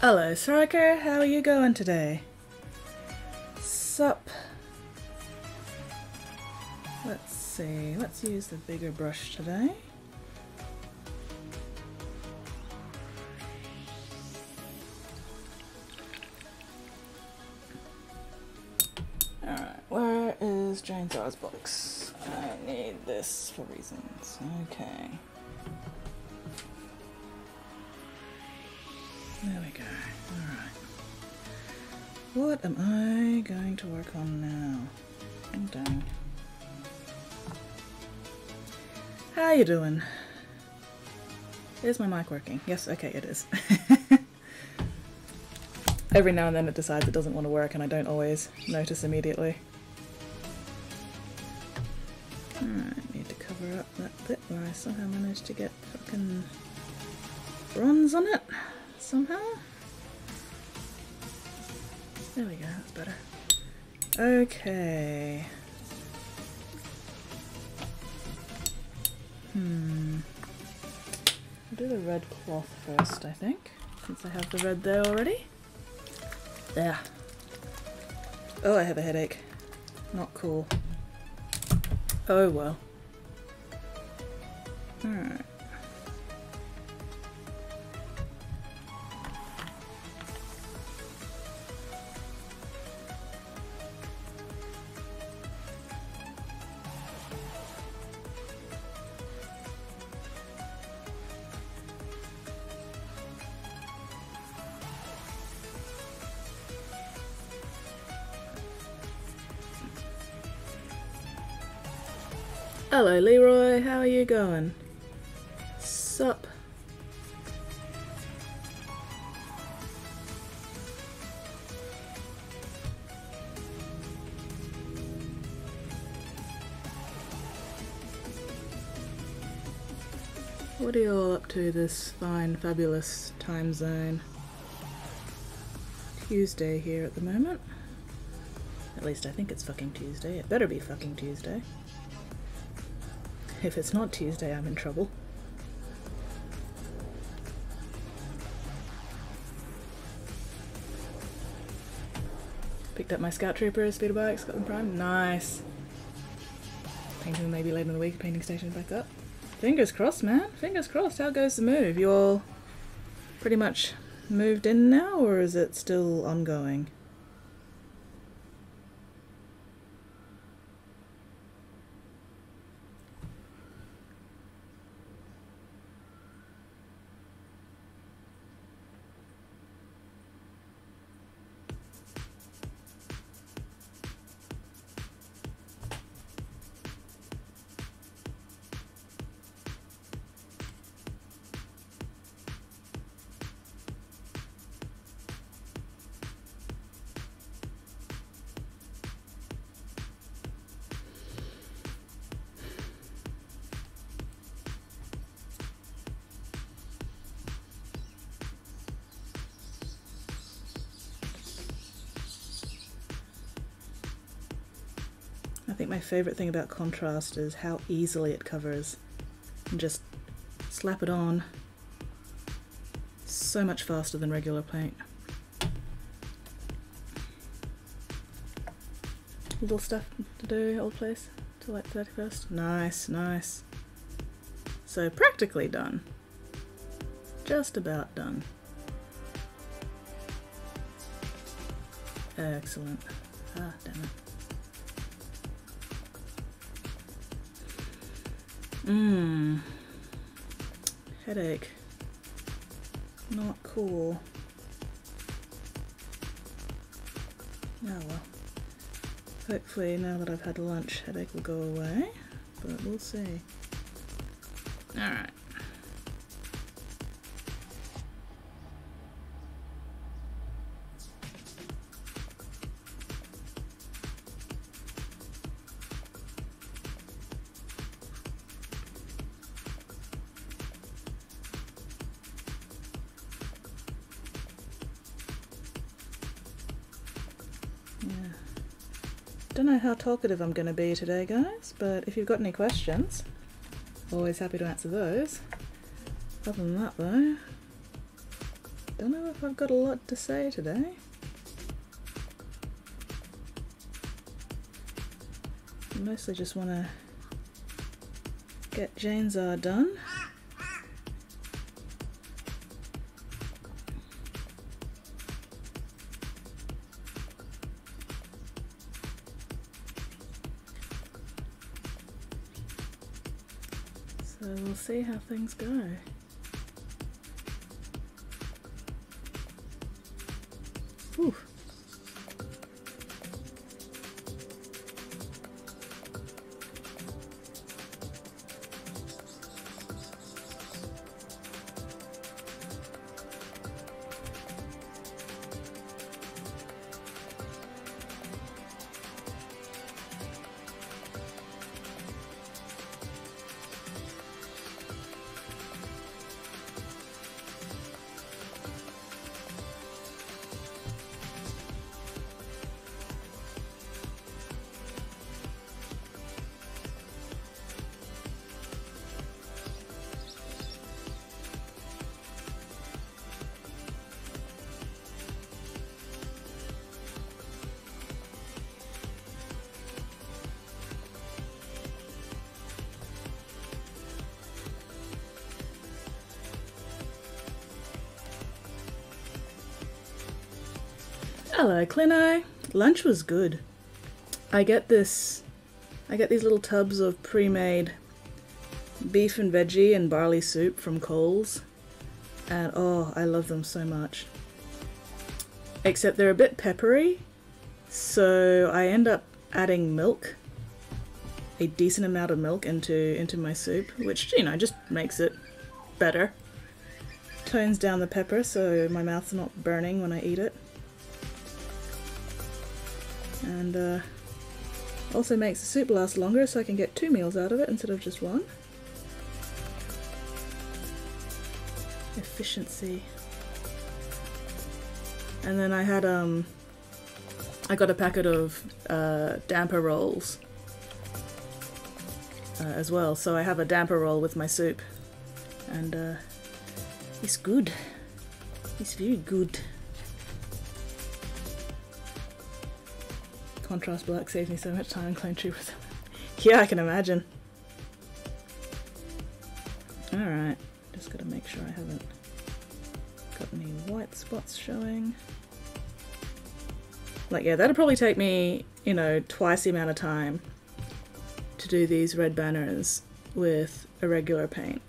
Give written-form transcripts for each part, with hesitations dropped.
Hello Striker, how are you going today? Sup? Let's see, let's use the bigger brush today. Alright, where is Jane's R's box? I need this for reasons. Okay. There we go. Alright. What am I going to work on now? I'm done. How you doing? Is my mic working? Yes, okay, it is. Every now and then it decides it doesn't want to work and I don't always notice immediately. Alright, need to cover up that bit where I somehow managed to get fucking bronze on it. Somehow? There we go, that's better. Okay. I'll do the red cloth first, I think, since I have the red there already. There. Oh, I have a headache. Not cool. Oh well. Alright. Hello Leroy, how are you going? Sup? What are you all up to this fine, fabulous time zone? Tuesday here at the moment. At least I think it's fucking Tuesday. It better be fucking Tuesday. If it's not Tuesday, I'm in trouble. Picked up my Scout Troopers, speeder bikes, got them primed. Nice. Painting maybe later in the week, painting station back up. Fingers crossed, man. Fingers crossed. How goes the move? You all pretty much moved in now, or is it still ongoing? I think my favourite thing about contrast is how easily it covers. And just slap it on so much faster than regular paint. Little stuff to do, old place, till like 31st. Nice, nice. So practically done. Just about done. Excellent. Ah, damn it. Headache. Not cool. Oh well. Hopefully now that I've had lunch, headache will go away, but we'll see. Alright. Don't know how talkative I'm going to be today, guys, but if you've got any questions, always happy to answer those. Other than that, though, Don't know if I've got a lot to say today. I mostly just want to get Jane's done. So we'll see how things go. Whew. Hello, Clino. Lunch was good. I get these little tubs of pre-made beef and veggie and barley soup from Coles, and oh, I love them so much. Except they're a bit peppery, so I end up adding milk, a decent amount of milk into my soup, which, you know, just makes it better. Tones down the pepper so my mouth's not burning when I eat it. And also makes the soup last longer, so I can get 2 meals out of it instead of just 1. Efficiency. And then I had I got a packet of damper rolls as well, so I have a damper roll with my soup, and it's good. It's very good. Contrast black saves me so much time in Clone Troopers. Yeah, I can imagine. Alright, just gotta make sure I haven't got any white spots showing. Like, yeah, that'd probably take me, you know, twice the amount of time to do these red banners with a regular paint.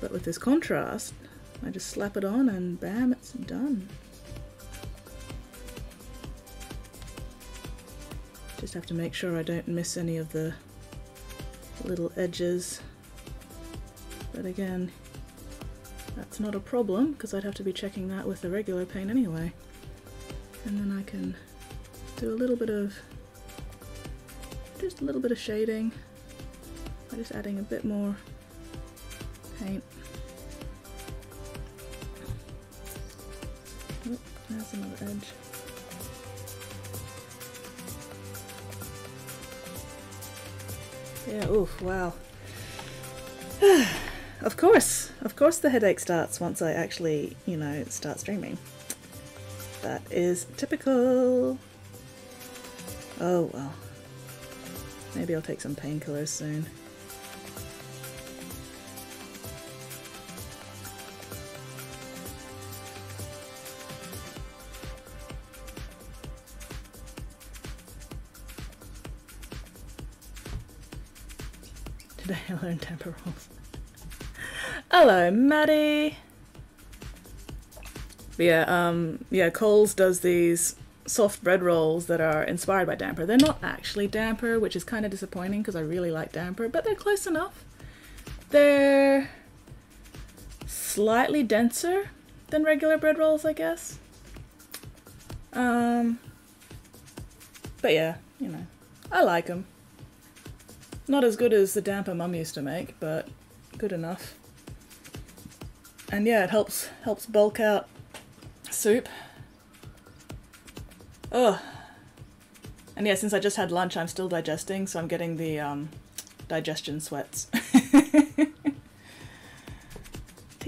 But with this contrast, I just slap it on and bam, it's done. Just have to make sure I don't miss any of the little edges. But again, that's not a problem because I'd have to be checking that with the regular paint anyway. And then I can do a little bit of, just a little bit of shading by just adding a bit more paint. Oh, there's another edge. Yeah, oof, wow. Of course the headache starts once I actually, you know, start streaming. That is typical. Oh well. Maybe I'll take some painkillers soon. Today I learned temper rolls. Hello, Maddie. But yeah, Coles does these soft bread rolls that are inspired by damper. They're not actually damper, which is kind of disappointing because I really like damper, but they're close enough. They're slightly denser than regular bread rolls, I guess. But yeah, you know, I like them. Not as good as the damper Mum used to make, but good enough. And yeah, it helps bulk out soup. Ugh. And yeah, since I just had lunch, I'm still digesting, so I'm getting the digestion sweats.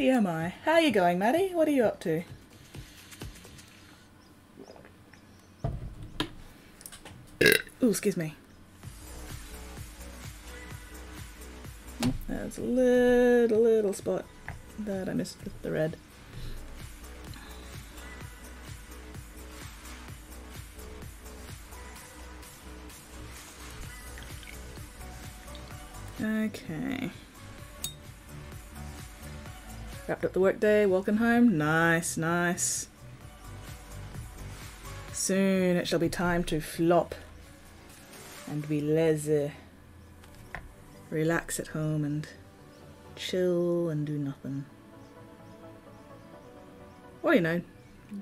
TMI. How are you going, Maddie? What are you up to? Ooh, excuse me. There's a little spot that I missed with the red. Okay. Wrapped up the workday, walking home. Nice, nice. Soon it shall be time to flop and be lazy. Relax at home and chill and do nothing. Or, you know,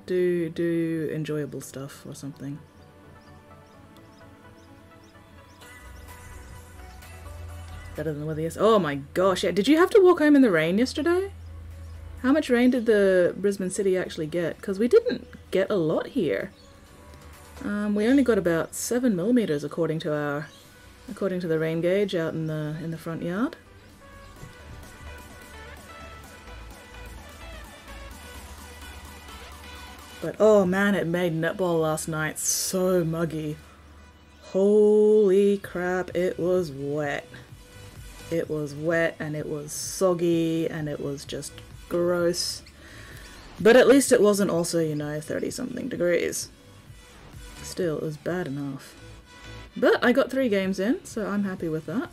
do enjoyable stuff or something. Better than the weather, yes. Oh my gosh, yeah. Did you have to walk home in the rain yesterday? How much rain did the Brisbane city actually get? Because we didn't get a lot here. We only got about 7 millimeters according to the rain gauge out in the front yard. But oh man, it made netball last night so muggy. Holy crap, it was wet. It was wet and it was soggy and it was just gross. But at least it wasn't also, you know, 30 something degrees. Still, it was bad enough. But I got 3 games in, so I'm happy with that.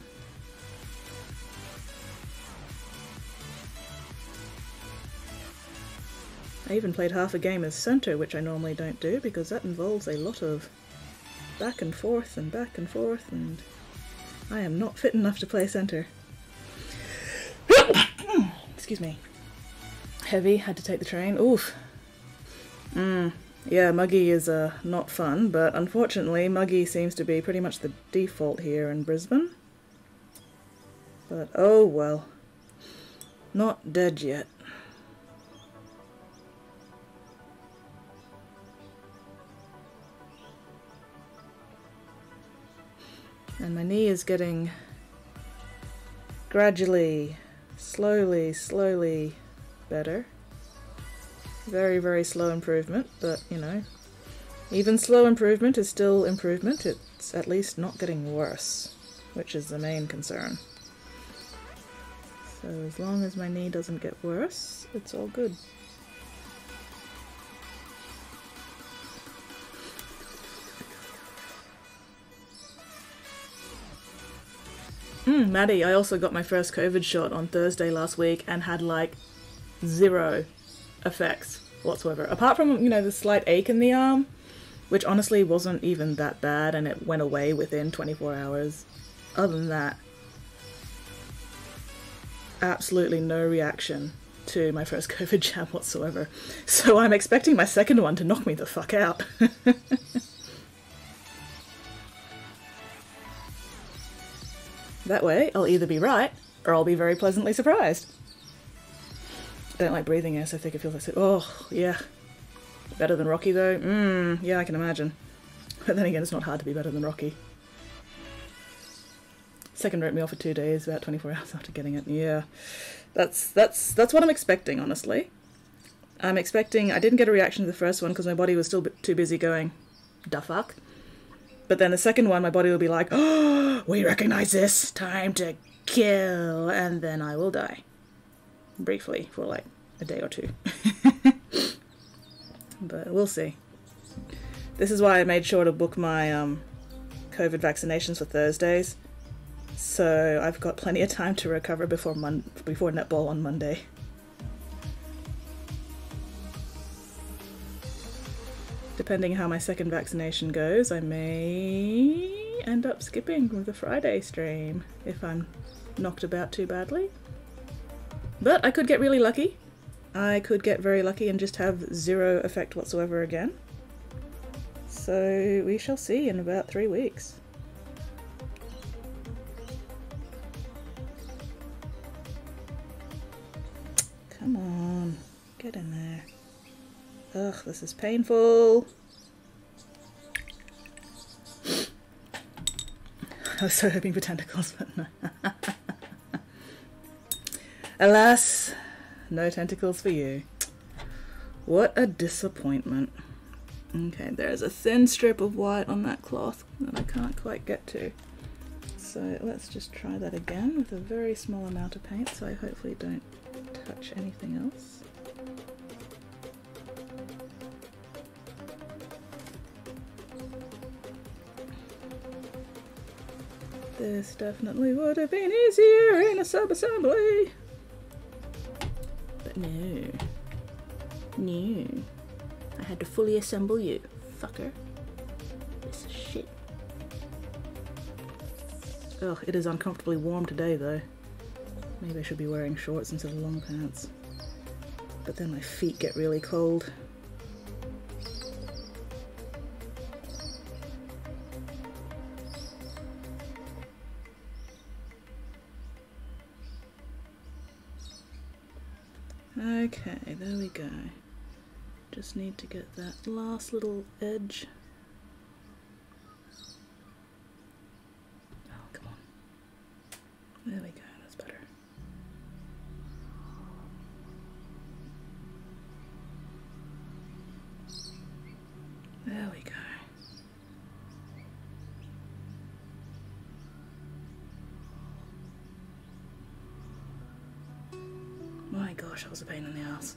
I even played half a game as centre, which I normally don't do because that involves a lot of back and forth, and I am not fit enough to play centre. Excuse me. Heavy, had to take the train. Oof. Yeah, muggy is not fun, but unfortunately muggy seems to be pretty much the default here in Brisbane. But oh well. Not dead yet. And my knee is getting gradually, slowly better. Very, very slow improvement, but you know, even slow improvement is still improvement. It's at least not getting worse, which is the main concern. So as long as my knee doesn't get worse, it's all good. Maddie, I also got my first COVID shot on Thursday last week and had like 0 effects whatsoever. Apart from, you know, the slight ache in the arm, which honestly wasn't even that bad and it went away within 24 hours. Other than that, absolutely no reaction to my first COVID jab whatsoever. So I'm expecting my second one to knock me the fuck out. That way, I'll either be right, or I'll be very pleasantly surprised. I don't like breathing air so thick it feels like... Oh, yeah. Better than Rocky, though? Yeah, I can imagine. But then again, it's not hard to be better than Rocky. Second wrote me off for 2 days, about 24 hours after getting it. Yeah. That's what I'm expecting, honestly. I'm expecting... I didn't get a reaction to the first one because my body was still too busy going, da fuck? But then the second one, my body will be like, oh, we recognize this, time to kill, and then I will die. Briefly, for like a day or 2. But we'll see. This is why I made sure to book my COVID vaccinations for Thursdays. So I've got plenty of time to recover before netball on Monday. Depending how my second vaccination goes, I may end up skipping with the Friday stream if I'm knocked about too badly. But I could get really lucky. I could get very lucky and just have 0 effect whatsoever again. So we shall see in about 3 weeks. Come on, get in there. Ugh, this is painful. I was so hoping for tentacles, but no. Alas, No tentacles for you. What a disappointment. Okay, there's a thin strip of white on that cloth that I can't quite get to. So let's just try that again with a very small amount of paint so I hopefully don't touch anything else. This definitely would have been easier in a sub-assembly. But no. No. I had to fully assemble you, fucker. This is shit. Ugh, it is uncomfortably warm today though. Maybe I should be wearing shorts instead of long pants. But then my feet get really cold. Okay, there we go. Just need to get that last little edge. Oh, come on. There we go, that's better. There we go. My gosh, that was a pain in the ass.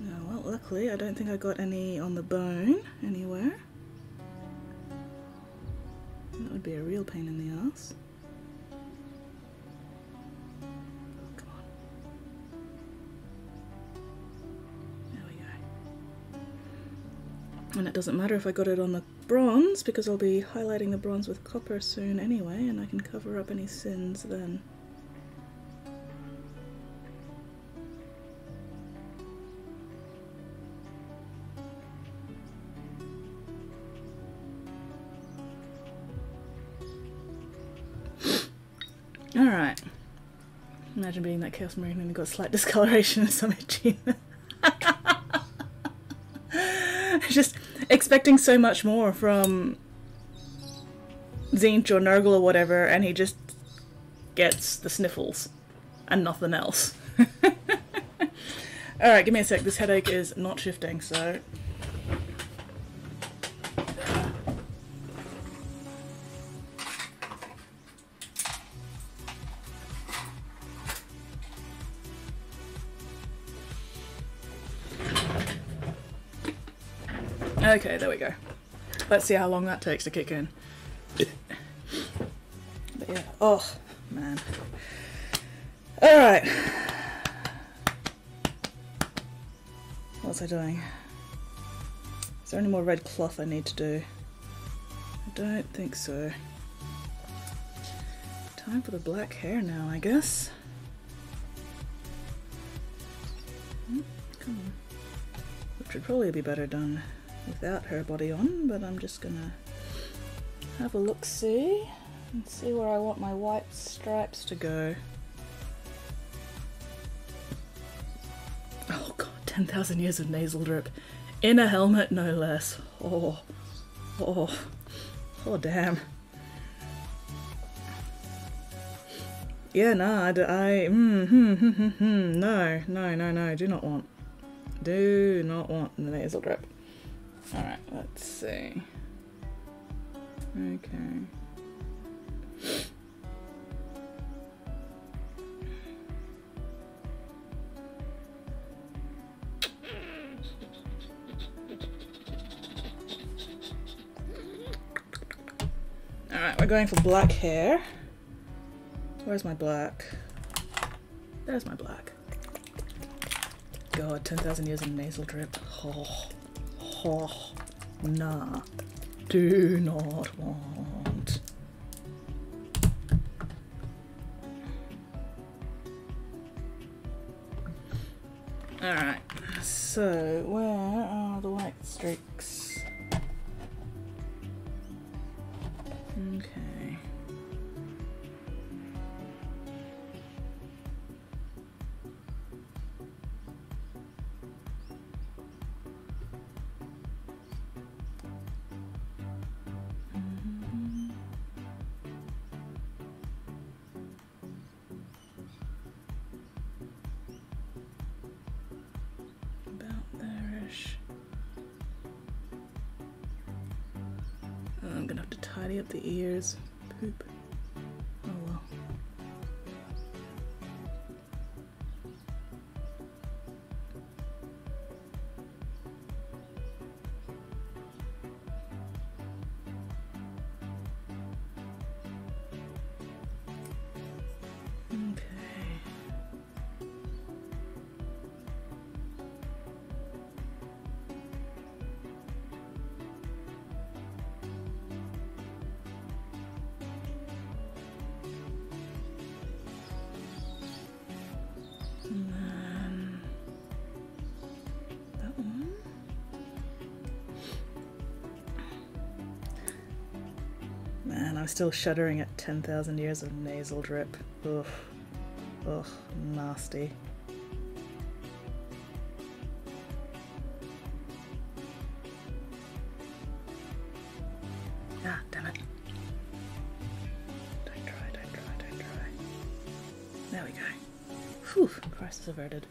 Oh, well, luckily I don't think I got any on the bone anywhere. That would be a real pain in the ass. Come on. There we go. And it doesn't matter if I got it on the bronze, because I'll be highlighting the bronze with copper soon anyway, and I can cover up any sins then. Alright. Imagine being that Chaos Marine and got slight discoloration and some itchiness. Just expecting so much more from Zinch or Nurgle or whatever, and he just gets the sniffles and nothing else. Alright, give me a sec. This headache is not shifting, so... Okay, there we go. Let's see how long that takes to kick in. But yeah, oh, man. Alright. What was I doing? Is there any more red cloth I need to do? I don't think so. Time for the black hair now, I guess. Come on. Which would probably be better done without her body on, but I'm just gonna have a look-see and see where I want my white stripes to go. Oh god, 10,000 years of nasal drip. In a helmet, no less. Oh, oh, oh damn. Yeah, nah, no, do not want. Do not want the nasal drip. Alright, let's see. Okay. Alright, we're going for black hair. Where's my black? There's my black. God, 10,000 years of nasal drip. Oh. Oh, nah, do not want. Alright, so where are the white streaks? Okay. gosh. I'm gonna have to tidy up the ears. Poop. Oh well. Man, I'm still shuddering at 10,000 years of nasal drip. Ugh. Ugh, nasty. Ah, damn it. Don't try, don't try, don't try. There we go. Whew, crisis averted.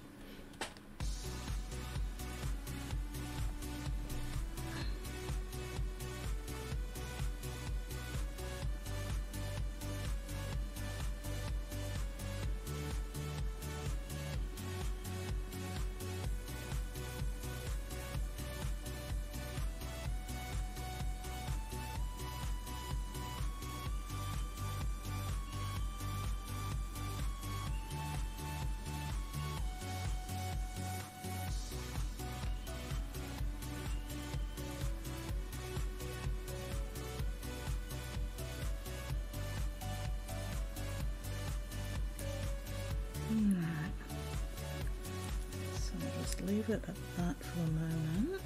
Leave it at that for a moment.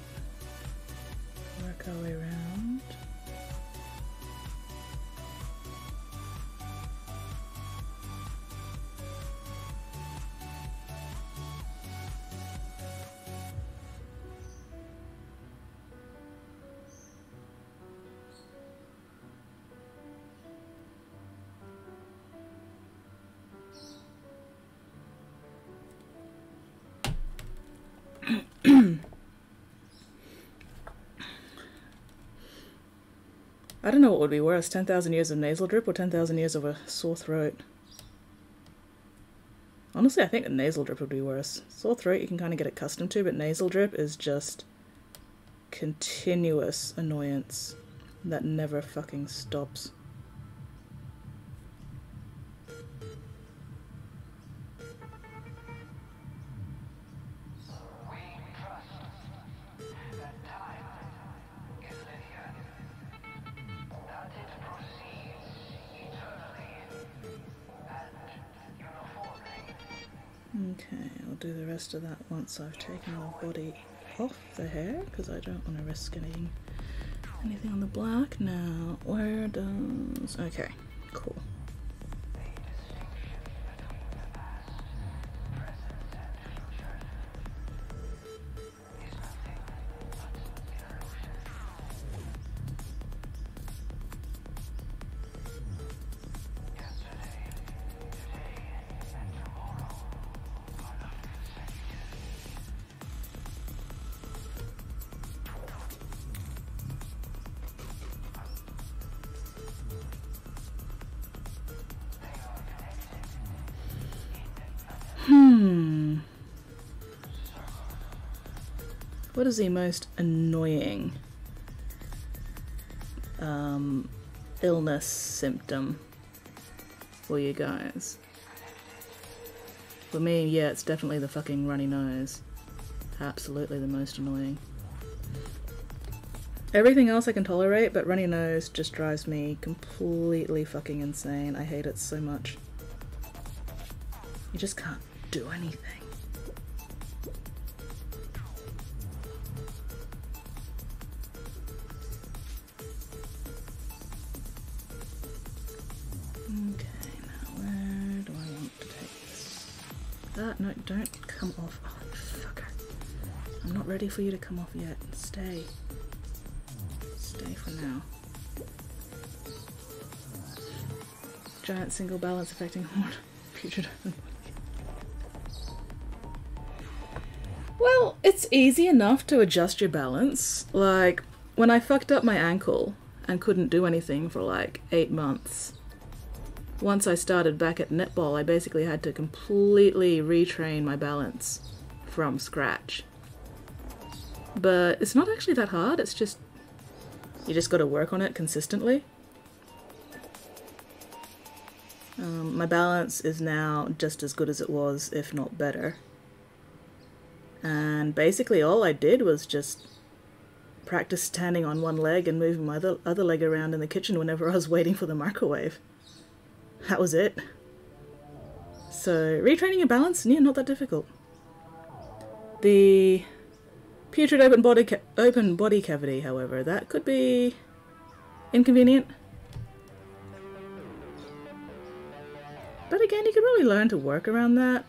Work our way around. I don't know what would be worse, 10,000 years of nasal drip or 10,000 years of a sore throat. Honestly, I think the nasal drip would be worse. Sore throat you can kind of get accustomed to, but nasal drip is just continuous annoyance that never fucking stops. Okay, I'll do the rest of that once I've taken the body off the hair, because I don't want to risk anything on the black. Now, where does... Okay, cool. What is the most annoying illness symptom for you guys? For me, yeah, it's definitely the fucking runny nose. Absolutely the most annoying. Everything else I can tolerate, but runny nose just drives me completely fucking insane. I hate it so much. You just can't do anything. Okay, now where do I want to take this? No, don't come off. Oh, fucker. I'm not ready for you to come off yet. Stay. Stay for now. Giant single balance affecting horn. Putrid. Well, it's easy enough to adjust your balance. Like, when I fucked up my ankle and couldn't do anything for like 8 months, once I started back at netball, I basically had to completely retrain my balance from scratch. But it's not actually that hard, it's just, you just gotta work on it consistently. My balance is now just as good as it was, if not better. And basically all I did was just practice standing on one leg and moving my other leg around in the kitchen whenever I was waiting for the microwave. That was it. So retraining your balance, yeah, not that difficult. The putrid open body cavity, however, that could be inconvenient. But again, you could really learn to work around that.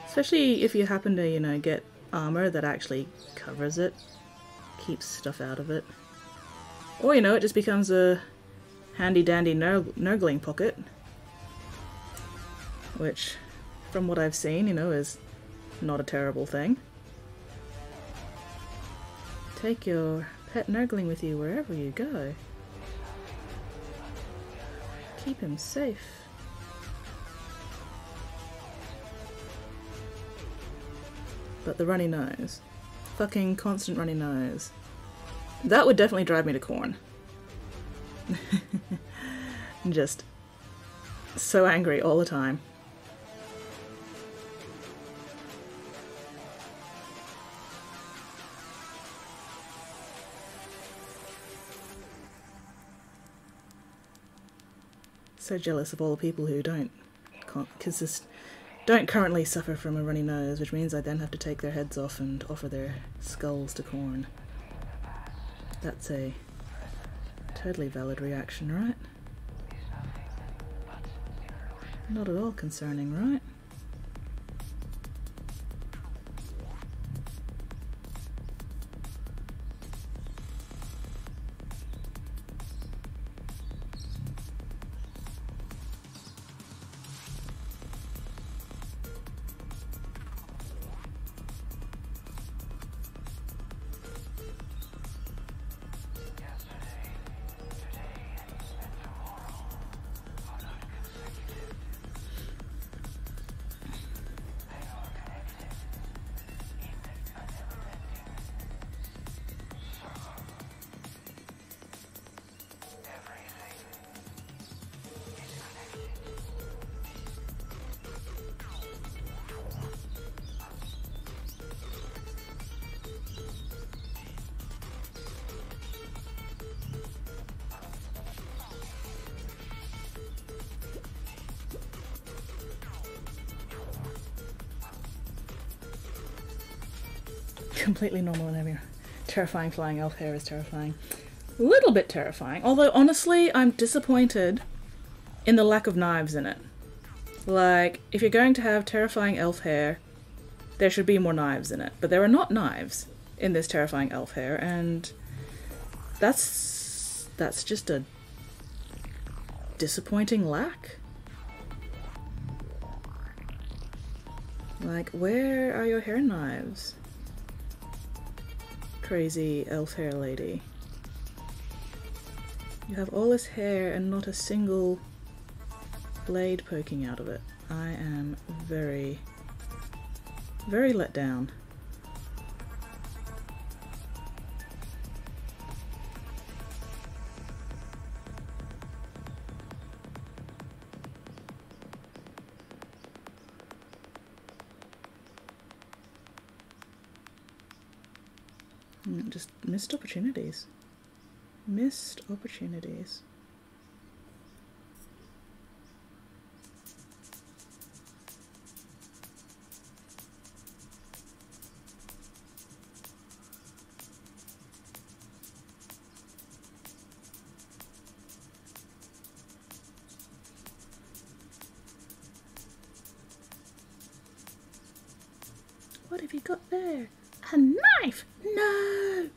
Especially if you happen to, you know, get armor that actually covers it. Keeps stuff out of it. Or, you know, it just becomes a handy dandy nurgling pocket. Which, from what I've seen, you know, is not a terrible thing. Take your pet nurgling with you wherever you go. Keep him safe. But the runny nose. Fucking constant runny nose. That would definitely drive me to corn. Just so angry all the time. So jealous of all the people who don't currently suffer from a runny nose, which means I then have to take their heads off and offer their skulls to corn. That's a totally valid reaction, right? Not at all concerning, right? Completely normal and every terrifying flying elf hair is terrifying. A little bit terrifying, although honestly I'm disappointed in the lack of knives in it. Like, if you're going to have terrifying elf hair, there should be more knives in it. But there are not knives in this terrifying elf hair, and that's just a disappointing lack. Like, where are your hair knives? Crazy elf hair lady. You have all this hair and not a single blade poking out of it. I am very, very let down. Just missed opportunities. Missed opportunities. What have you got there? A knife! No!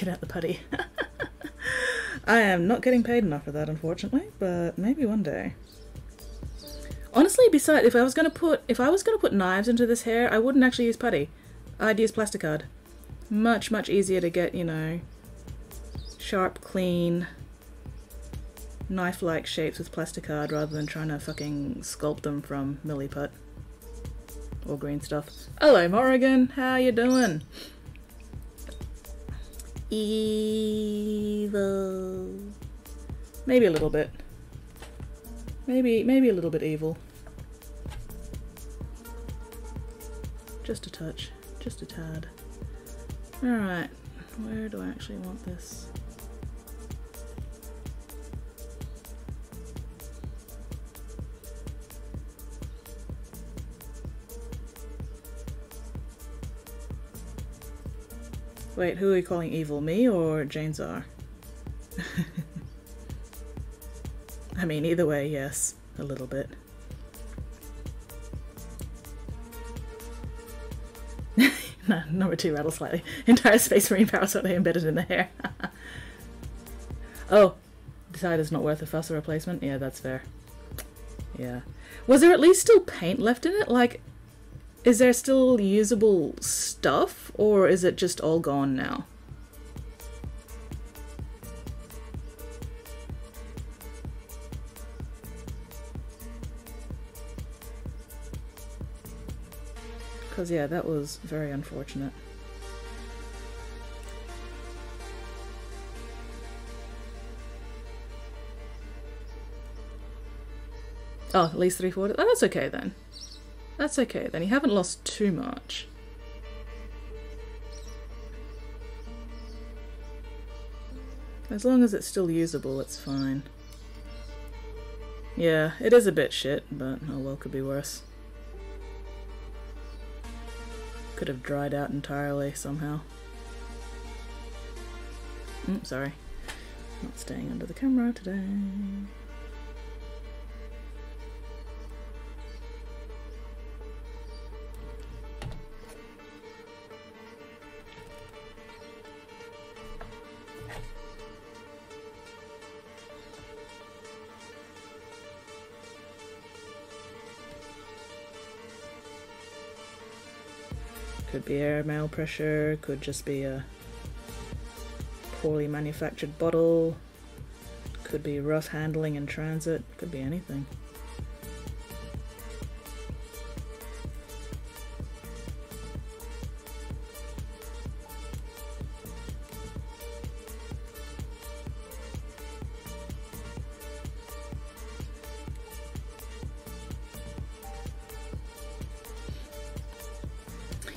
Get out the putty. I am not getting paid enough for that, unfortunately, but maybe one day. Honestly, besides, if I was gonna put knives into this hair, I wouldn't actually use putty. I'd use plasticard. Much, much easier to get, you know, sharp, clean, knife-like shapes with plasticard rather than trying to fucking sculpt them from milliput or green stuff. Hello, Morrigan. How you doing? Evil. Maybe a little bit. Maybe a little bit evil. Just a touch. Just a tad. Alright. Where do I actually want this? Wait, who are you calling evil? Me or Jane Czar? I mean, either way, yes. A little bit. No, number 2 rattle slightly. Entire Space Marine power suddenly embedded in the hair. Oh, decided it's not worth a fuss or replacement? Yeah, that's fair. Yeah. Was there at least still paint left in it? Like, is there still usable stuff, or is it just all gone now? Because, yeah, that was very unfortunate. Oh, at least 3/4. Oh, that's okay then. That's okay then. You haven't lost too much. As long as it's still usable, it's fine. Yeah, it is a bit shit, but oh well, could be worse. Could have dried out entirely somehow. Sorry. Not staying under the camera today. Could be air mail pressure, could just be a poorly manufactured bottle, could be rough handling in transit, could be anything.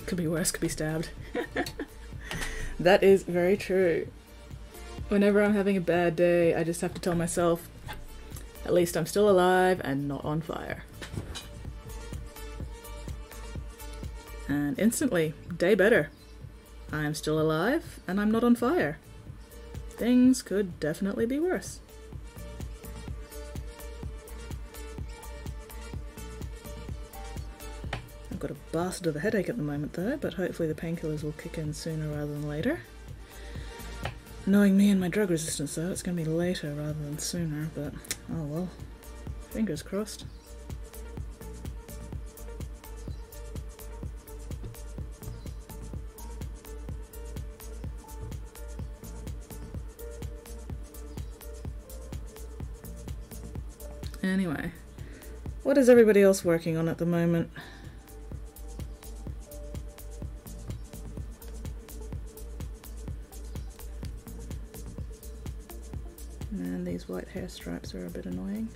Could be worse, could be stabbed. That is very true. Whenever I'm having a bad day, I just have to tell myself, at least I'm still alive and not on fire. And instantly, day better. I am still alive and I'm not on fire. Things could definitely be worse. Got a bastard of a headache at the moment though, but hopefully the painkillers will kick in sooner rather than later. Knowing me and my drug resistance though, it's going to be later rather than sooner, but oh well. Fingers crossed. Anyway, what is everybody else working on at the moment? And these white hair stripes are a bit annoying.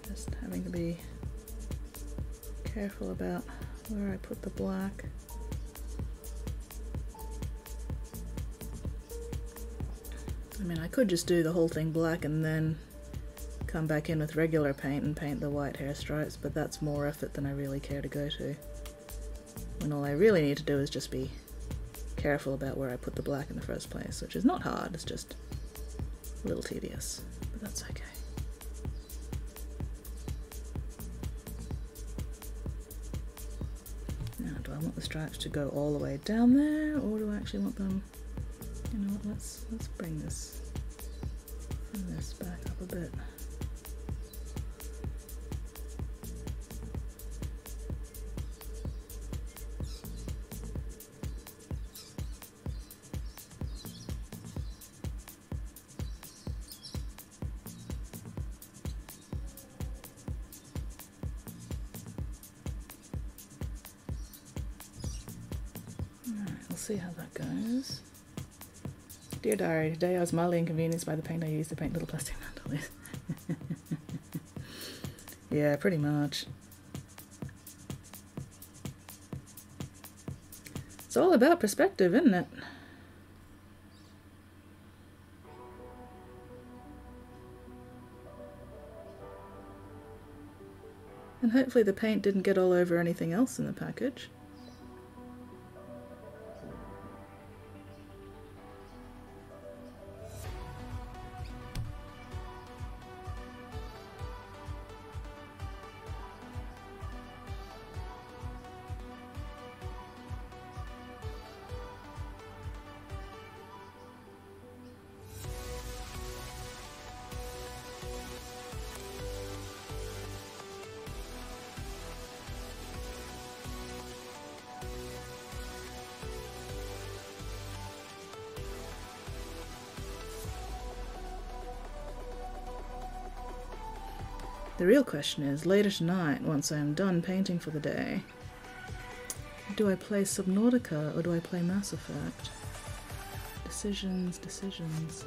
Just having to be careful about where I put the black. I mean, I could just do the whole thing black and then come back in with regular paint and paint the white hair stripes, but that's more effort than I really care to go to. When all I really need to do is just be careful about where I put the black in the first place, which is not hard, it's just a little tedious, but that's okay. Now, do I want the stripes to go all the way down there, or do I actually want them, you know what, let's bring this back up a bit. See how that goes. Dear diary, today I was mildly inconvenienced by the paint I used to paint little plastic mantles. Yeah, pretty much. It's all about perspective, isn't it? And hopefully the paint didn't get all over anything else in the package. The real question is, later tonight, once I am done painting for the day, do I play Subnautica or do I play Mass Effect? Decisions, decisions.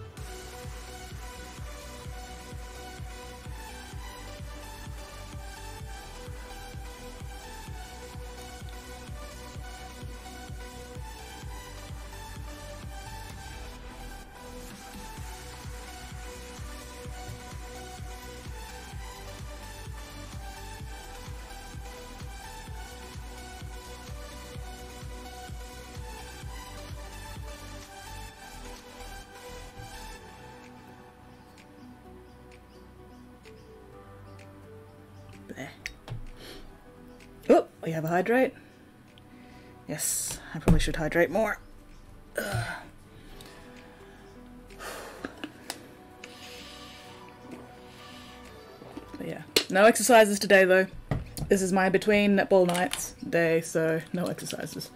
Oh, we have a hydrate. Yes, I probably should hydrate more. Ugh. But yeah, no exercises today though. This is my between netball nights day, so no exercises.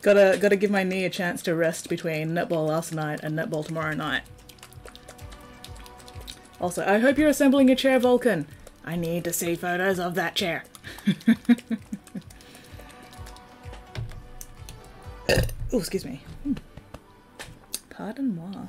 Gotta give my knee a chance to rest between netball last night and netball tomorrow night. Also, I hope you're assembling your chair, Vulcan. I need to see photos of that chair. Oh, excuse me. Pardon moi.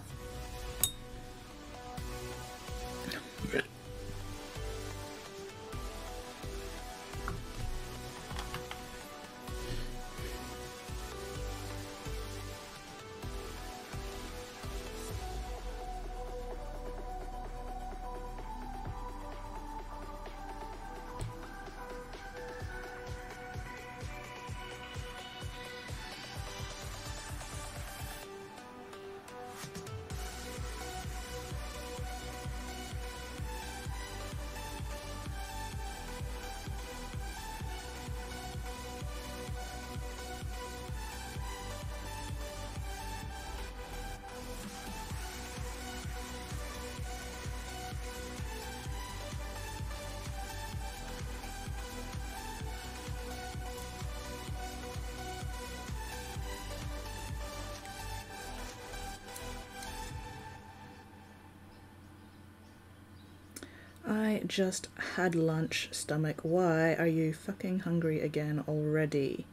I just had lunch, stomach. Why are you fucking hungry again already?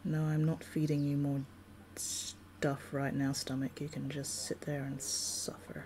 No, I'm not feeding you more stuff right now, stomach. You can just sit there and suffer.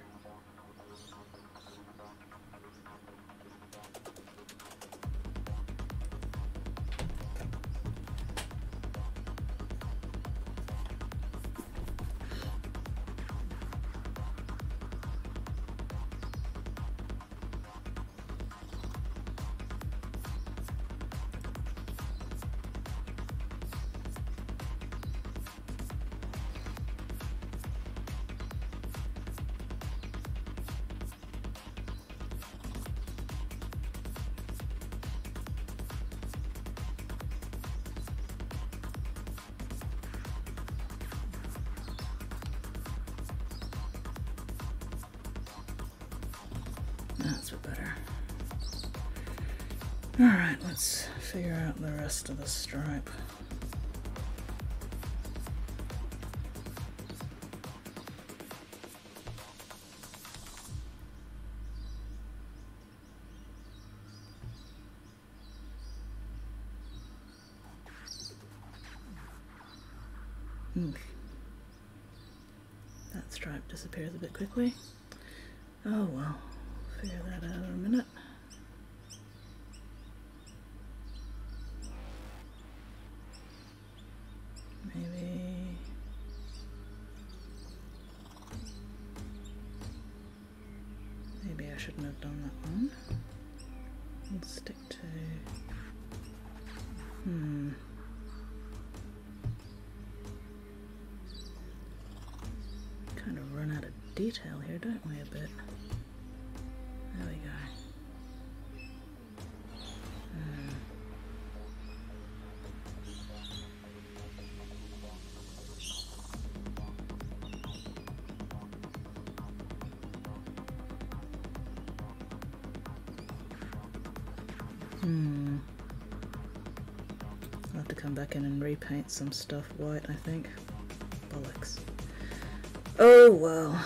That's a bit better. Alright, let's figure out the rest of the stripe. That stripe disappears a bit quickly. Oh well, figure that out in a minute. Maybe I shouldn't have done that one. We'll stick to... Kind of run out of detail here, don't we, a bit? There we go. I'll have to come back in and repaint some stuff white, I think. Bollocks. Oh well.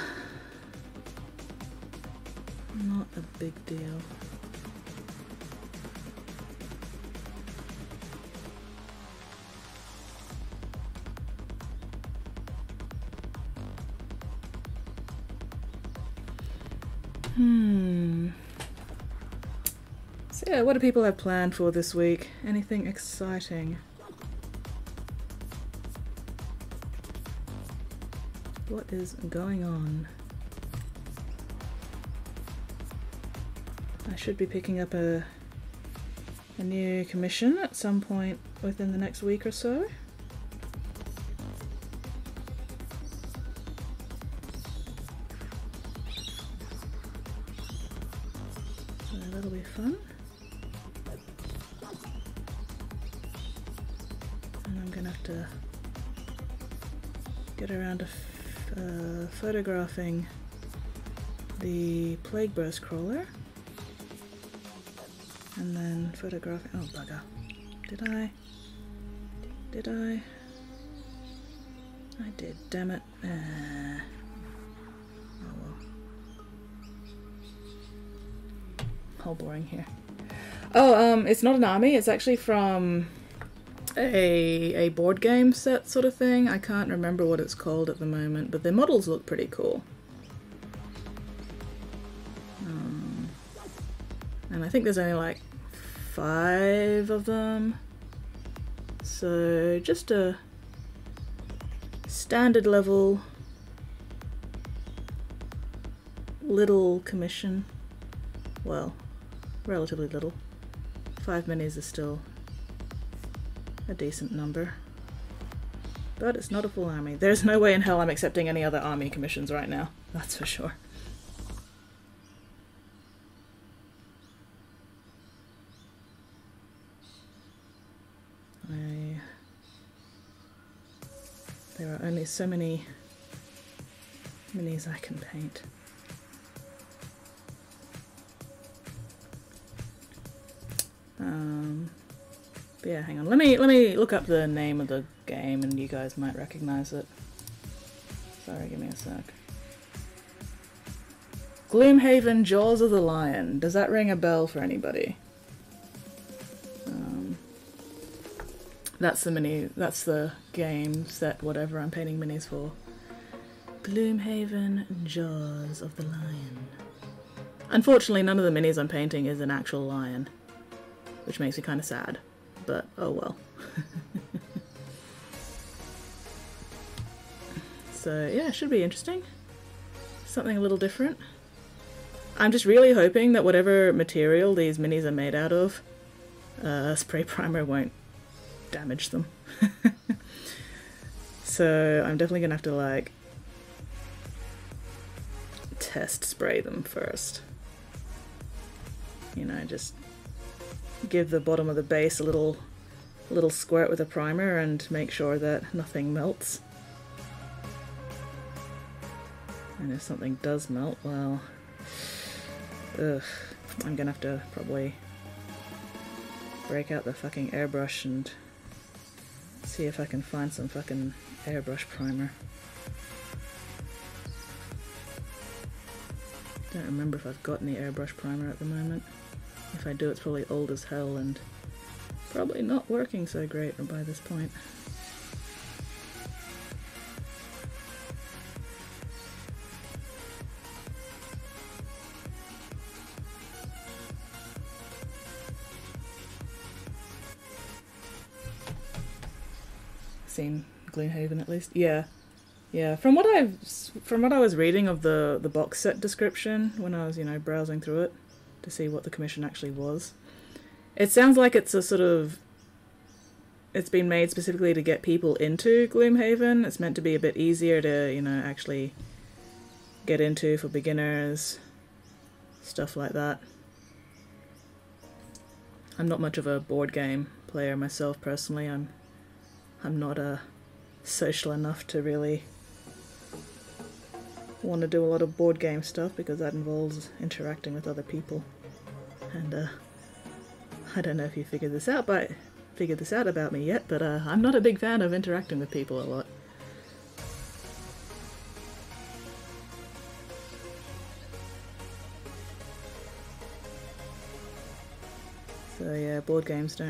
Not a big deal. So yeah, what do people have planned for this week? Anything exciting? What is going on? I should be picking up a new commission at some point within the next week or so. So that'll be fun. And I'm gonna have to get around to photographing the plague burst crawler, and then photographing. Oh bugger! Did I? I did. Damn it! Oh well. How boring here. Oh, it's not an army. It's actually from a board game set sort of thing. I can't remember what it's called at the moment, but the models look pretty cool. And I think there's only like 5 of them. So just a standard level little commission. Well, relatively little. 5 minis is still a decent number. But it's not a full army. There's no way in hell I'm accepting any other army commissions right now. That's for sure. There are only so many minis I can paint. But yeah, hang on. Let me look up the name of the game and you guys might recognize it. Sorry, give me a sec. Gloomhaven Jaws of the Lion. Does that ring a bell for anybody? That's the game set, whatever I'm painting minis for. Gloomhaven Jaws of the Lion. Unfortunately, none of the minis I'm painting is an actual lion, which makes me kind of sad, but oh well. So yeah, it should be interesting. Something a little different. I'm just really hoping that whatever material these minis are made out of, spray primer won't damage them. So I'm definitely gonna have to like test spray them first. You know, just give the bottom of the base a little squirt with a primer and make sure that nothing melts. And if something does melt, well, Ugh, I'm gonna have to probably break out the fucking airbrush and see if I can find some fucking airbrush primer. Don't remember if I've got any airbrush primer at the moment. If I do, it's probably old as hell and probably not working so great by this point. Seen Gloomhaven at least? Yeah. Yeah, from what I was reading of the box set description when I was, you know, browsing through it to see what the commission actually was, it sounds like it's a sort of, it's been made specifically to get people into Gloomhaven. It's meant to be a bit easier to, you know, actually get into for beginners, stuff like that. I'm not much of a board game player myself personally. I'm not social enough to really want to do a lot of board game stuff because that involves interacting with other people. And I don't know if you figured this out about me yet, but I'm not a big fan of interacting with people a lot. So yeah, board games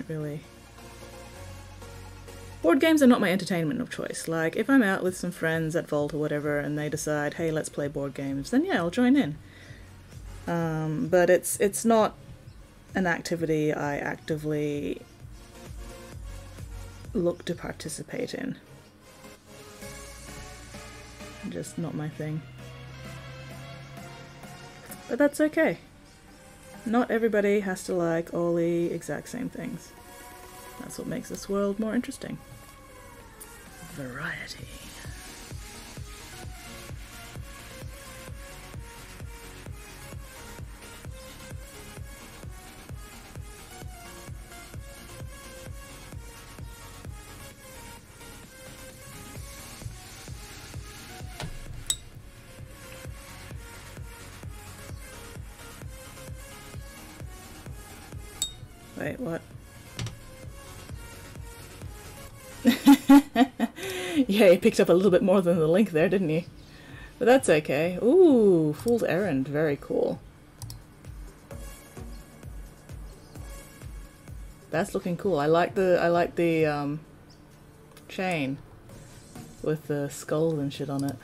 are not my entertainment of choice. Like, if I'm out with some friends at Vault or whatever and they decide, hey, let's play board games, then yeah, I'll join in. But it's not an activity I actively look to participate in. Just not my thing. But that's okay. Not everybody has to like all the exact same things. That's what makes this world more interesting. Variety. Wait, what? Yeah, you picked up a little bit more than the link there, didn't you? But that's okay. Ooh, Fool's Errand, very cool. That's looking cool. I like the chain with the skulls and shit on it.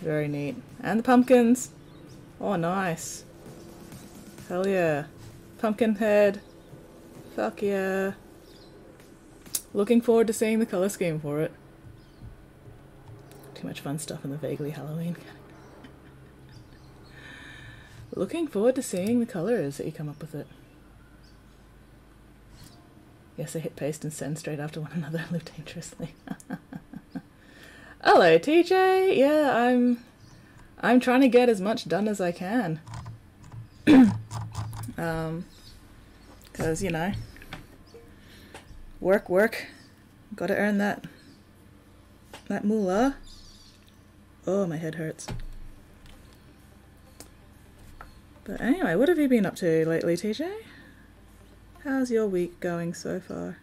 Very neat. And the pumpkins. Oh, nice. Hell yeah. Pumpkin head. Fuck yeah. Looking forward to seeing the colour scheme for it. Too much fun stuff in the vaguely Halloween. Looking forward to seeing the colours that you come up with it. Yes, I hit paste and send straight after one another. Live dangerously. Hello, TJ. Yeah, I'm trying to get as much done as I can. Because, you know, work. Gotta earn that moolah. Oh, my head hurts. But anyway, what have you been up to lately, TJ? How's your week going so far?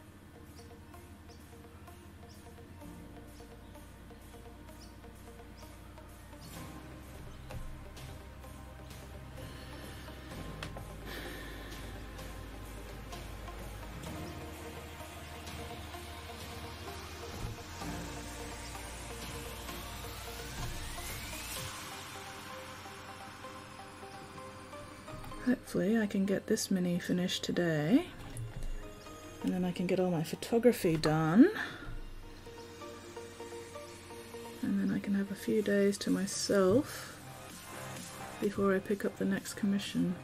Hopefully I can get this mini finished today, and then I can get all my photography done, and then I can have a few days to myself before I pick up the next commission.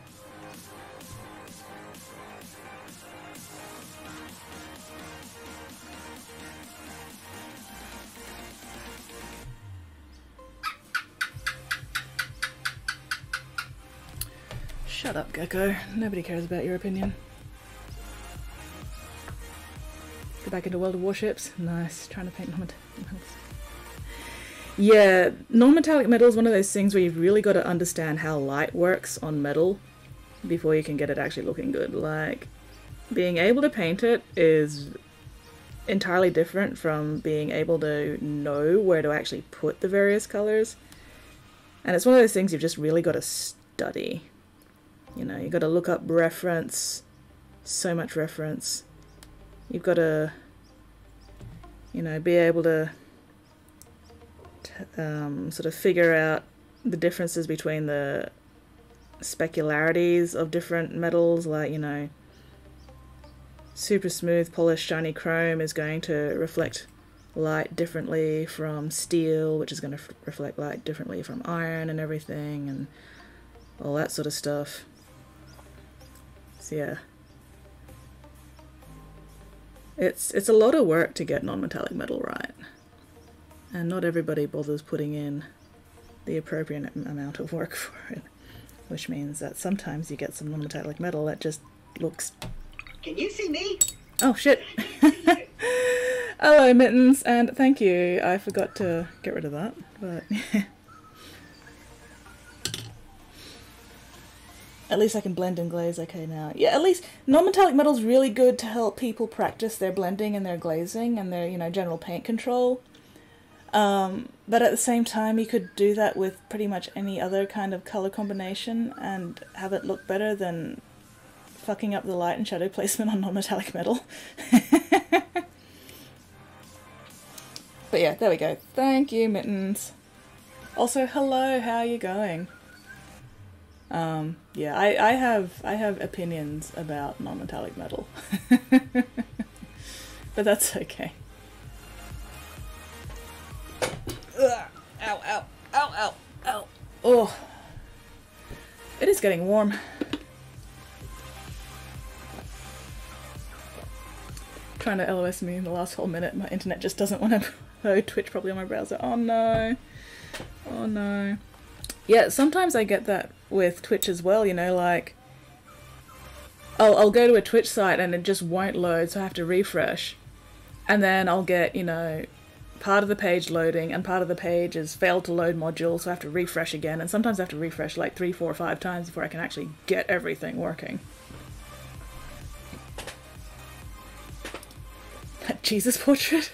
Shut up, Gecko. Nobody cares about your opinion. Go back into World of Warships. Nice. Trying to paint Yeah, non-metallic metal is one of those things where you've really got to understand how light works on metal before you can get it actually looking good. Like, being able to paint it is entirely different from being able to know where to actually put the various colors. And it's one of those things you've just really got to study. You know, you've got to look up reference, so much reference. You've got to, you know, be able to sort of figure out the differences between the specularities of different metals, like, you know, super smooth, polished, shiny chrome is going to reflect light differently from steel, which is going to reflect light differently from iron and everything, and all that sort of stuff. So yeah. It's a lot of work to get non-metallic metal right. And not everybody bothers putting in the appropriate amount of work for it. Which means that sometimes you get some non-metallic metal that just looks... Can you see me? Oh shit! Hello Mittens, and thank you. I forgot to get rid of that, but... At least I can blend and glaze okay now. Yeah, at least non-metallic metal's really good to help people practice their blending and their glazing and their, you know, general paint control. But at the same time, you could do that with pretty much any other kind of color combination and have it look better than fucking up the light and shadow placement on non-metallic metal. But yeah, there we go. Thank you, Mittens. Also, hello, how are you going? Yeah, I have opinions about non-metallic metal. But that's okay. Ugh. Ow, ow, ow, ow, ow. Oh. It is getting warm. Trying to LOS me in the last whole minute. My internet just doesn't want to load Twitch properly on my browser. Oh no. Oh no. Yeah, sometimes I get that with Twitch as well, you know, like... I'll go to a Twitch site and it just won't load, so I have to refresh. And then I'll get, you know, part of the page loading and part of the page is failed to load module, so I have to refresh again. And sometimes I have to refresh like 3, 4, 5 times before I can actually get everything working. A Jesus portrait?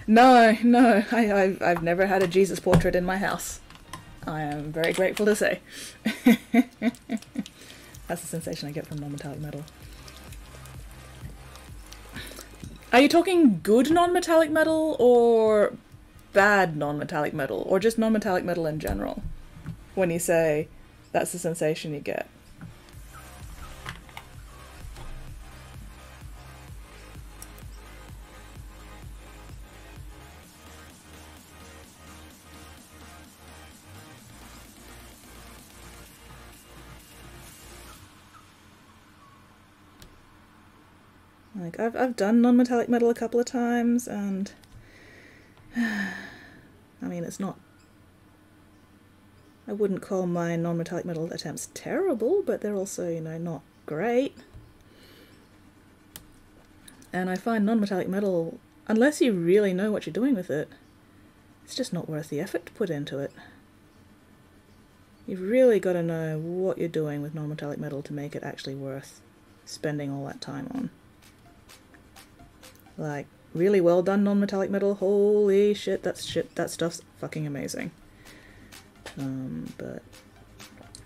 No, no, I've never had a Jesus portrait in my house. I am very grateful to say. That's the sensation I get from non-metallic metal. Are you talking good non-metallic metal or bad non-metallic metal? Or just non-metallic metal in general? When you say that's the sensation you get. Like, I've done non-metallic metal a couple of times, and I mean, it's not... I wouldn't call my non-metallic metal attempts terrible, but they're also, you know, not great. And I find non-metallic metal, unless you really know what you're doing with it, it's just not worth the effort to put into it. You've really got to know what you're doing with non-metallic metal to make it actually worth spending all that time on. Like, really well done non-metallic metal, holy shit, that stuff's fucking amazing. But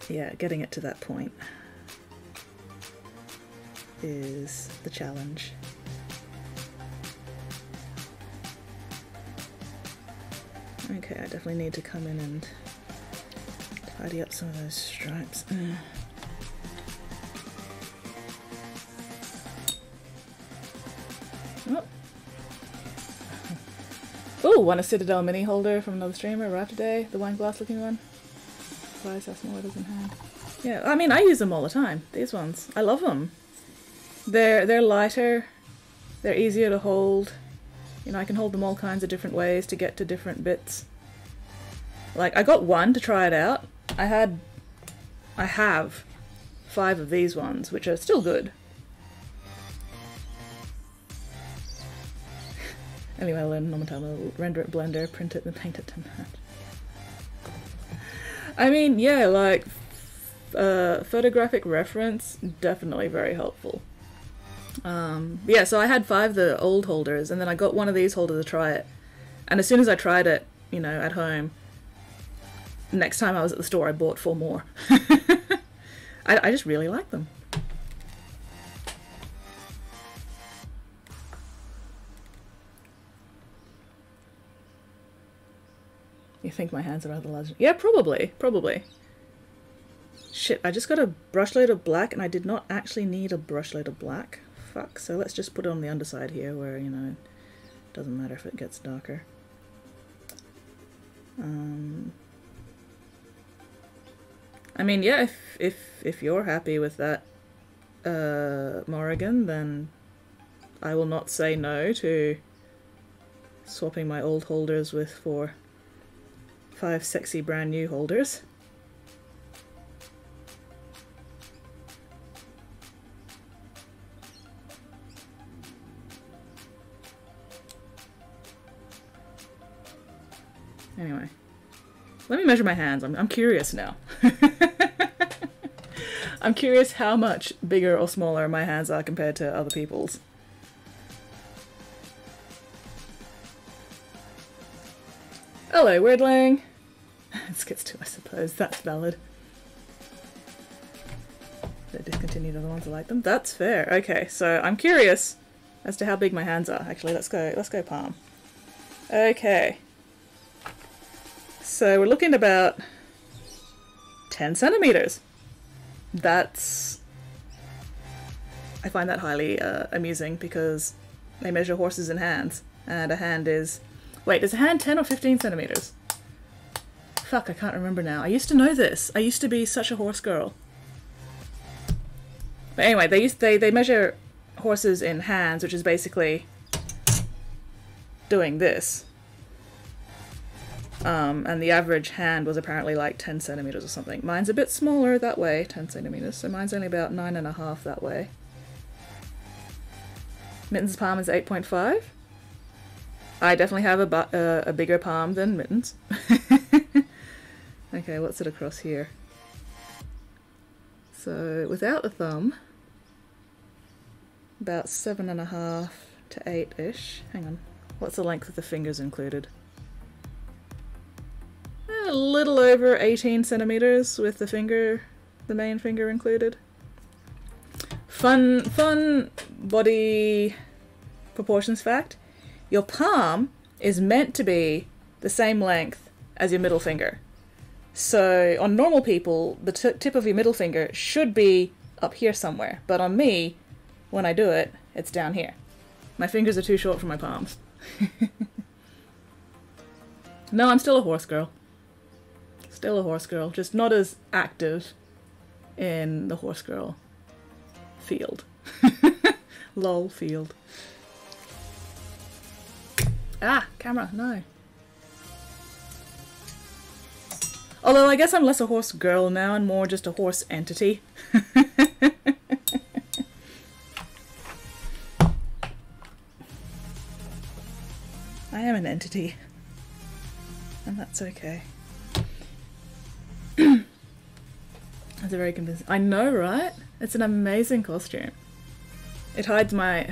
yeah, getting it to that point is the challenge. Okay, I definitely need to come in and tidy up some of those stripes. Oh, want a Citadel mini holder from another streamer arrived today. The wine glass looking one. Twice how small it is in hand. Yeah, I mean, I use them all the time. These ones, I love them. They're lighter. They're easier to hold. You know, I can hold them all kinds of different ways to get to different bits. Like, I got one to try it out. I have 5 of these ones, which are still good. Anyway, I learned normal render it, Blender, print it, then paint it to match. I mean, yeah, like, photographic reference, definitely very helpful. Yeah, so I had 5 of the old holders, and then I got one of these holders to try it. And as soon as I tried it, you know, at home, next time I was at the store, I bought 4 more. I just really like them. You think my hands are rather large? Yeah, probably. Shit, I just got a brush load of black and I did not actually need a brush load of black. Fuck, so let's just put it on the underside here where, you know, it doesn't matter if it gets darker. I mean, yeah, if you're happy with that, Morrigan, then I will not say no to swapping my old holders with 5 sexy brand new holders. Anyway, let me measure my hands. I'm curious now. I'm curious how much bigger or smaller my hands are compared to other people's. Hello, Weirdling! It gets to, I suppose. That's valid. They discontinued other ones, I like them. That's fair. Okay, so I'm curious as to how big my hands are. Actually, let's go palm. Okay. So we're looking at about 10 centimeters. That's... I find that highly amusing because they measure horses in hands, and a hand is... Wait, is a hand 10 or 15 centimeters? Fuck, I can't remember now. I used to know this. I used to be such a horse girl. But anyway, they measure horses in hands, which is basically doing this. And the average hand was apparently like 10 centimeters or something. Mine's a bit smaller that way, 10 centimeters, so mine's only about 9.5 that way. Mittens' palm is 8.5. I definitely have a bigger palm than Mittens. Okay, what's it across here? So, without the thumb, about 7.5 to 8-ish. Hang on, what's the length of the fingers included? A little over 18 centimeters with the main finger included. Fun body proportions fact. Your palm is meant to be the same length as your middle finger. So on normal people, the tip of your middle finger should be up here somewhere. But on me, when I do it, it's down here. My fingers are too short for my palms. No, I'm still a horse girl. Still a horse girl, just not as active in the horse girl field. Lol field. Ah, camera, no. Although I guess I'm less a horse girl now and more just a horse entity. I am an entity. And that's okay. That's a very convincing. I know, right? It's an amazing costume. It hides my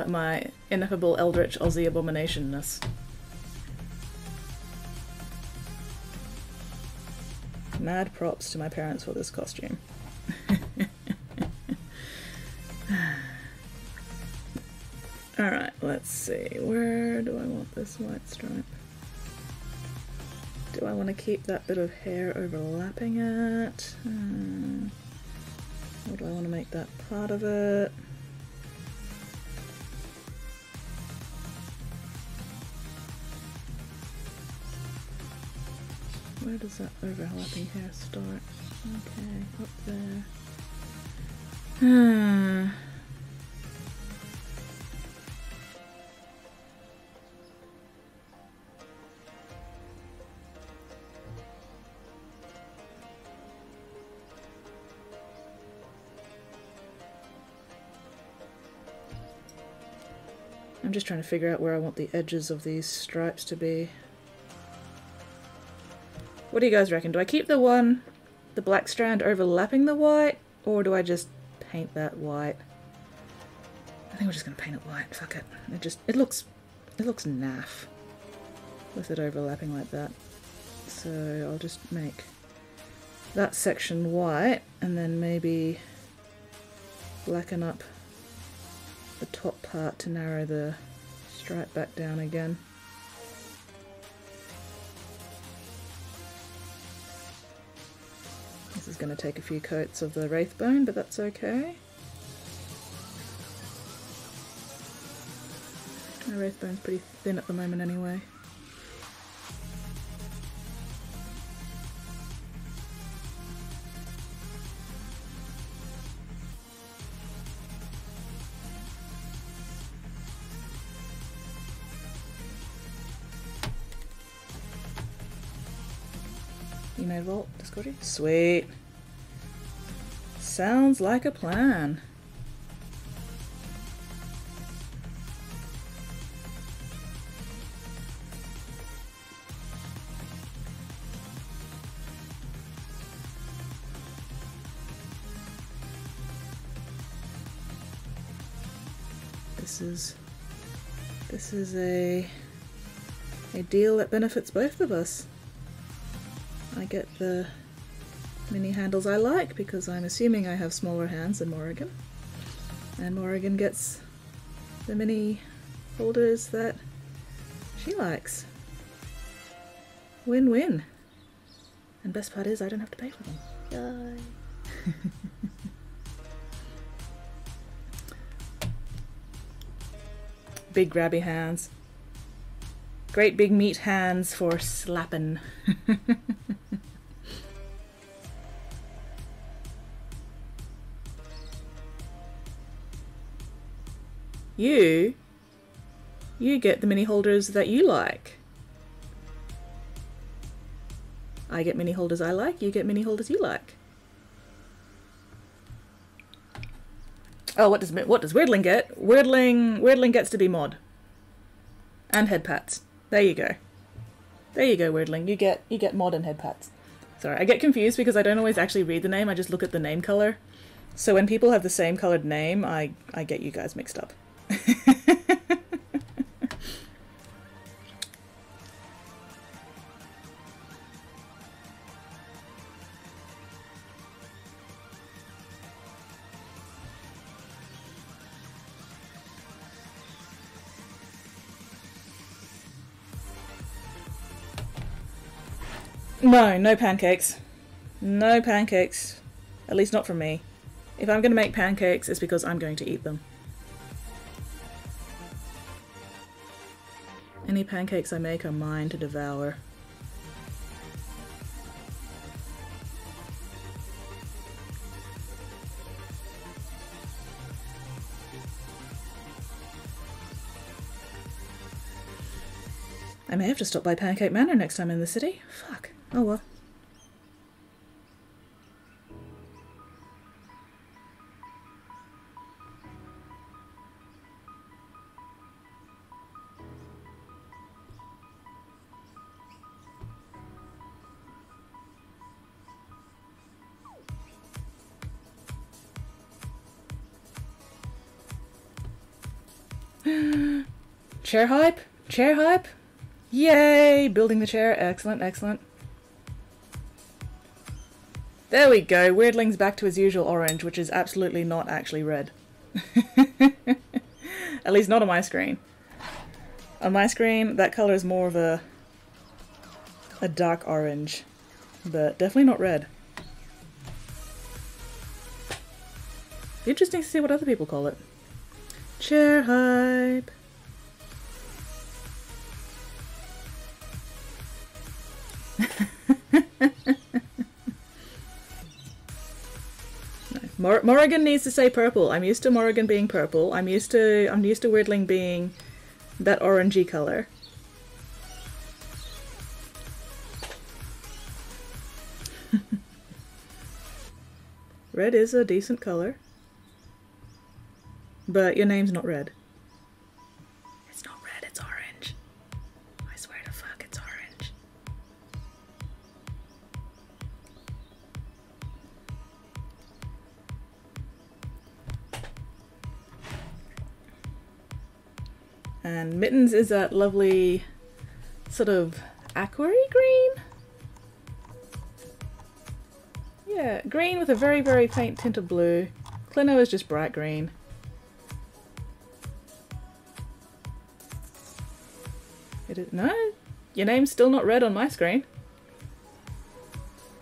my ineffable eldritch Aussie abominationness. Mad props to my parents for this costume. Alright, let's see. Where do I want this white stripe? Do I want to keep that bit of hair overlapping it? Or do I want to make that part of it? Where does that overlapping hair start? Okay, up there. I'm just trying to figure out where I want the edges of these stripes to be. What do you guys reckon? Do I keep the black strand overlapping the white, or do I just paint that white? I think we're just gonna paint it white. Fuck it. It looks naff with it overlapping like that. So I'll just make that section white and then maybe blacken up the top part to narrow the stripe back down again. This is going to take a few coats of the Wraithbone, but that's okay. My Wraithbone's pretty thin at the moment anyway. You made Vault, Discordy? Sweet. Sounds like a plan. This is a deal that benefits both of us. I get the mini handles I like because I'm assuming I have smaller hands than Morrigan, and Morrigan gets the mini holders that she likes. Win-win. And best part is I don't have to pay for them. Yay. Big grabby hands. Great big meat hands for slapping. You get the mini holders that you like. I get mini holders I like, you get mini holders you like. Oh, what does Weirdling get? Weirdling gets to be mod. And head pats. There you go. There you go, Weirdling. You get mod and head pats. Sorry, I get confused because I don't always actually read the name, I just look at the name color. So when people have the same colored name, I get you guys mixed up. No pancakes. No pancakes. At least not from me. If I'm going to make pancakes, it's because I'm going to eat them. Any pancakes I make are mine to devour. I may have to stop by Pancake Manor next time in the city. Fuck. Oh well. Chair hype? Chair hype? Yay! Building the chair. Excellent, excellent. There we go. Weirdling's back to his usual orange, which is absolutely not actually red. At least not on my screen. On my screen, that color is more of a dark orange, but definitely not red. Interesting to see what other people call it. Chair hype. Morrigan needs to say purple. I'm used to Morrigan being purple. I'm used to Weirdling being that orangey color. Red is a decent color. But your name's not red. And Mittens is that lovely sort of aquary green? Yeah, green with a very, very faint tint of blue. Clino is just bright green. It is, no, your name's still not red on my screen.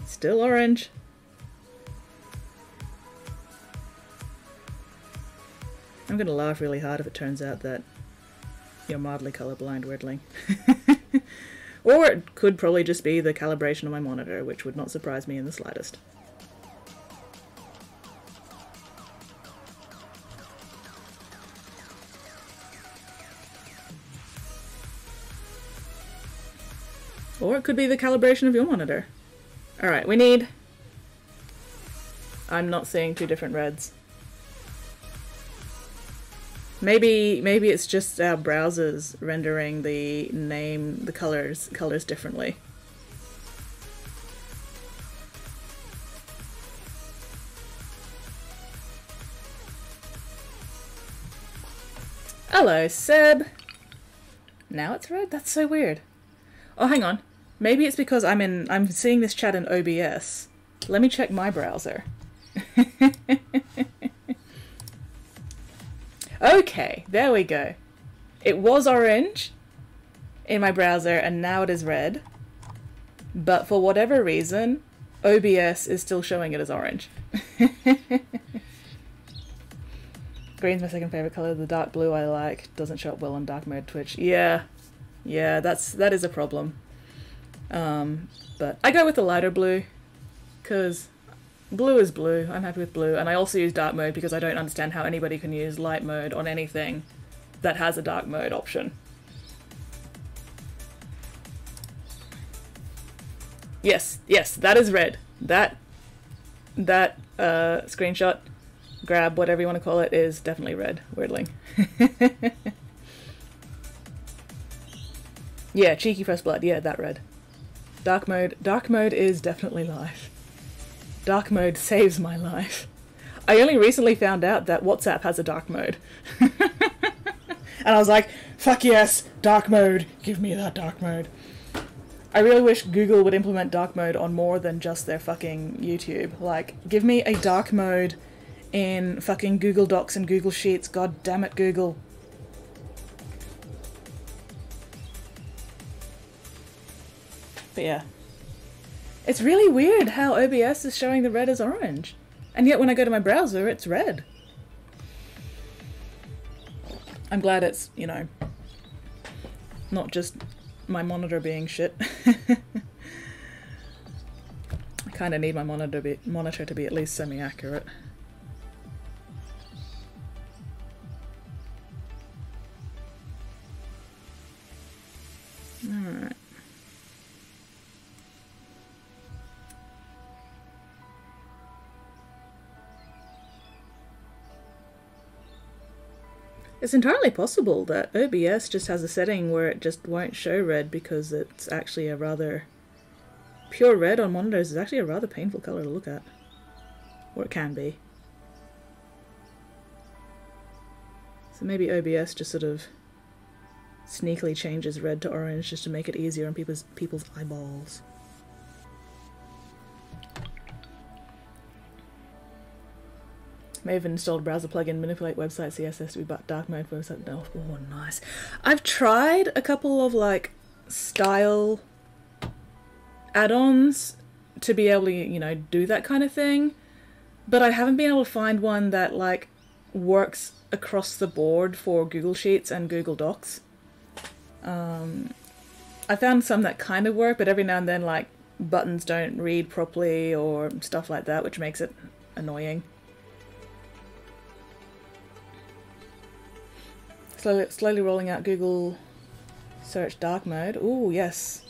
Still orange. I'm gonna laugh really hard if it turns out that you're mildly colorblind, Weirdling. Or it could probably just be the calibration of my monitor, which would not surprise me in the slightest. Or it could be the calibration of your monitor. Alright, we need... I'm not seeing two different reds. Maybe it's just our browsers rendering the name, the colors differently. Hello, Seb. Now it's red? That's so weird. Oh, hang on. Maybe it's because I'm seeing this chat in OBS. Let me check my browser. Okay, there we go. It was orange in my browser and now it is red. But for whatever reason, OBS is still showing it as orange. Green's my second favorite color. The dark blue I like. Doesn't show up well on dark mode Twitch. Yeah, that is a problem. But I go with the lighter blue because blue is blue. I'm happy with blue, and I also use dark mode because I don't understand how anybody can use light mode on anything that has a dark mode option. Yes, that is red. That screenshot, grab, whatever you want to call it, is definitely red, Weirdling. Yeah, cheeky first blood, yeah, that red. Dark mode is definitely life. Dark mode saves my life. I only recently found out that WhatsApp has a dark mode. And I was like, fuck yes, dark mode, give me that dark mode. I really wish Google would implement dark mode on more than just their fucking YouTube. Like, give me a dark mode in fucking Google Docs and Google Sheets. God damn it, Google. But yeah. It's really weird how OBS is showing the red as orange. And yet when I go to my browser, it's red. I'm glad it's, you know, not just my monitor being shit. I kind of need my monitor to be at least semi-accurate. Alright. It's entirely possible that OBS just has a setting where it just won't show red because it's actually a rather... Pure red on monitors is actually a rather painful color to look at. Or it can be. So maybe OBS just sort of sneakily changes red to orange just to make it easier on people's eyeballs. May have installed a browser plugin, manipulate website CSS to be dark mode for website. Oh, nice. I've tried a couple of like style add-ons to be able to, you know, do that kind of thing, but I haven't been able to find one that like works across the board for Google Sheets and Google Docs. I found some that kind of work, but every now and then like buttons don't read properly or stuff like that, which makes it annoying. Slowly rolling out Google Search Dark Mode. Ooh, yes.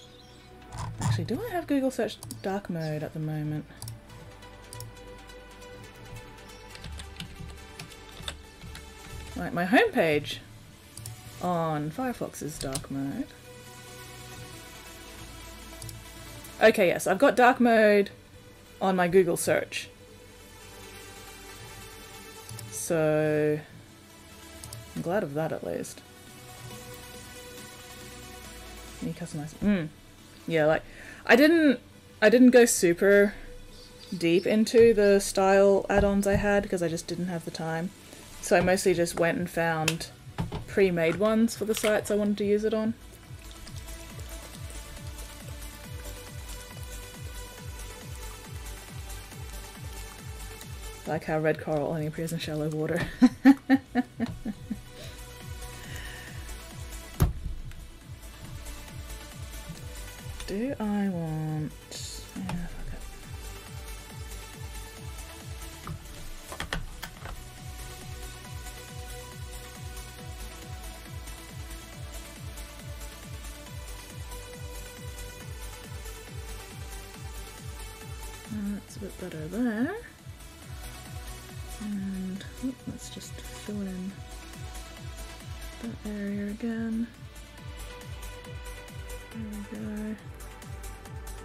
Actually, do I have Google Search Dark Mode at the moment? Right, my homepage on Firefox is dark mode. Okay, yes, I've got dark mode on my Google search. So I'm glad of that at least. Can you customize? Yeah, like I didn't go super deep into the style add-ons I had because I just didn't have the time. So I mostly just went and found pre-made ones for the sites I wanted to use it on. Like how red coral only appears in shallow water. Do I want... Yeah, fuck it. That's a bit better there. And let's just fill in that area again. There we go.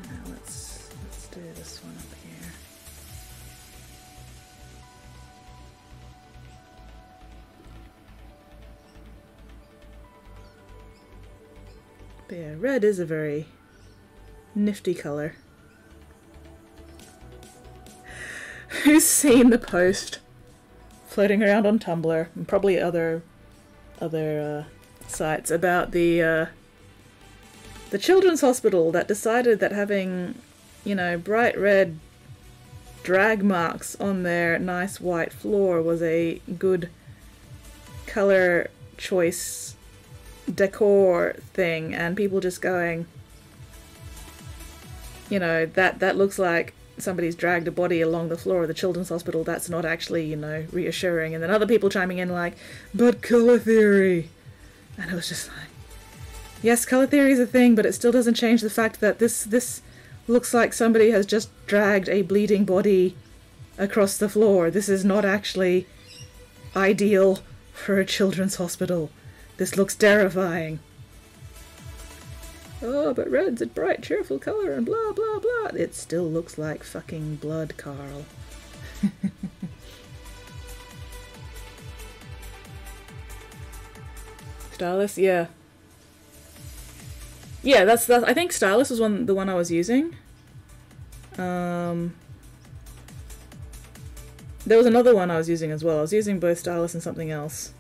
Now let's do this one up here. But yeah, red is a very nifty colour. Who's seen the post floating around on Tumblr and probably other sites about the children's hospital that decided that having, you know, bright red drag marks on their nice white floor was a good color choice decor thing, and people just going, you know, that looks like somebody's dragged a body along the floor of the children's hospital, that's not actually, you know, reassuring. And then other people chiming in like, but colour theory. And it was just like, yes, colour theory is a thing, but it still doesn't change the fact that this looks like somebody has just dragged a bleeding body across the floor. This is not actually ideal for a children's hospital. This looks terrifying. Oh, but red's a bright, cheerful colour and blah, blah, blah. It still looks like fucking blood, Carl. Stylus, yeah. Yeah, that's I think Stylus was the one I was using. There was another one I was using as well. I was using both Stylus and something else.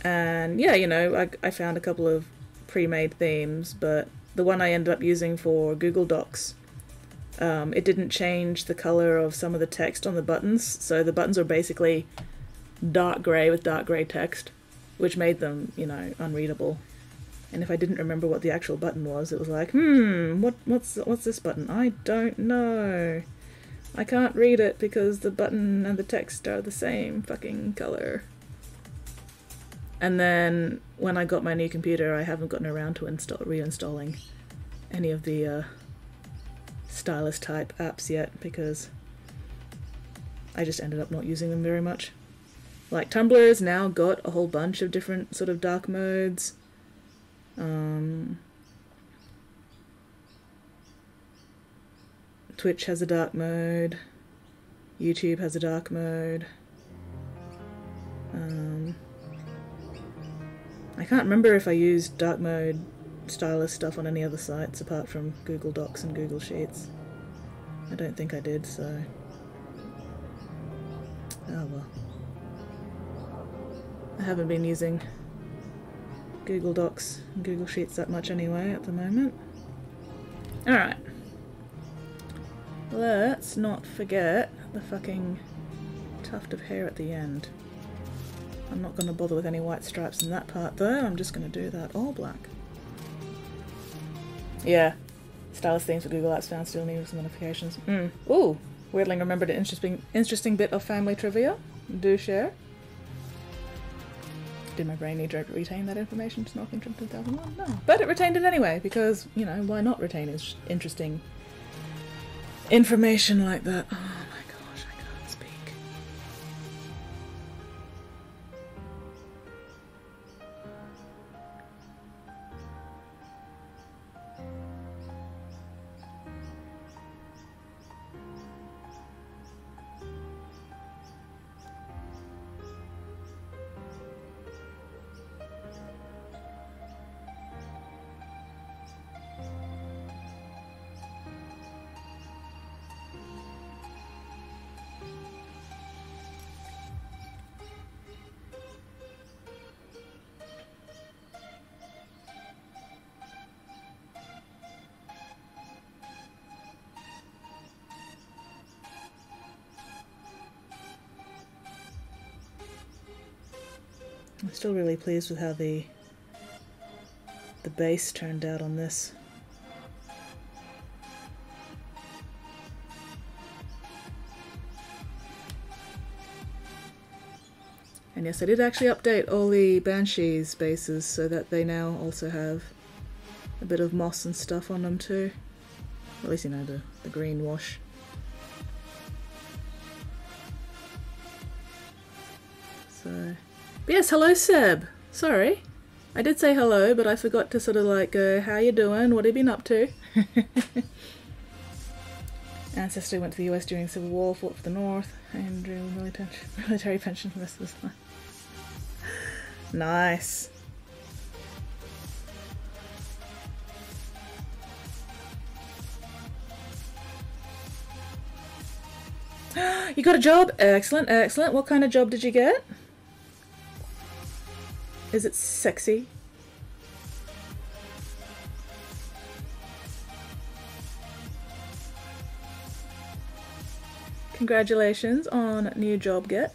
And yeah, you know, I found a couple of pre-made themes, but the one I ended up using for Google Docs, it didn't change the color of some of the text on the buttons, so the buttons are basically dark grey with dark grey text, which made them, you know, unreadable. And if I didn't remember what the actual button was, it was like, what's this button? I don't know. I can't read it because the button and the text are the same fucking color. And then when I got my new computer, I haven't gotten around to reinstalling any of the stylus type apps yet because I just ended up not using them very much. Like Tumblr has now got a whole bunch of different sort of dark modes. Twitch has a dark mode. YouTube has a dark mode. I can't remember if I used dark mode stylus stuff on any other sites apart from Google Docs and Google Sheets. I don't think I did, so... oh well. I haven't been using Google Docs and Google Sheets that much anyway at the moment. Alright. Let's not forget the fucking tuft of hair at the end. I'm not going to bother with any white stripes in that part though, I'm just going to do that all black. Yeah, stylus themes for Google Apps found still need some modifications. Ooh, Weirdling remembered an interesting bit of family trivia. Do share. Did my brain need to retain that information to Snorkeling Trip 2001? No. But it retained it anyway, because, you know, why not retain interesting information like that? Oh my gosh, I can't speak. I'm still really pleased with how the base turned out on this. And yes, I did actually update all the Banshees bases so that they now also have a bit of moss and stuff on them too. Or at least, you know, the green wash. So, but yes, hello Seb. Sorry, I did say hello, but I forgot to sort of like go, how you doing? What have you been up to? Ancestor went to the US during the Civil War, fought for the North, and drew military pension for the rest of his life. Nice. You got a job? Excellent, excellent. What kind of job did you get? Is it sexy? Congratulations on new job get.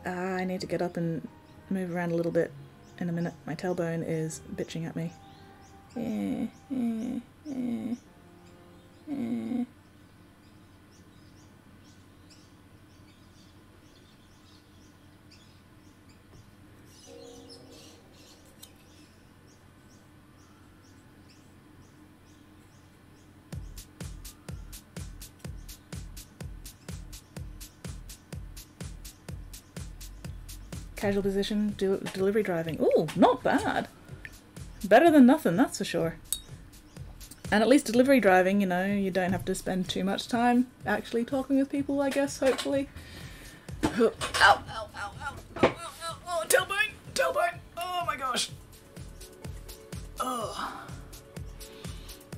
I need to get up and move around a little bit in a minute. My tailbone is bitching at me. Casual position, delivery driving. Ooh, not bad. Better than nothing, that's for sure. And at least delivery driving, you know, you don't have to spend too much time actually talking with people, I guess, hopefully. Ow, ow, ow, ow, ow, ow, ow, oh, tailbone, tailbone, oh my gosh. Oh.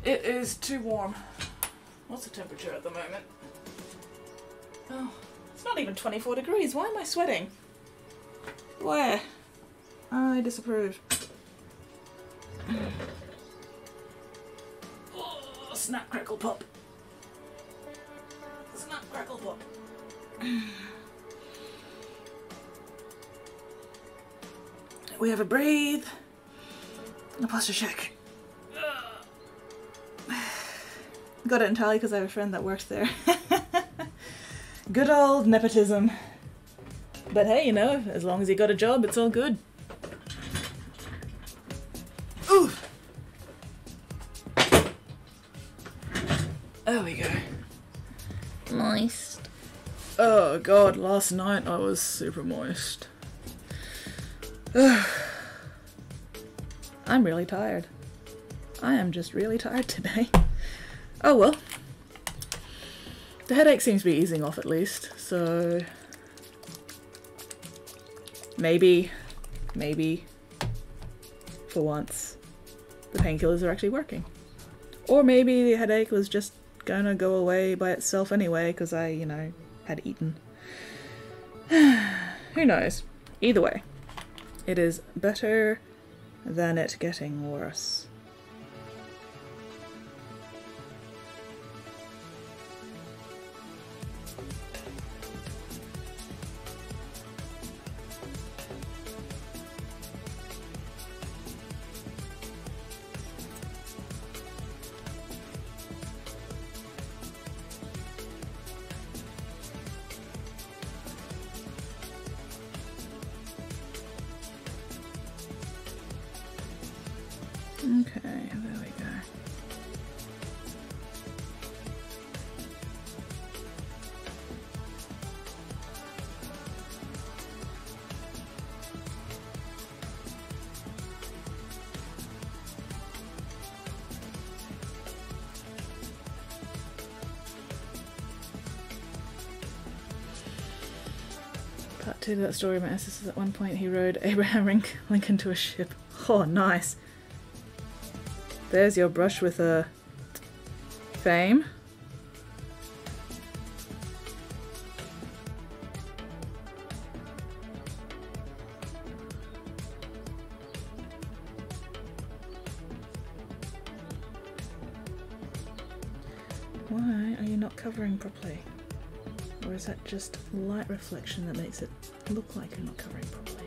It is too warm. What's the temperature at the moment? Oh, it's not even 24 degrees, why am I sweating? Where? I disapprove. Oh, snap, crackle, pop. Snap, crackle, pop. We have a breathe. A posture check. Got it entirely because I have a friend that works there. Good old nepotism. But hey, you know, as long as you got a job, it's all good. Ooh! There we go. Moist. Oh god, last night I was super moist. I'm really tired. I am just really tired today. Oh well. The headache seems to be easing off at least, so... Maybe, for once, the painkillers are actually working. Or maybe the headache was just gonna go away by itself anyway, because I, you know, had eaten. Who knows? Either way, it is better than it getting worse. Okay, there we go. Part 2 of that story, my ancestors at one point he rode Abraham Lincoln to a ship. Oh, nice. There's your brush with a fame. Why are you not covering properly? Or is that just light reflection that makes it look like you're not covering properly?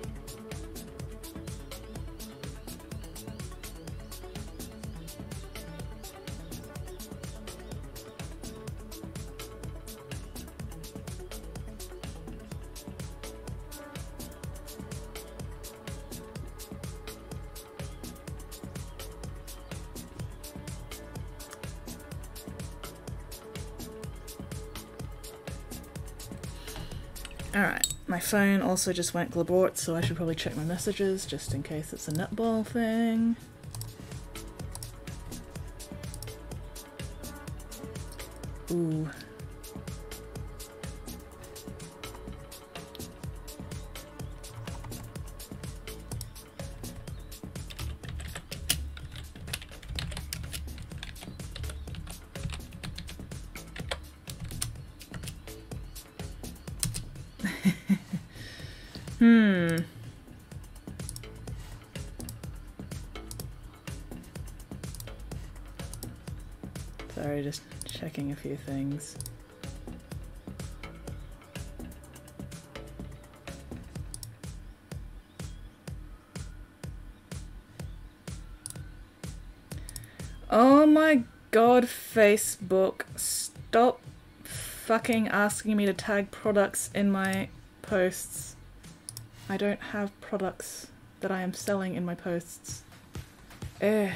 Alright, my phone also just went glabort, so I should probably check my messages just in case it's a netball thing. Ooh. Sorry, just checking a few things. Oh my god, Facebook, stop fucking asking me to tag products in my posts. I don't have products that I am selling in my posts. Eh.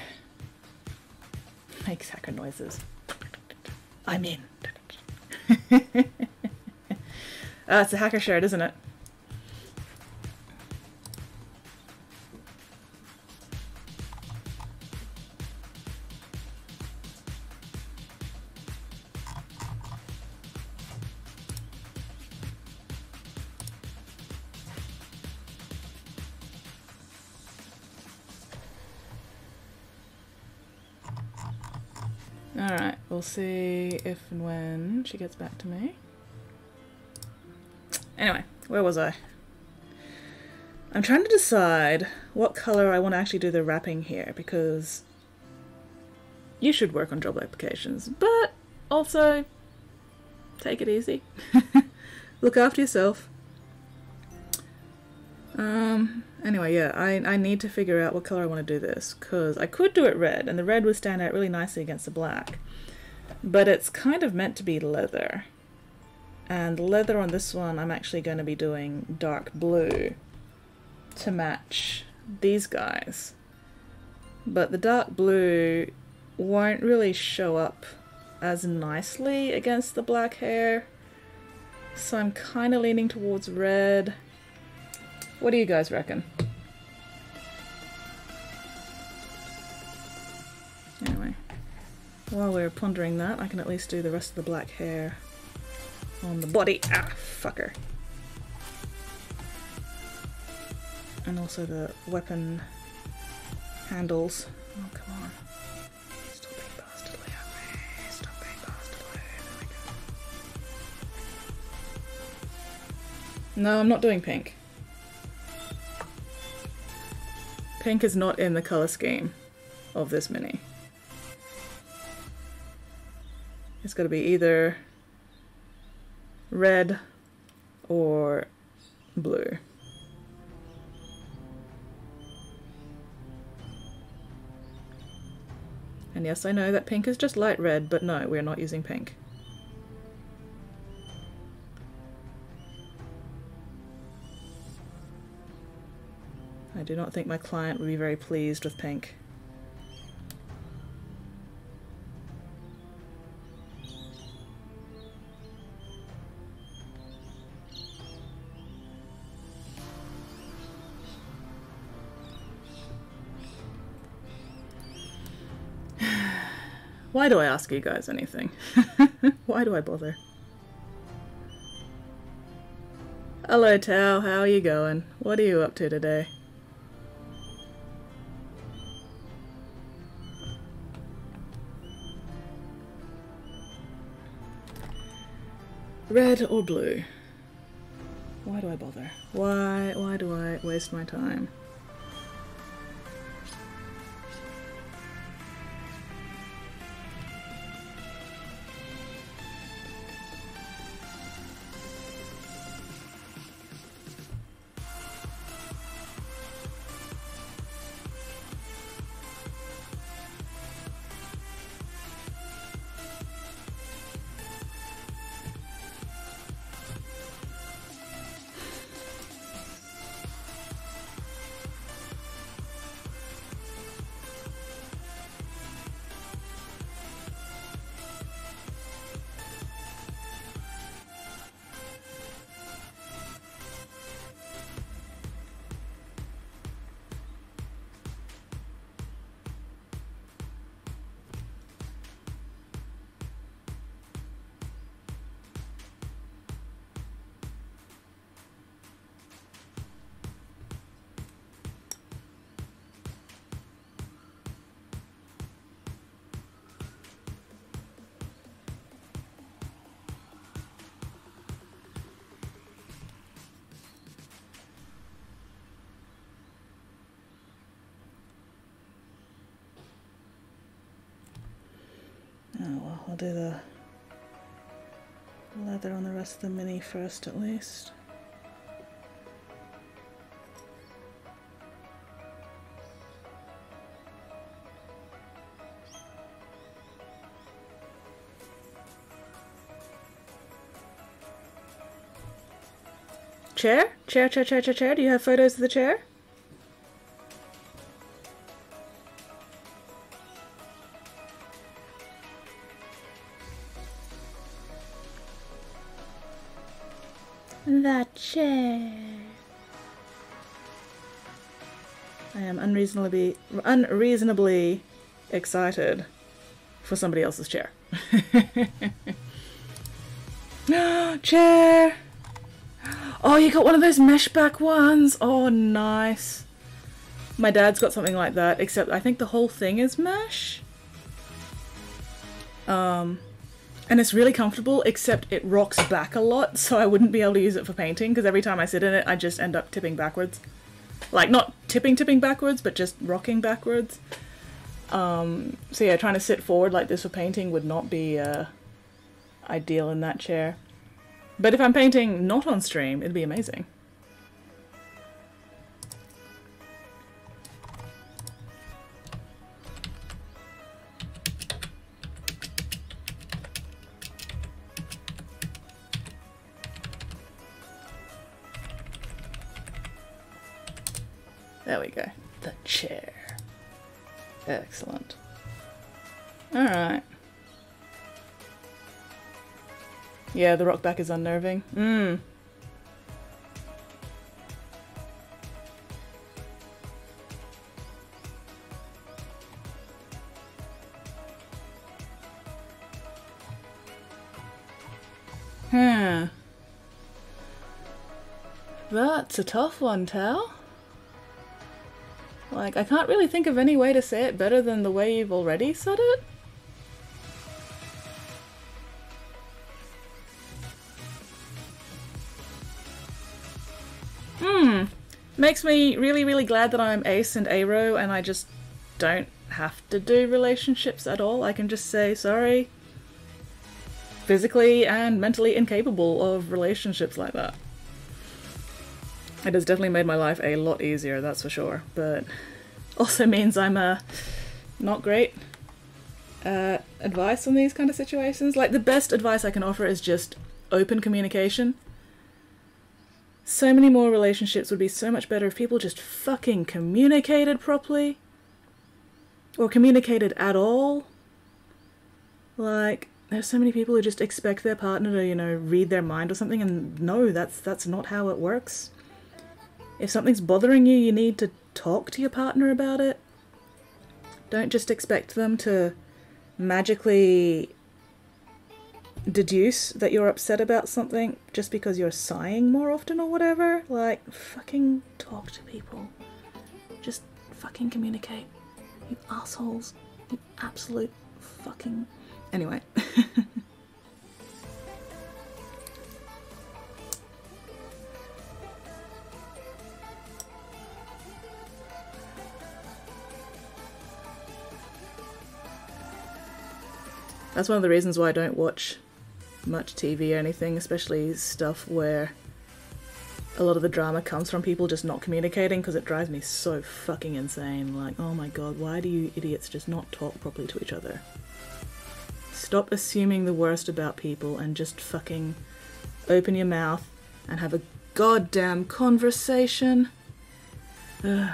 Makes hacker noises. I'm in. It's a hacker shirt, isn't it? Alright, we'll see if and when she gets back to me. Anyway, where was I? I'm trying to decide what color I want to actually do the wrapping here, because you should work on job applications, but also take it easy. Look after yourself. Anyway, yeah, I need to figure out what color I want to do this, because I could do it red, and the red would stand out really nicely against the black. But it's kind of meant to be leather. And leather on this one, I'm actually going to be doing dark blue to match these guys. But the dark blue won't really show up as nicely against the black hair. So I'm kind of leaning towards red. What do you guys reckon? Anyway, while we're pondering that, I can at least do the rest of the black hair on the body. Ah, fucker. And also the weapon handles. Oh, come on. Stop being bastardly at me. Stop being bastardly. There we go. No, I'm not doing pink. Pink is not in the color scheme of this mini. It's got to be either red or blue. And yes, I know that pink is just light red, but no, we're not using pink. I do not think my client would be very pleased with pink. Why do I ask you guys anything? Why do I bother? Hello Tao, how are you going? What are you up to today? Red or blue? Why do I bother? Why do I waste my time? Oh well, I'll do the leather on the rest of the mini first at least. Chair? Chair, chair, chair, chair, chair. Do you have photos of the chair? That chair. I am unreasonably excited for somebody else's chair. Chair! Oh, you got one of those mesh back ones? Oh, nice. My dad's got something like that, except I think the whole thing is mesh. And it's really comfortable, except it rocks back a lot, so I wouldn't be able to use it for painting, because every time I sit in it, I just end up tipping backwards. Like, not tipping backwards, but just rocking backwards. So yeah, trying to sit forward like this for painting would not be ideal in that chair. But if I'm painting not on stream, it'd be amazing. There we go. The chair. Excellent. Alright. Yeah, the rock back is unnerving. Huh. That's a tough one, Tal. Like, I can't really think of any way to say it better than the way you've already said it. Makes me really, really glad that I'm ace and aro and I just don't have to do relationships at all. I can just say, sorry, physically and mentally incapable of relationships like that. It has definitely made my life a lot easier, that's for sure, but also means I'm not great advice on these kind of situations. Like, the best advice I can offer is just open communication. So many more relationships would be so much better if people just fucking communicated properly. Or communicated at all. Like, there's so many people who just expect their partner to, you know, read their mind or something, and no, that's not how it works. If something's bothering you, you need to talk to your partner about it. Don't just expect them to magically deduce that you're upset about something just because you're sighing more often or whatever. Like, fucking talk to people. Just fucking communicate. You assholes. You absolute fucking... Anyway. That's one of the reasons why I don't watch much TV or anything, especially stuff where a lot of the drama comes from people just not communicating, because it drives me so fucking insane. Like, oh my god, why do you idiots just not talk properly to each other? Stop assuming the worst about people and just fucking open your mouth and have a goddamn conversation. Ugh.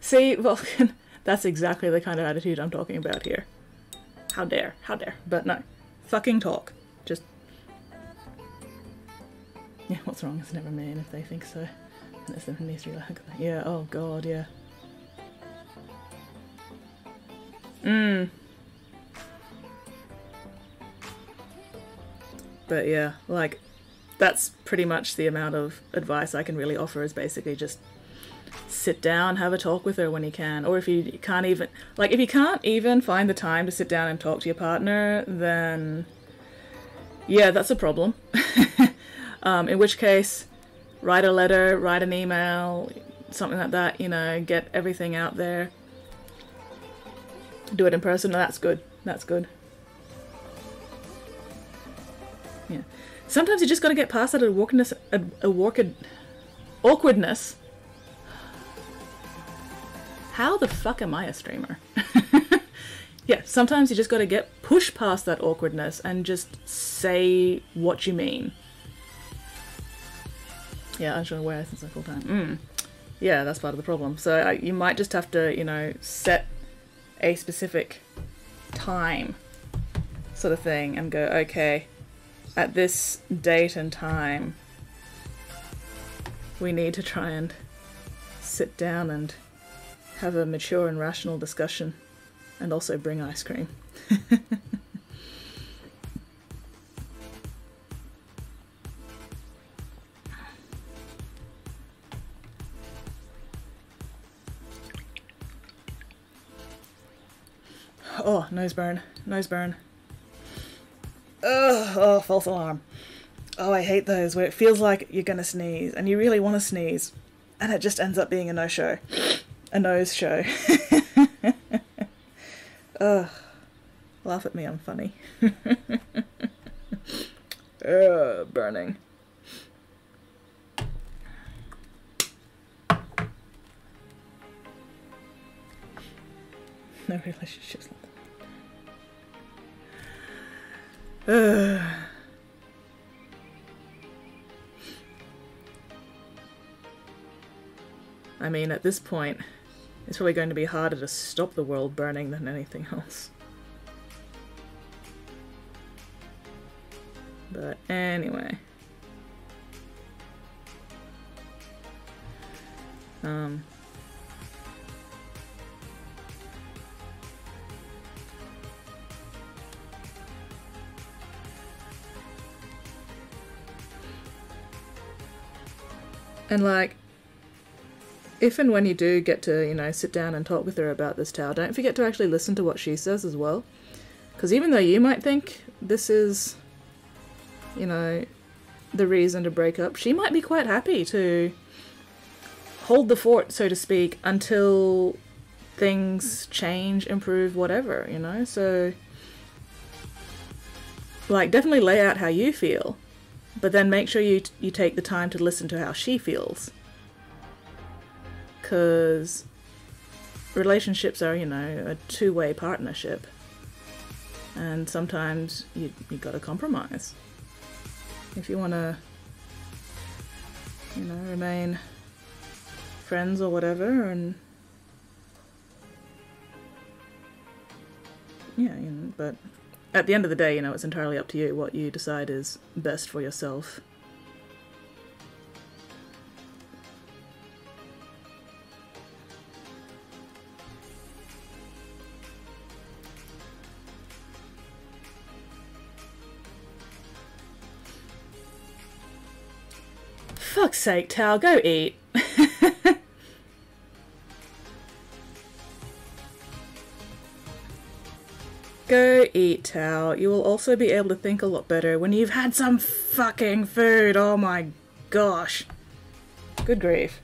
See, Vulcan, that's exactly the kind of attitude I'm talking about here. How dare, but no. Fucking talk. Just... Yeah, what's wrong is never mean if they think so. And it's the history like that. Yeah, oh god, yeah. But yeah, like, that's pretty much the amount of advice I can really offer, is basically just sit down, have a talk with her when you can. Or if you can't even, like, if you can't even find the time to sit down and talk to your partner, then yeah, that's a problem. In which case, Write a letter, write an email, something like that, you know, get everything out there. Do it in person. No, that's good. That's good. Yeah. Sometimes you just got to get past that awkwardness. How the fuck am I a streamer? Yeah, sometimes you just got to push past that awkwardness and just say what you mean. Yeah, I'm sure where since I'm full time. Yeah, that's part of the problem. So you might just have to, you know, set a specific time sort of thing and go, okay, at this date and time, we need to try and sit down and have a mature and rational discussion. And also bring ice cream. Oh, nose burn. Nose burn. Ugh, oh, false alarm. Oh, I hate those where it feels like you're gonna sneeze and you really want to sneeze and it just ends up being a no-show. A nose show. Ugh. Laugh at me, I'm funny. Burning. No relationships like that. I mean, at this point, it's probably going to be harder to stop the world burning than anything else. But anyway. And like, if and when you do get to, you know, sit down and talk with her about this, Tao, don't forget to actually listen to what she says as well. Because even though you might think this is, you know, the reason to break up, she might be quite happy to hold the fort, so to speak, until things change, improve, whatever, you know? So, like, definitely lay out how you feel, but then make sure you take the time to listen to how she feels. Because relationships are, you know, a two-way partnership. And sometimes you gotta compromise. If you want to, you know, remain friends or whatever, and yeah, you know, but at the end of the day, you know, it's entirely up to you what you decide is best for yourself. Fuck's sake, Tao, go eat. Go eat, Tao. You will also be able to think a lot better when you've had some fucking food. Oh my gosh. Good grief.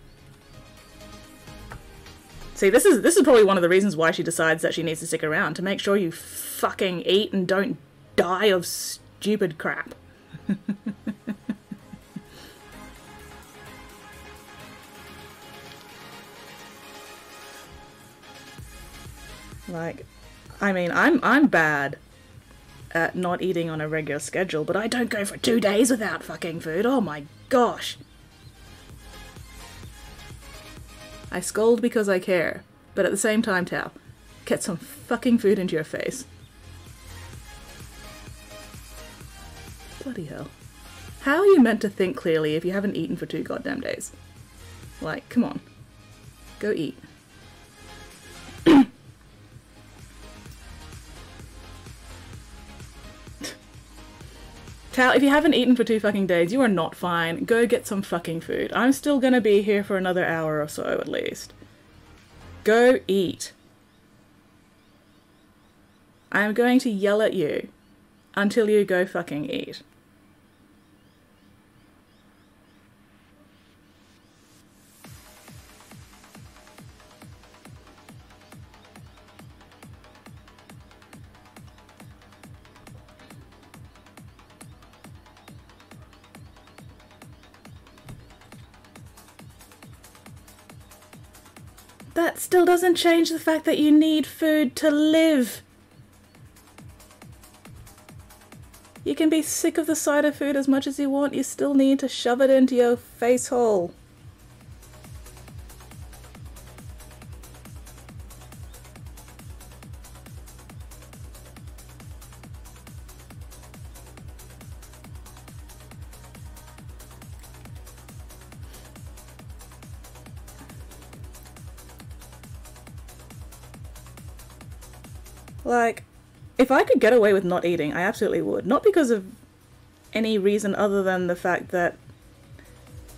See, this is probably one of the reasons why she decides that she needs to stick around, to make sure you fucking eat and don't die of stupid crap. Like, I mean, I'm bad at not eating on a regular schedule, but I don't go for 2 days without fucking food. Oh my gosh. I scold because I care, but at the same time, Tao, get some fucking food into your face. Bloody hell. How are you meant to think clearly if you haven't eaten for 2 goddamn days? Like, come on. Go eat. Tao, if you haven't eaten for 2 fucking days, you are not fine. Go get some fucking food. I'm still gonna be here for another hour or so, at least. Go eat. I'm going to yell at you until you go fucking eat. that still doesn't change the fact that you need food to live. You can be sick of the sight of food as much as you want, you still need to shove it into your face hole. Like, if I could get away with not eating, I absolutely would. Not because of any reason other than the fact that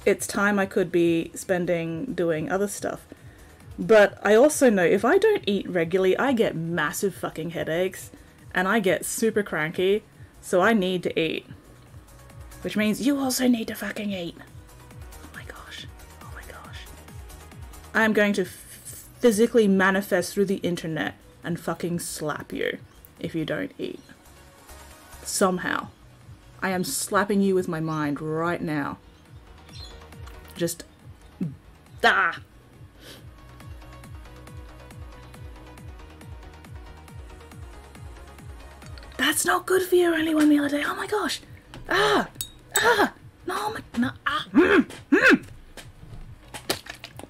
it's time I could be spending doing other stuff. But I also know if I don't eat regularly, I get massive fucking headaches and I get super cranky, so I need to eat. Which means you also need to fucking eat. Oh my gosh. Oh my gosh. I am going to physically manifest through the internet and fucking slap you if you don't eat. Somehow. I am slapping you with my mind right now. Just... ah! That's not good for you, only one meal a day. Oh my gosh! Ah! Ah! No, my... no, ah!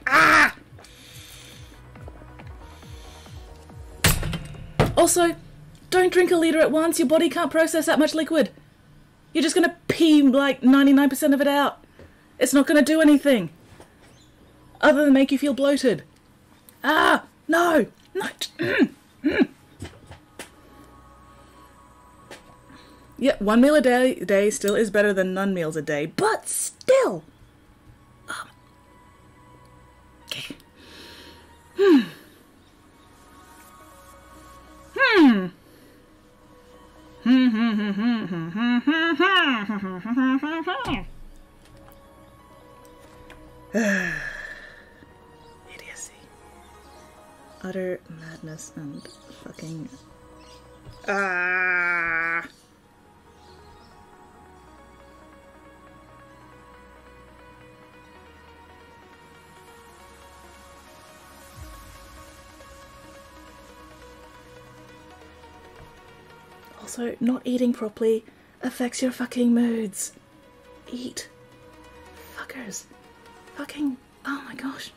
Ah! Also, don't drink a litre at once. Your body can't process that much liquid. You're just gonna pee like 99% of it out. It's not gonna do anything. Other than make you feel bloated. Ah! No! No! Yeah, 1 meal a day still is better than none meals a day, but still! Okay. Idiocy. Utter madness and fucking... ah! Also, not eating properly affects your fucking moods. Eat. Fuckers. Fucking... oh my gosh.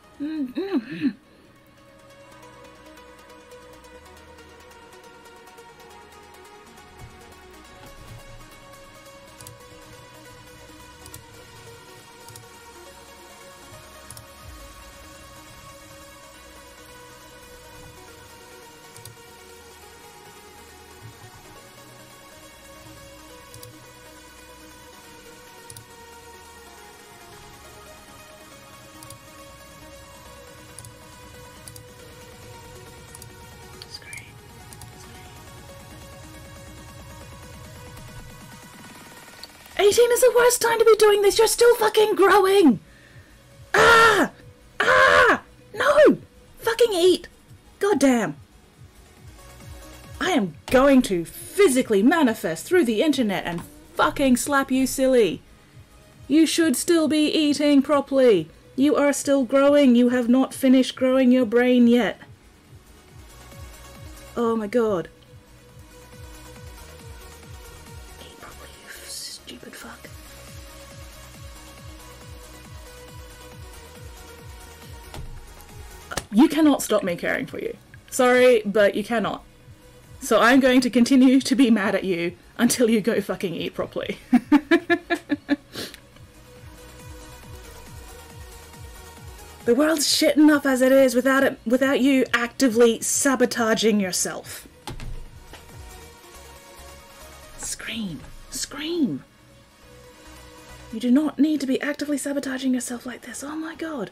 Eighteen is the worst time to be doing this. You're still fucking growing. Ah! Ah! No! Fucking eat. God damn. I am going to physically manifest through the internet and fucking slap you silly. You should still be eating properly. You are still growing. You have not finished growing your brain yet. Oh my god. Eat properly, you stupid fuck. You cannot stop me caring for you. Sorry, but you cannot. So I'm going to continue to be mad at you until you go fucking eat properly. The world's shit enough as it is without you actively sabotaging yourself. Scream. Scream. You do not need to be actively sabotaging yourself like this. Oh my god.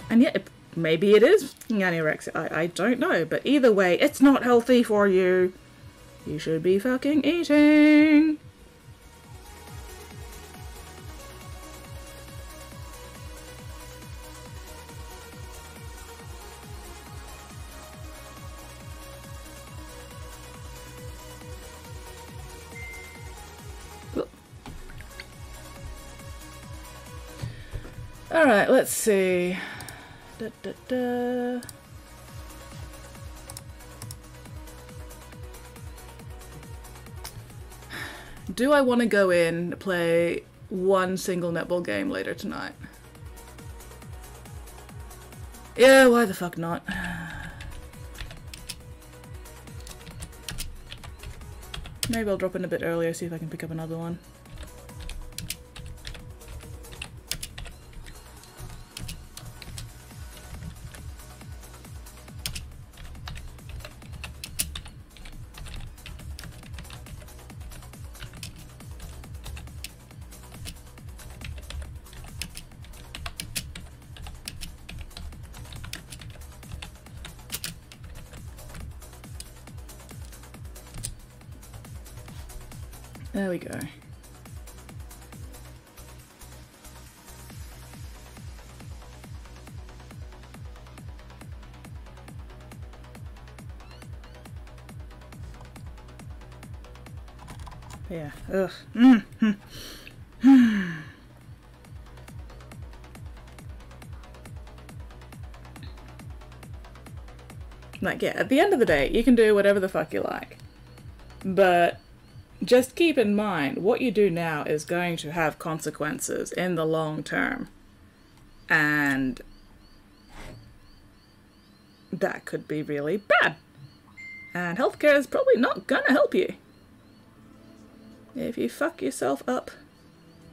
And yet, maybe it is anorexia. I don't know. But either way, it's not healthy for you. You should be fucking eating. Alright, let's see. Da, da, da. Do I want to go in, play one single netball game later tonight? Yeah, why the fuck not? Maybe I'll drop in a bit earlier, see if I can pick up another one. There we go. Yeah. Ugh. Like, yeah, at the end of the day, you can do whatever the fuck you like. But just keep in mind, what you do now is going to have consequences in the long term. And that could be really bad. And healthcare is probably not gonna help you. If you fuck yourself up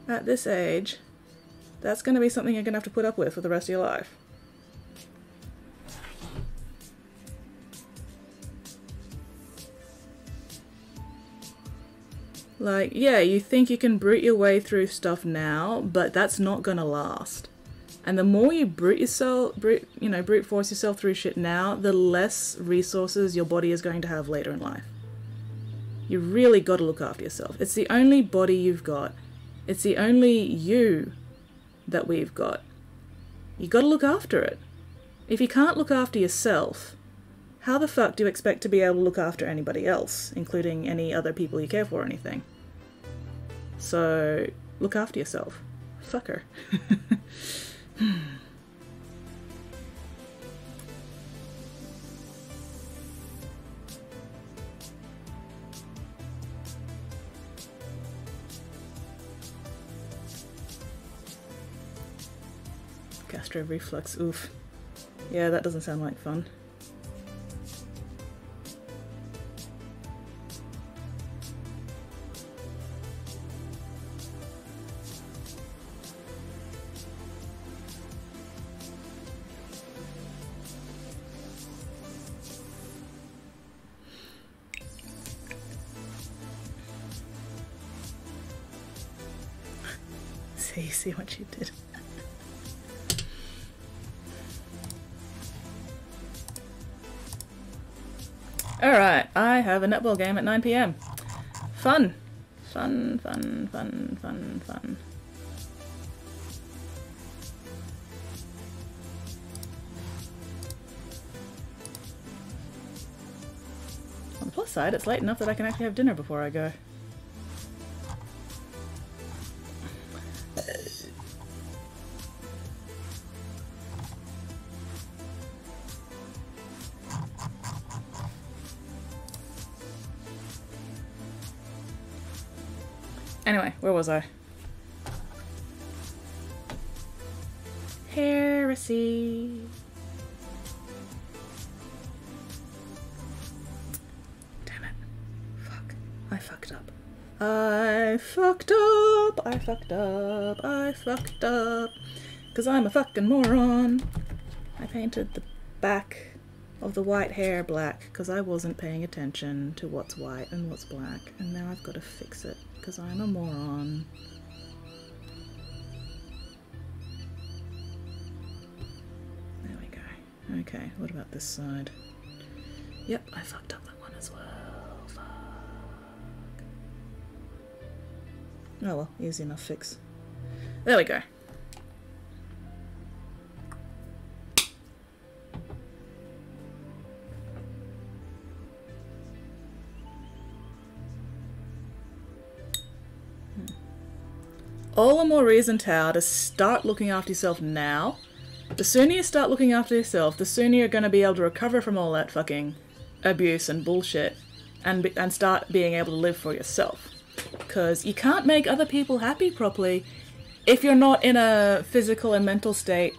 at this age, that's gonna be something you're gonna have to put up with for the rest of your life. Like, yeah, you think you can brute your way through stuff now, but that's not gonna last. And the more you brute force yourself through shit now, the less resources your body is going to have later in life. You really gotta look after yourself. It's the only body you've got. It's the only you that we've got. You gotta look after it. If you can't look after yourself, how the fuck do you expect to be able to look after anybody else, including any other people you care for or anything? So, look after yourself. Fucker. Gastro reflux, oof. Yeah, that doesn't sound like fun. See what you did. Alright, I have a netball game at 9 PM. Fun. Fun, fun, fun, fun, fun. On the plus side, it's late enough that I can actually have dinner before I go. Anyway, where was I? Heresy. Damn it. Fuck. I fucked up. I fucked up. I fucked up. I fucked up. 'Cause I'm a fucking moron. I painted the back of the white hair black because I wasn't paying attention to what's white and what's black, and now I've got to fix it because I'm a moron. There we go. Okay, what about this side? Yep, I fucked up that one as well. Fuck. Oh well, easy enough fix. There we go. all the more reason, Tao, to start looking after yourself now. The sooner you start looking after yourself, the sooner you're going to be able to recover from all that fucking abuse and bullshit and start being able to live for yourself. Because you can't make other people happy properly if you're not in a physical and mental state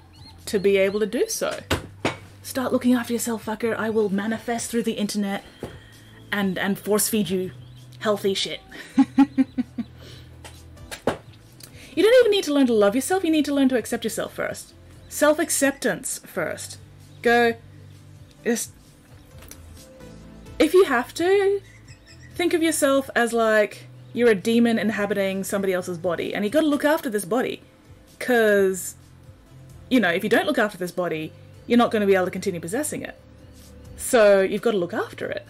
to be able to do so. Start looking after yourself, fucker. I will manifest through the internet and force feed you healthy shit. You don't even need to learn to love yourself, you need to learn to accept yourself first. Self-acceptance first. Go, just, if you have to, think of yourself as like you're a demon inhabiting somebody else's body, and you gotta look after this body. Because, you know, if you don't look after this body, you're not going to be able to continue possessing it. So you've got to look after it.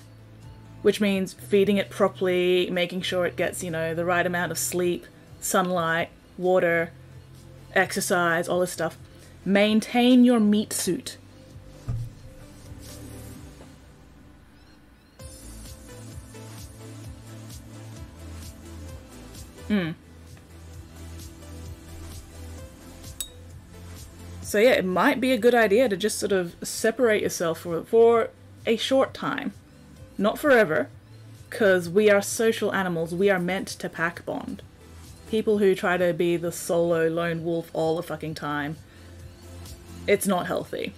Which means feeding it properly, making sure it gets, you know, the right amount of sleep, sunlight, water, exercise, all this stuff. Maintain your meat suit. So yeah, it might be a good idea to just sort of separate yourself for a short time. Not forever, because we are social animals. We are meant to pack bond. People who try to be the solo lone wolf all the fucking time, it's not healthy.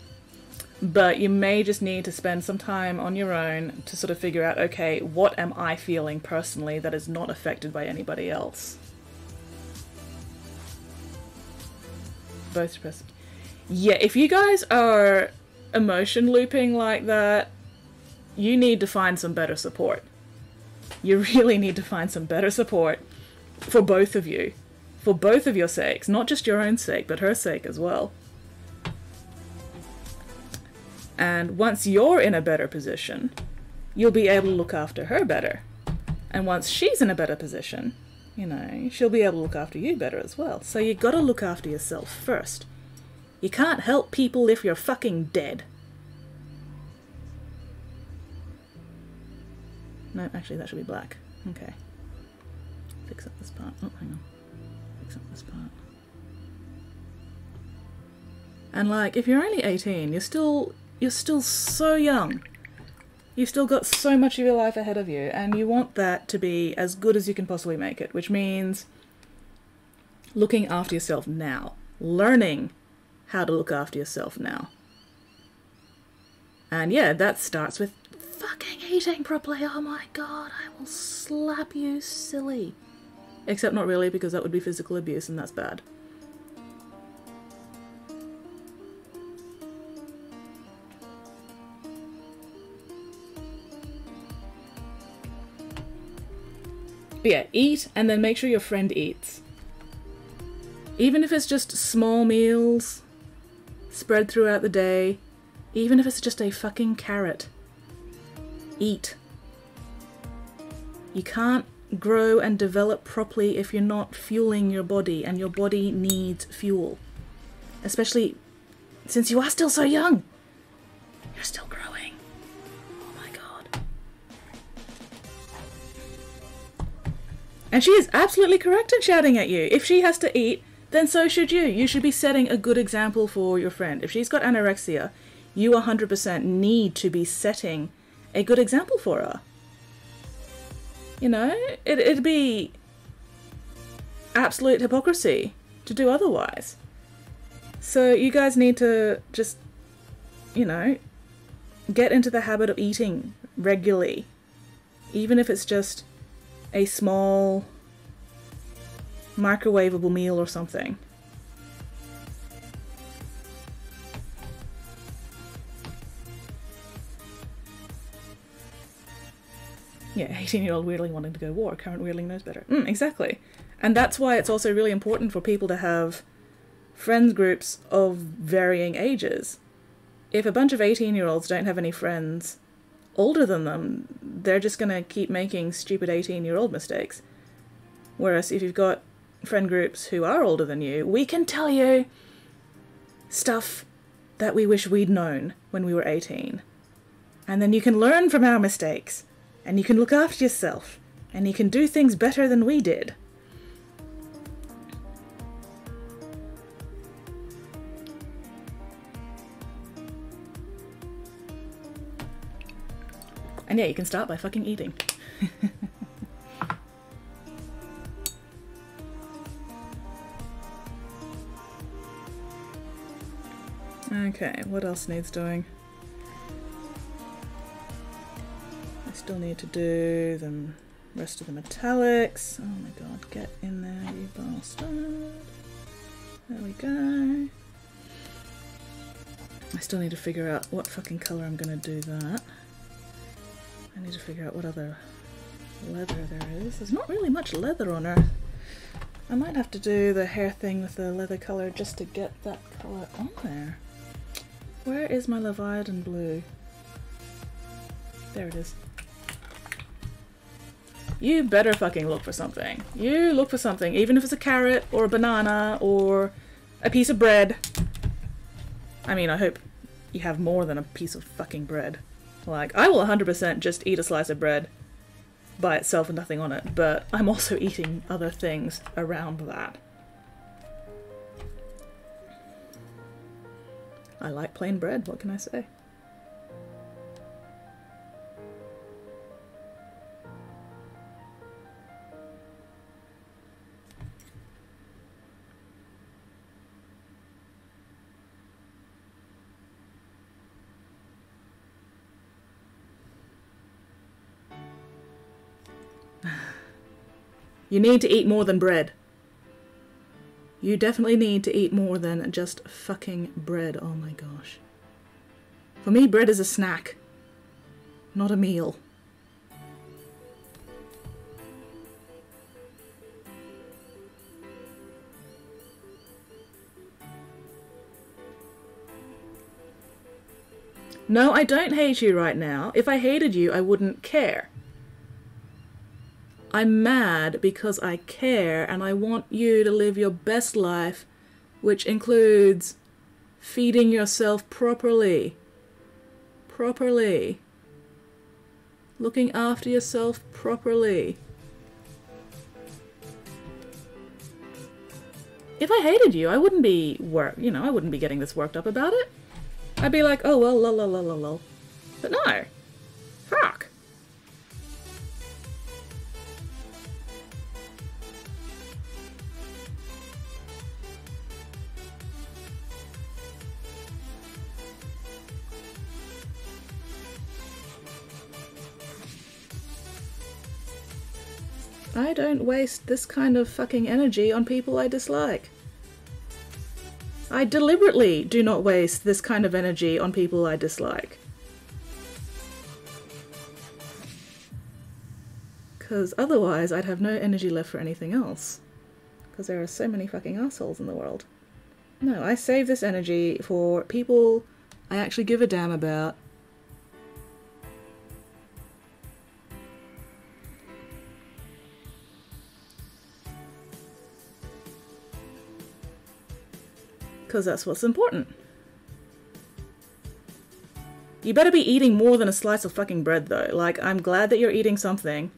But you may just need to spend some time on your own to sort of figure out, okay, what am I feeling personally that is not affected by anybody else? Both depressed. Yeah, if you guys are emotion looping like that, you need to find some better support. You really need to find some better support for both of you. For both of your sakes. Not just your own sake, but her sake as well. And once you're in a better position, you'll be able to look after her better. And once she's in a better position, you know, she'll be able to look after you better as well. So you gotta look after yourself first. You can't help people if you're fucking dead. No, actually that should be black. Okay. Fix up this part. Oh, hang on. Fix up this part. And like, if you're only 18, you're still so young. You've still got so much of your life ahead of you, and you want that to be as good as you can possibly make it, which means looking after yourself now. Learning how to look after yourself now. And yeah, that starts with fucking eating properly. Oh my god, I will slap you silly. Except not really, because that would be physical abuse and that's bad. But yeah, eat and then make sure your friend eats. Even if it's just small meals spread throughout the day, even if it's just a fucking carrot, eat. You can't grow and develop properly if you're not fueling your body, and your body needs fuel. Especially since you are still so young. You're still growing. Oh my god. And she is absolutely correct in shouting at you. If she has to eat, then so should you. You should be setting a good example for your friend. If she's got anorexia, you 100% need to be setting a good example for her. You know, it'd be absolute hypocrisy to do otherwise. So you guys need to just, you know, get into the habit of eating regularly. Even if it's just a small microwavable meal or something. Yeah, 18-year-old weirdling wanting to go war. Current weirdling knows better. Exactly. And that's why it's also really important for people to have friends groups of varying ages. If a bunch of 18-year-olds don't have any friends older than them, they're just going to keep making stupid 18-year-old mistakes. Whereas if you've got friend groups who are older than you, we can tell you stuff that we wish we'd known when we were 18. And then you can learn from our mistakes. And you can look after yourself. And you can do things better than we did. And yeah, you can start by fucking eating. Okay, what else needs doing? I still need to do the rest of the metallics. Oh my god, get in there, you bastard. There we go. I still need to figure out what fucking colour I'm gonna do that. I need to figure out what other leather there is. There's not really much leather on her. I might have to do the hair thing with the leather colour just to get that colour on there. Where is my Leviathan blue? There it is. You better fucking look for something. You look for something, even if it's a carrot or a banana or a piece of bread. I mean, I hope you have more than a piece of fucking bread. Like, I will 100% just eat a slice of bread by itself and nothing on it, but I'm also eating other things around that. I like plain bread, what can I say? You need to eat more than bread. You definitely need to eat more than just fucking bread. Oh my gosh. For me, bread is a snack, not a meal. No, I don't hate you right now. If I hated you, I wouldn't care. I'm mad because I care and I want you to live your best life, which includes feeding yourself properly. Looking after yourself properly. If I hated you, I wouldn't be I wouldn't be getting this worked up about it. I'd be like, oh well, lol, lol, lol, lol. But no. Fuck. I don't waste this kind of fucking energy on people I dislike. I deliberately do not waste this kind of energy on people I dislike. Because otherwise I'd have no energy left for anything else. Because there are so many fucking assholes in the world. No, I save this energy for people I actually give a damn about. Because that's what's important. You better be eating more than a slice of fucking bread though. Like, I'm glad that you're eating something.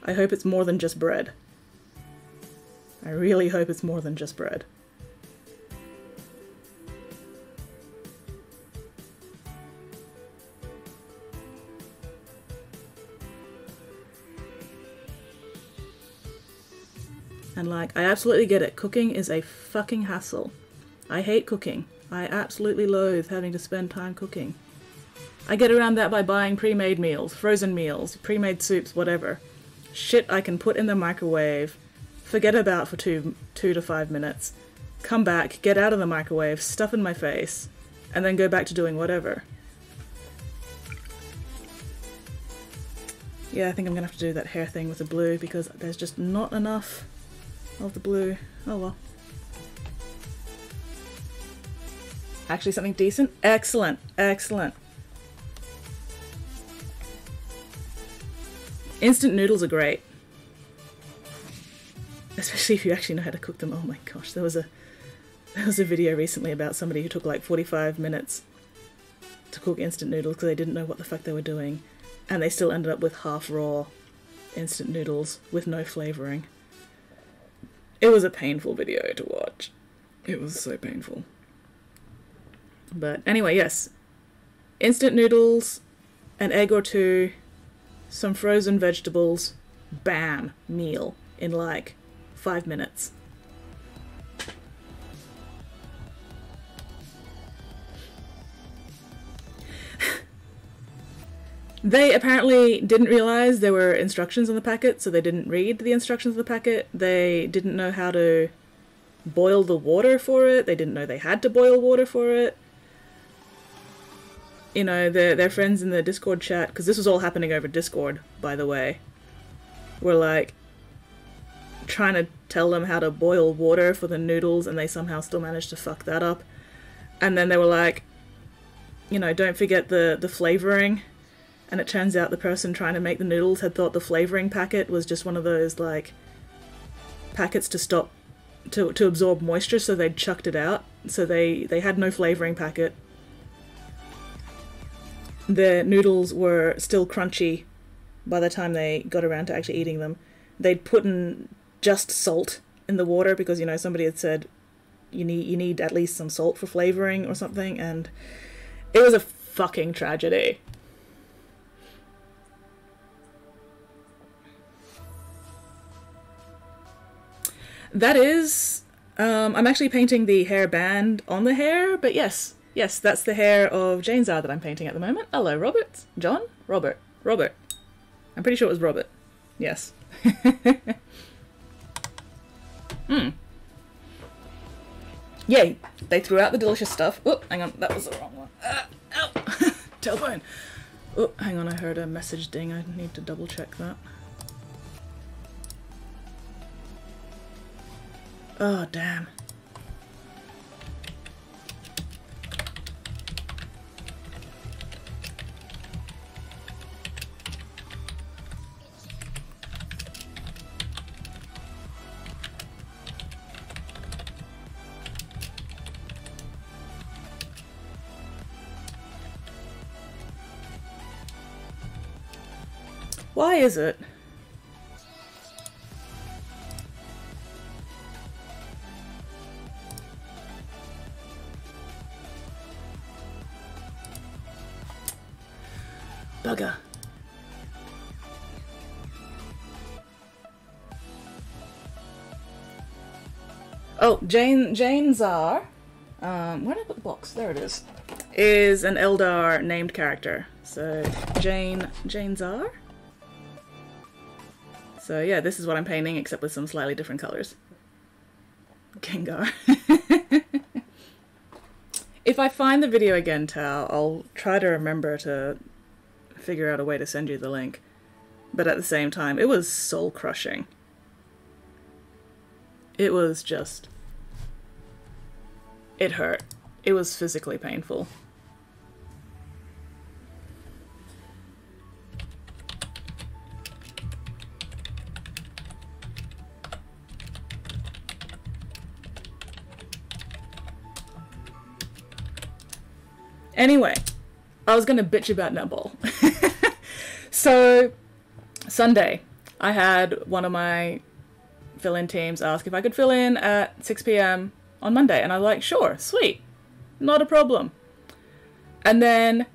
I hope it's more than just bread. I really hope it's more than just bread. And like, I absolutely get it. Cooking is a fucking hassle. I hate cooking. I absolutely loathe having to spend time cooking. I get around that by buying pre-made meals, frozen meals, pre-made soups, whatever. Shit I can put in the microwave, forget about for 2 to 5 minutes, come back, get out of the microwave, stuff in my face, and then go back to doing whatever. Yeah, I think I'm gonna have to do that hair thing with the blue because there's just not enough of the blue. Oh well. Actually something decent? Excellent, excellent. Instant noodles are great. Especially if you actually know how to cook them. Oh my gosh, there was a video recently about somebody who took like 45 minutes to cook instant noodles because they didn't know what the fuck they were doing. And they still ended up with half raw instant noodles with no flavouring. It was a painful video to watch. It was so painful. But anyway, yes. Instant noodles, an egg or two, some frozen vegetables, bam, meal in like 5 minutes. They apparently didn't realize there were instructions on the packet, so they didn't read the instructions of the packet. They didn't know how to boil the water for it. They didn't know they had to boil water for it. You know, their friends in the Discord chat, because this was all happening over Discord, by the way, were like trying to tell them how to boil water for the noodles, and they somehow still managed to fuck that up. And then they were like, you know, don't forget the flavoring. And it turns out the person trying to make the noodles had thought the flavoring packet was just one of those, like, packets to stop, to absorb moisture, so they'd chucked it out. So they had no flavoring packet. The noodles were still crunchy by the time they got around to actually eating them. They'd put in just salt in the water because, you know, somebody had said you need at least some salt for flavoring or something, and it was a fucking tragedy. That is, I'm actually painting the hair band on the hair, but yes, that's the hair of Jane Czar that I'm painting at the moment. Hello, Robert. John? Robert. I'm pretty sure it was Robert. Yes. Yay, they threw out the delicious stuff. Oh, hang on, that was the wrong one. Ow! Tailbone. Oh, hang on, I heard a message ding. I need to double check that. Oh, damn. Why is it? Bugger. Oh, Jane Czar, where did I put the box? There it is an Eldar named character. So, Jane Czar? So yeah, this is what I'm painting, except with some slightly different colours. Gengar. If I find the video again, Tao, I'll try to remember to figure out a way to send you the link. But at the same time, it was soul-crushing. It was just... it hurt. It was physically painful. Anyway, I was gonna bitch about netball. So, Sunday, I had one of my fill-in teams ask if I could fill in at 6 PM on Monday, and I was like, sure, sweet, not a problem. And then,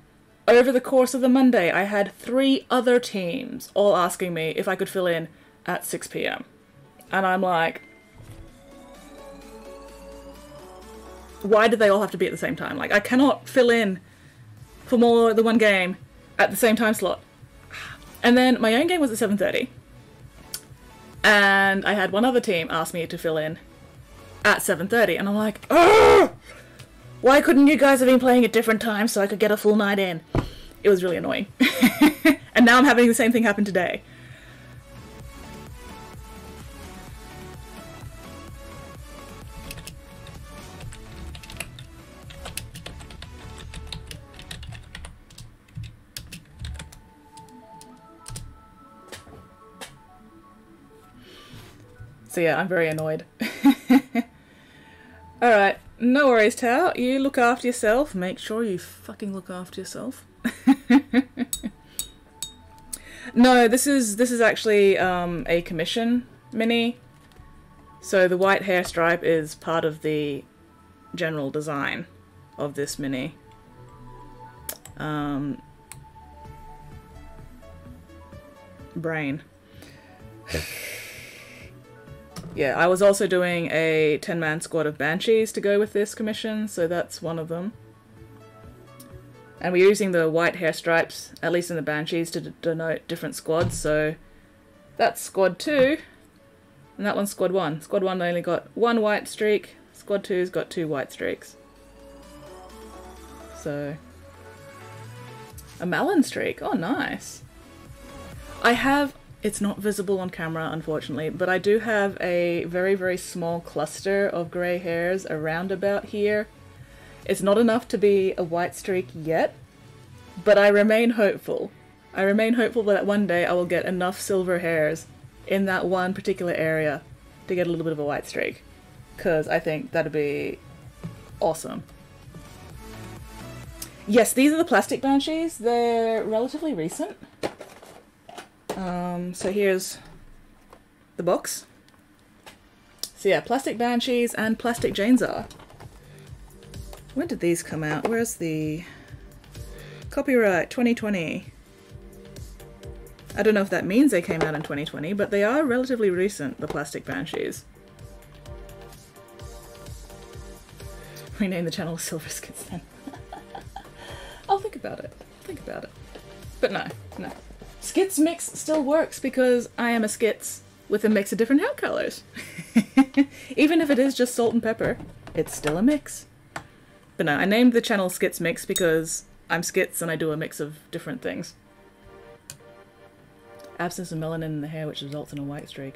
over the course of the Monday, I had 3 other teams all asking me if I could fill in at 6 PM. And I'm like, why did they all have to be at the same time? Like, I cannot fill in for more than one game at the same time slot. And then my own game was at 7:30. And I had one other team ask me to fill in at 7:30. And I'm like, oh, why couldn't you guys have been playing at different times so I could get a full night in? It was really annoying. And now I'm having the same thing happen today. So yeah, I'm very annoyed. Alright, no worries, Tao. You look after yourself. Make sure you fucking look after yourself. No, this is actually a commission mini. So the white hair stripe is part of the general design of this mini. brain. Yeah, I was also doing a 10-man squad of banshees to go with this commission, so that's one of them. And we're using the white hair stripes, at least in the banshees, to denote different squads, so that's squad 2, and that one's squad 1. Squad 1 only got 1 white streak, squad 2's got 2 white streaks. So, a Malin streak, oh nice. I have, it's not visible on camera unfortunately, but I do have a very, very small cluster of grey hairs around about here. It's not enough to be a white streak yet, but I remain hopeful. I remain hopeful that one day I will get enough silver hairs in that one particular area to get a little bit of a white streak, because I think that'd be awesome. Yes, these are the plastic banshees. They're relatively recent. So here's the box. So yeah, plastic banshees and plastic Janezar. When did these come out? Where's the copyright 2020? I don't know if that means they came out in 2020, but they are relatively recent, the plastic banshees. Rename the channel Silver Skits then. I'll think about it. Think about it. But no, no. Skits mix still works because I am a skits with a mix of different hair colors. Even if it is just salt and pepper, it's still a mix. But no, I named the channel Skits Mix because I'm skits and I do a mix of different things. Absence of melanin in the hair which results in a white streak.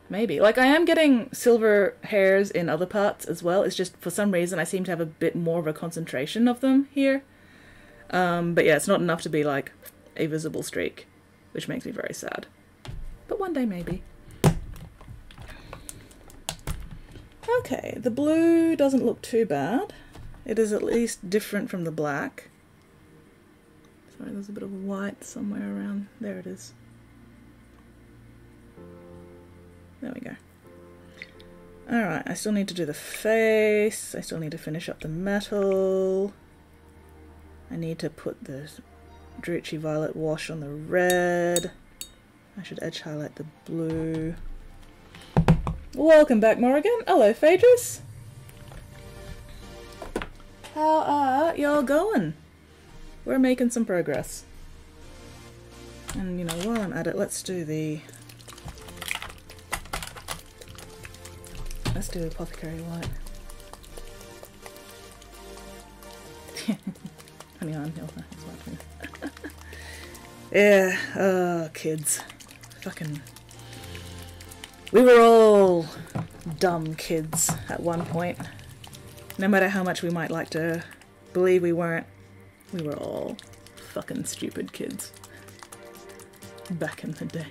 Maybe. Like, I am getting silver hairs in other parts as well. It's just, for some reason, I seem to have a bit more of a concentration of them here. But yeah, it's not enough to be, like, a visible streak, which makes me very sad. But one day, maybe. Okay, the blue doesn't look too bad. It is at least different from the black. Sorry, there's a bit of white somewhere around. There it is. There we go. Alright, I still need to do the face. I still need to finish up the metal. I need to put the Drucci Violet wash on the red. I should edge highlight the blue. Welcome back, Morrigan. Hello, Phaedrus. How are y'all going? We're making some progress. And you know, while I'm at it, let's do Apothecary White. Honey on hill. Yeah, oh, kids. Fucking. We were all dumb kids at one point. No matter how much we might like to believe we weren't, we were all fucking stupid kids. Back in the day.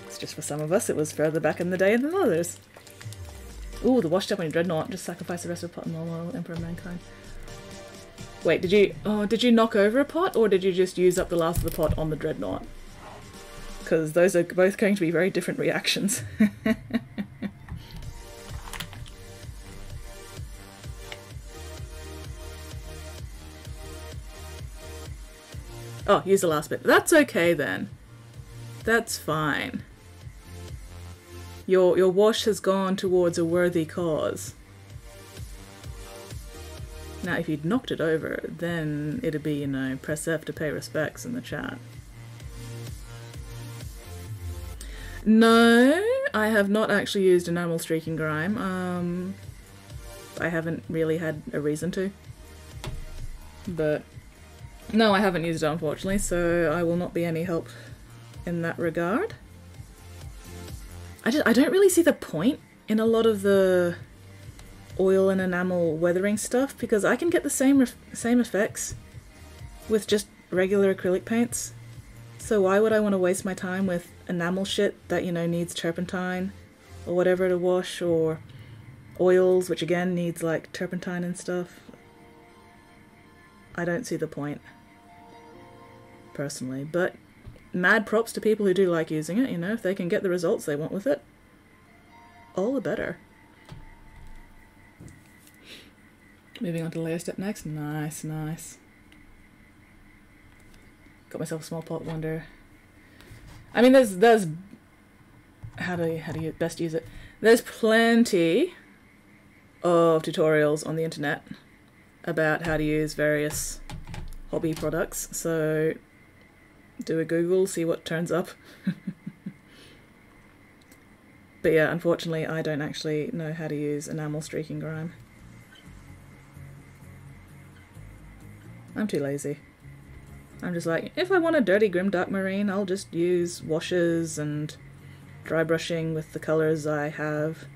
It's just for some of us, it was further back in the day than others. Ooh, the washed up on your dreadnought. Just sacrifice the rest of the pot and normal Emperor of Mankind. Wait, did you knock over a pot, or did you just use up the last of the pot on the dreadnought? Because those are both going to be very different reactions. Oh, use the last bit. That's okay then. That's fine. Your wash has gone towards a worthy cause. Now, if you'd knocked it over, then it'd be, you know, press F to pay respects in the chat. No, I have not actually used enamel streaking grime. I haven't really had a reason to. But no, I haven't used it unfortunately, so I will not be any help in that regard. I don't really see the point in a lot of the oil and enamel weathering stuff, because I can get the same effects with just regular acrylic paints. So why would I want to waste my time with enamel shit that, you know, needs turpentine or whatever to wash, or oils, which again needs like turpentine and stuff? I don't see the point, personally, but mad props to people who do like using it, you know, if they can get the results they want with it, all the better. Moving on to layer step next. Nice, nice. Got myself a small pot. Wonder. I mean, there's how do you best use it? There's plenty of tutorials on the internet about how to use various hobby products. So do a Google, see what turns up. But yeah, unfortunately, I don't actually know how to use enamel streaking grime. I'm too lazy. I'm just like, if I want a dirty grimdark marine, I'll just use washes and dry brushing with the colours I have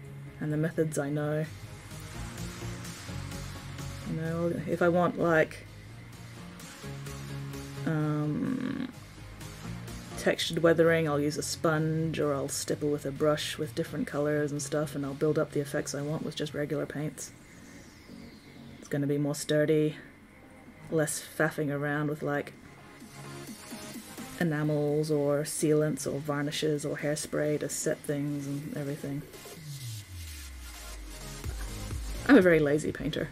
and the methods I know. You know, if I want like textured weathering, I'll use a sponge, or I'll stipple with a brush with different colours and stuff, and I'll build up the effects I want with just regular paints. It's going to be more sturdy, less faffing around with like enamels or sealants or varnishes or hairspray to set things and everything. I'm a very lazy painter.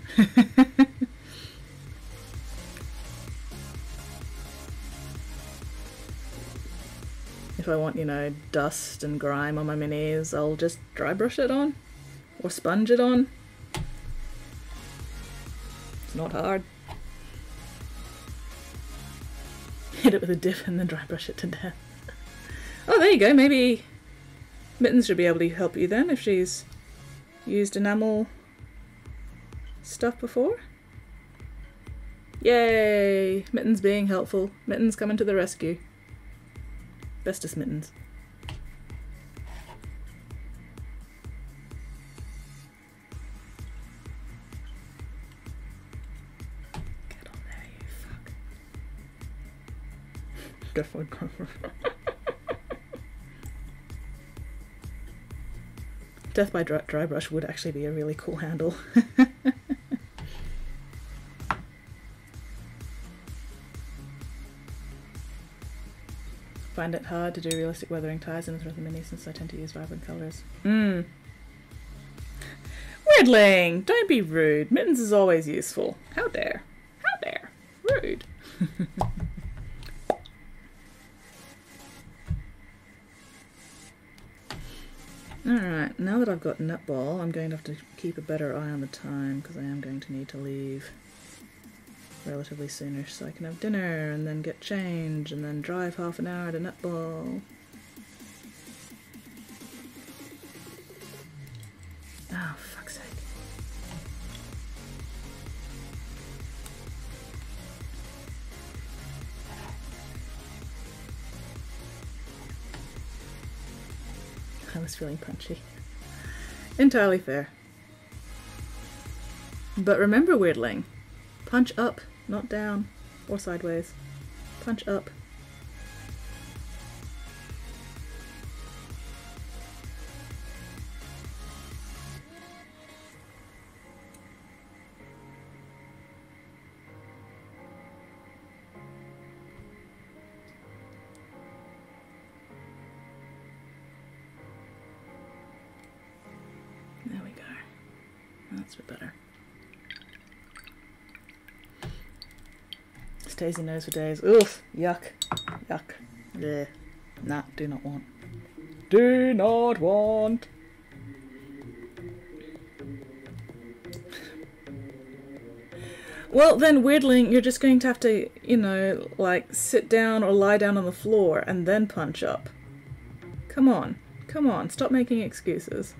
If I want, you know, dust and grime on my minis, I'll just dry brush it on or sponge it on. It's not hard. Hit it with a dip and then dry brush it to death. Oh, there you go. Maybe Mittens should be able to help you then if she's used enamel stuff before. Yay! Mittens being helpful. Mittens coming to the rescue. Bestest Mittens. Get on there, you fuck. Definitely go for Death by dry brush would actually be a really cool handle. Find it hard to do realistic weathering ties in with the mini since I tend to use vibrant colours. Weirdling! Don't be rude. Mittens is always useful. How dare? How dare? Rude. Alright, now that I've got netball, I'm going to have to keep a better eye on the time because I am going to need to leave relatively soonish so I can have dinner and then get changed and then drive half an hour to netball. Oh, fuck's sake. I was feeling punchy. Entirely fair. But remember, Weirdling, punch up, not down or sideways. Punch up. There we go. That's a bit better. Tasty nose for days. Oof! Yuck. Yuck. Bleh. Nah, do not want. Do not want! Well then, Weirdling, you're just going to have to, you know, like, sit down or lie down on the floor and then punch up. Come on. Come on, stop making excuses.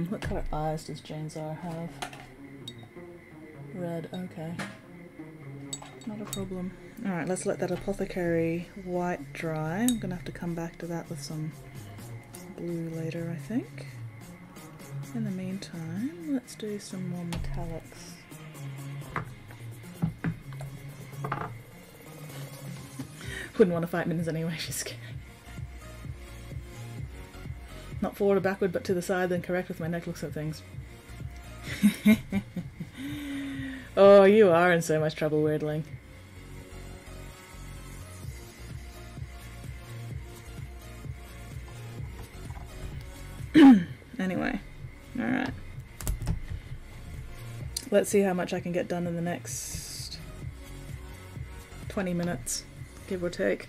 What colour eyes does Jane's R have? Red, okay. Not a problem. Alright, let's let that apothecary white dry. I'm gonna have to come back to that with some blue later, I think. In the meantime, let's do some more metallics. Wouldn't want to fight Mittens anyway, she's scary. Not forward or backward, but to the side, then correct with my neck looks at things. Oh, you are in so much trouble, weirdling. Anyway, alright. Let's see how much I can get done in the next 20 minutes, give or take.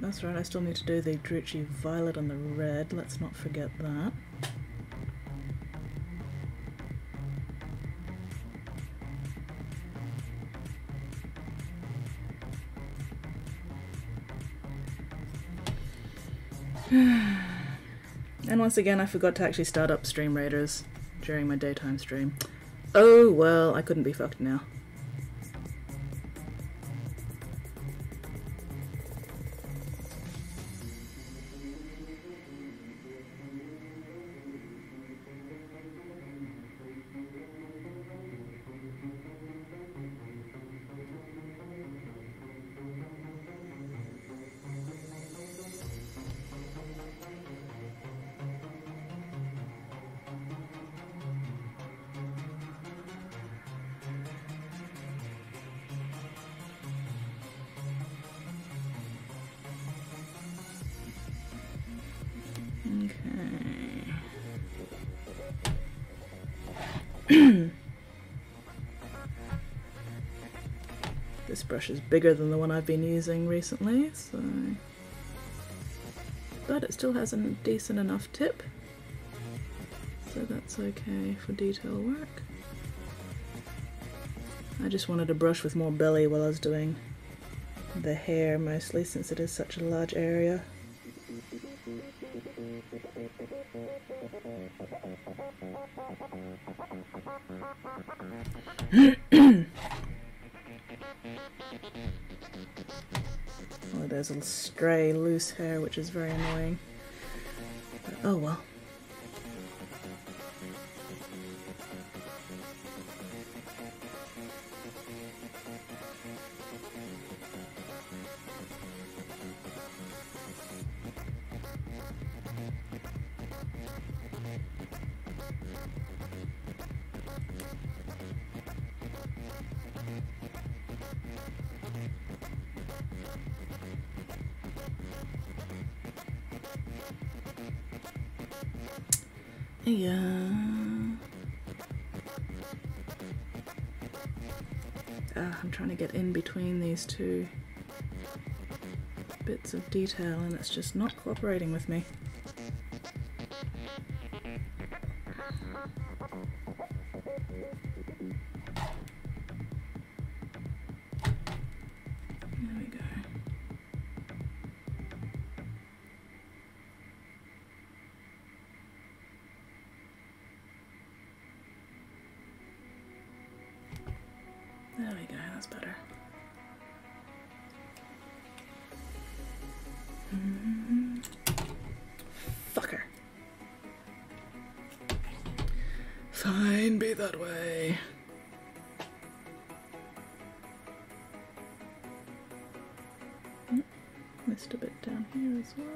That's right, I still need to do the Drucci violet and the red, let's not forget that. And once again I forgot to actually start up Stream Raiders during my daytime stream. Oh well, I couldn't be fucked now. This brush is bigger than the one I've been using recently, so... but it still has a decent enough tip, so that's okay for detail work. I just wanted a brush with more belly while I was doing the hair mostly, since it is such a large area. Oh, there's a stray loose hair which is very annoying. But, oh well. Yeah. I'm trying to get in between these two bits of detail and it's just not cooperating with me. There we go. There we go, that's better. Fucker. Fine, be that way. Missed a bit down here as well.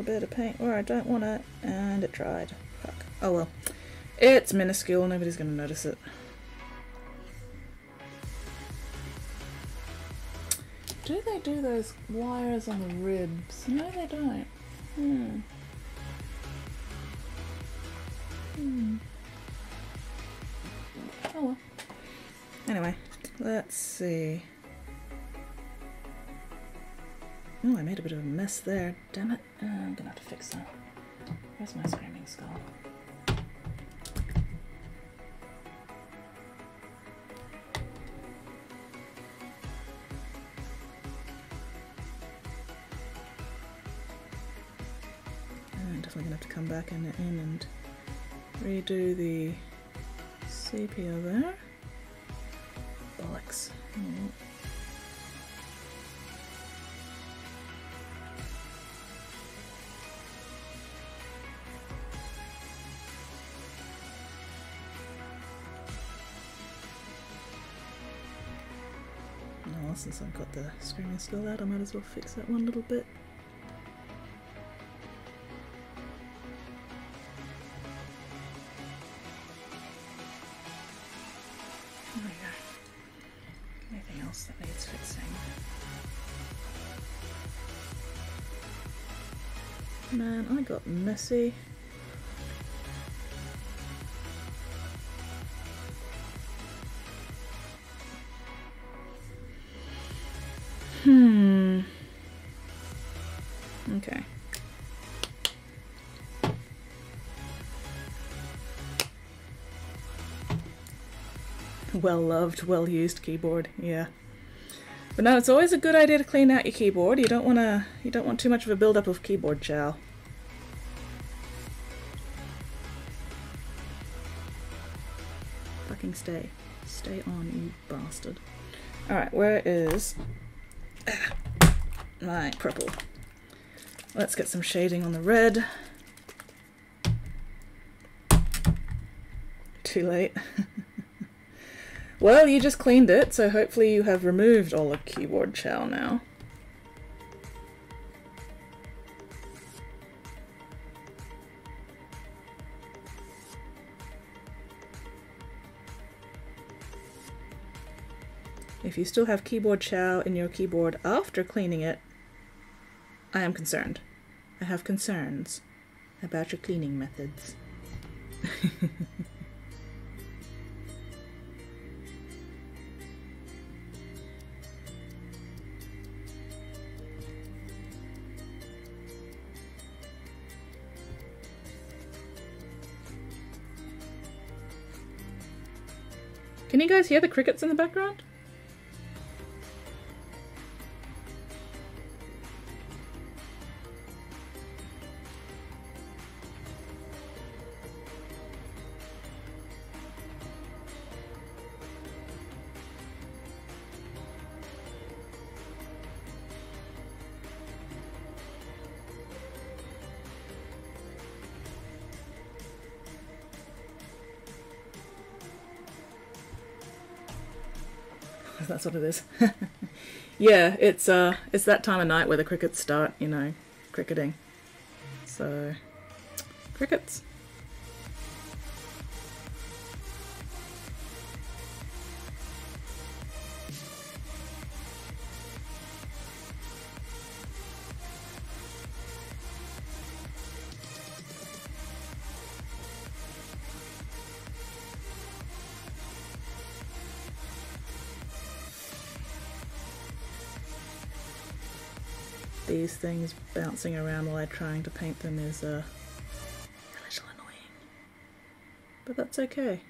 bit of paint where I don't want it, and it dried. Fuck. Oh well. It's minuscule, nobody's gonna notice it. Do they do those wires on the ribs? No, they don't. Oh well. Anyway, let's see. Oh, I made a bit of a mess there. Damn it. I'm gonna have to fix that. Where's my screaming skull? I'm definitely gonna have to come back in and redo the sepia there. Bollocks. Oh. Well, since I've got the screaming skull out, I might as well fix that one little bit. There we go. Anything else that needs fixing? Man, I got messy. Okay. Well-loved, well-used keyboard, yeah. But no, it's always a good idea to clean out your keyboard. You don't want too much of a build-up of keyboard chow. Fucking stay. Stay on, you bastard. Alright, where is my purple? Let's get some shading on the red. Too late. Well, you just cleaned it, so hopefully you have removed all the keyboard chow now. If you still have keyboard chow in your keyboard after cleaning it, I am concerned. I have concerns about your cleaning methods. Can you guys hear the crickets in the background? That's what it is. Yeah, it's that time of night where the crickets start, you know, cricketing. So, crickets. These things bouncing around while I'm trying to paint them is a little annoying. But that's okay.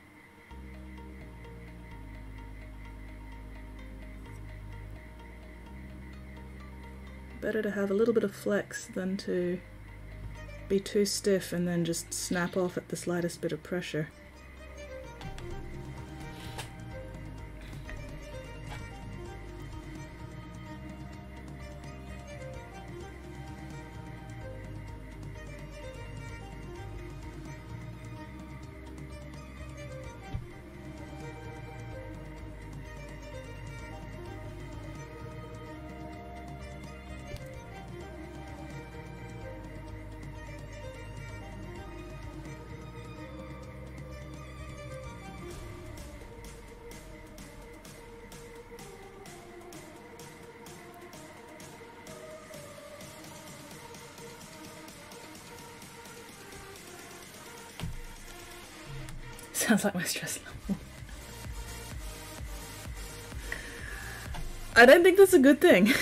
Better to have a little bit of flex than to be too stiff and then just snap off at the slightest bit of pressure. Sounds like my stress level. I don't think that's a good thing.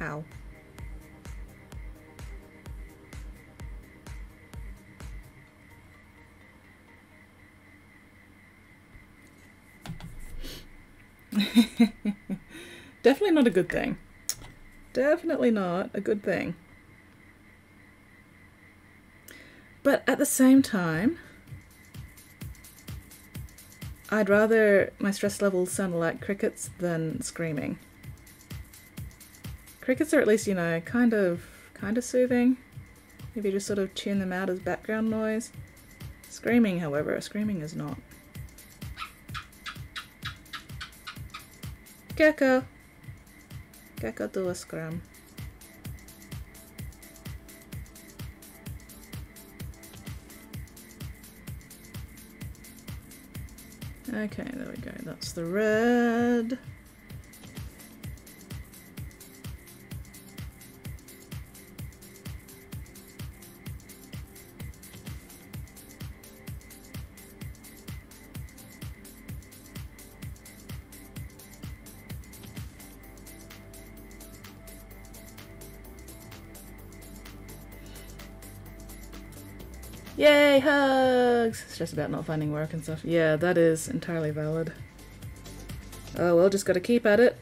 Ow. Definitely not a good thing. Definitely not a good thing. But at the same time, I'd rather my stress levels sound like crickets than screaming. Crickets are at least, you know, kind of soothing. Maybe just sort of tune them out as background noise. Screaming, however, screaming is not. Gecko. Gecko do a scrum. Okay, there we go. That's the red. Yay, hugs! It's just about not finding work and stuff. Yeah, that is entirely valid. Oh well, just gotta keep at it.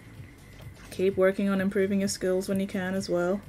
Keep working on improving your skills when you can as well.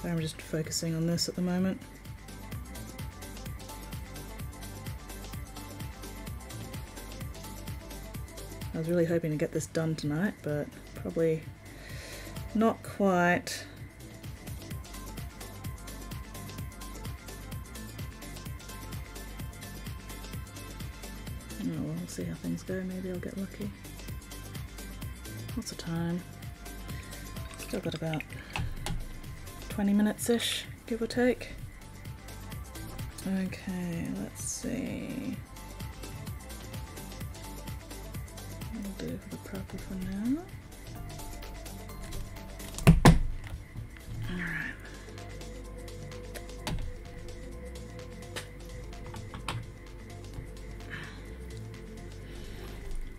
So I'm just focusing on this at the moment. I was really hoping to get this done tonight, but probably not quite. Oh, well, we'll see how things go. Maybe I'll get lucky. Lots of time. Still got about 20 minutes-ish, give or take. Okay, let's see. I'll do for the purple for now. Alright.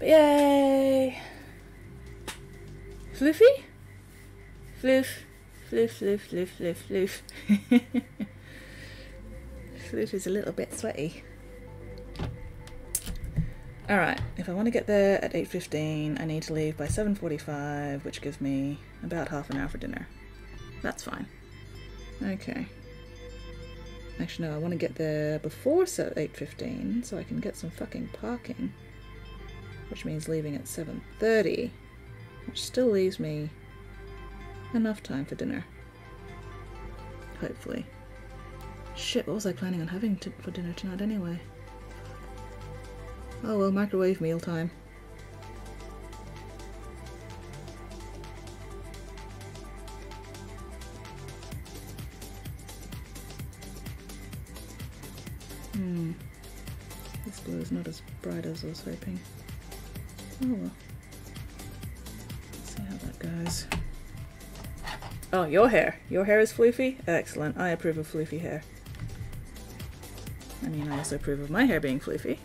Yay! Floofy? Floof. Floof, floof, floof, floof, floof. Floof is a little bit sweaty. Alright, if I want to get there at 8:15, I need to leave by 7:45, which gives me about half an hour for dinner. That's fine. Okay. Actually, no, I want to get there before 8:15 so I can get some fucking parking. Which means leaving at 7:30, which still leaves me enough time for dinner. Hopefully. Shit, what was I planning on having for dinner tonight anyway? Oh well, microwave meal time. This blue is not as bright as I was hoping. Oh well. Let's see how that goes. Oh, your hair. Your hair is floofy? Excellent. I approve of floofy hair. I mean, I also approve of my hair being floofy.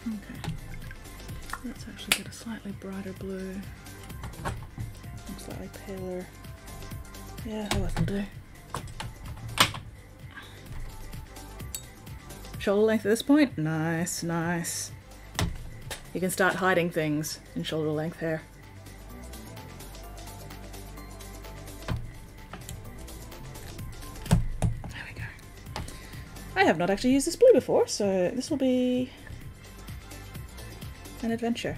Okay, let's actually get a slightly brighter blue, and slightly paler. Yeah, that'll do. Shoulder length at this point? Nice, nice. You can start hiding things in shoulder length hair. There we go. I have not actually used this blue before, so this will be an adventure.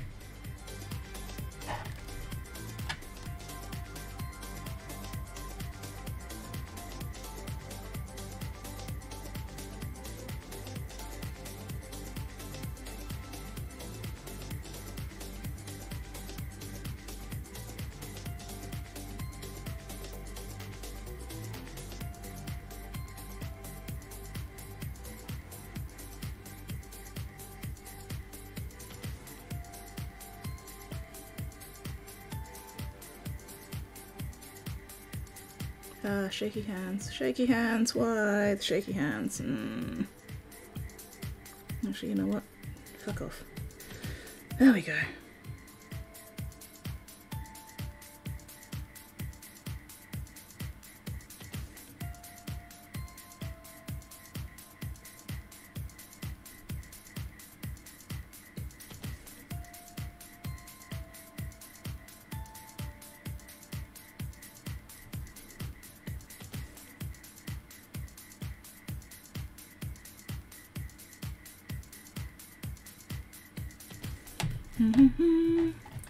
Shaky hands, why the shaky hands? Actually, you know what? Fuck off. There we go.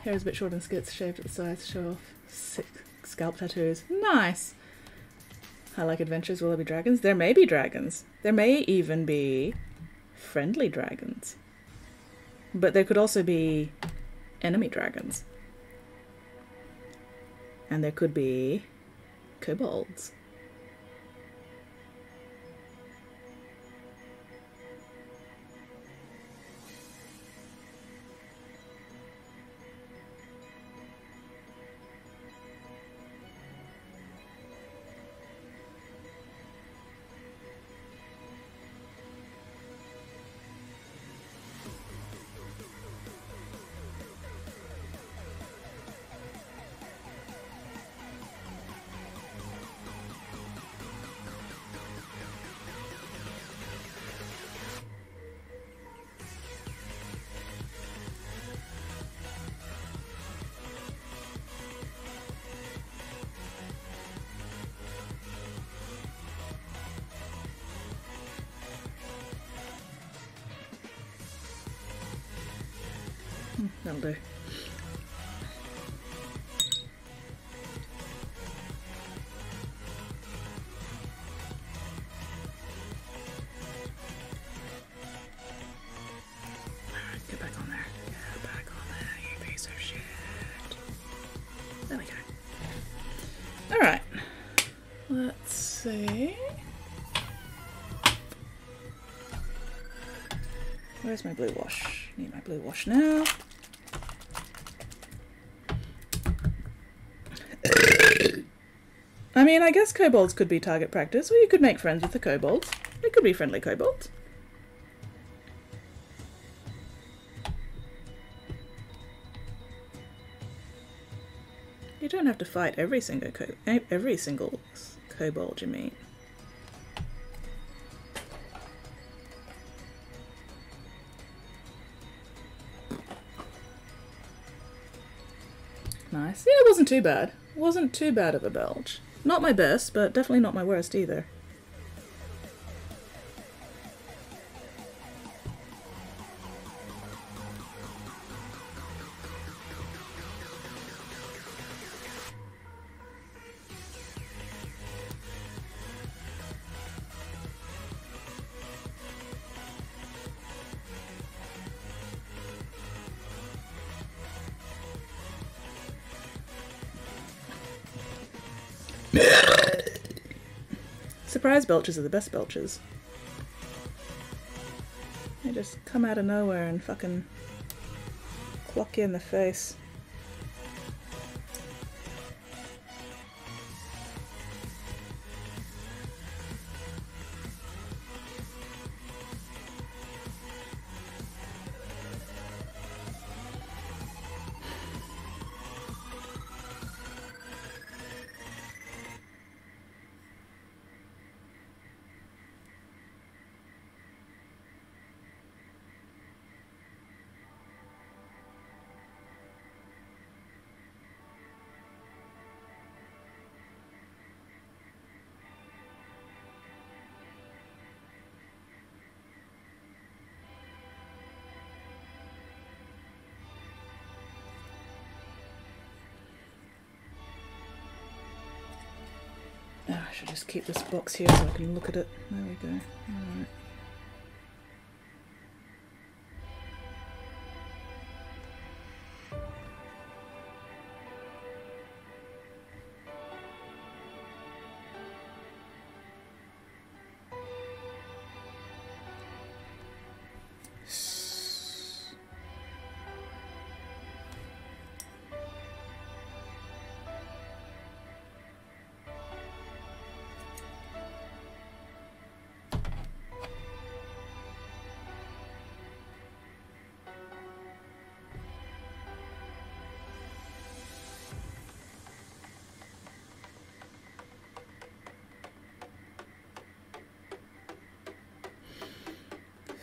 Hair is a bit short and skits, shaved at the sides to show off 6 scalp tattoos. Nice! I like adventures. Will there be dragons? There may be dragons. There may even be friendly dragons. But there could also be enemy dragons. And there could be kobolds. That'll do. Get back on there. Get back on there, you piece of shit. There we go. Alright. Let's see. Where's my blue wash? Need my blue wash now. I mean, I guess kobolds could be target practice, or you could make friends with the kobolds. They could be friendly kobolds. You don't have to fight every single kobold, you mean. Nice. Yeah, it wasn't too bad. It wasn't too bad of a belch. Not my best, but definitely not my worst either. Surprise belches are the best belches. They just come out of nowhere and fucking clock you in the face. Oh, I should just keep this box here so I can look at it. There we go. Alright.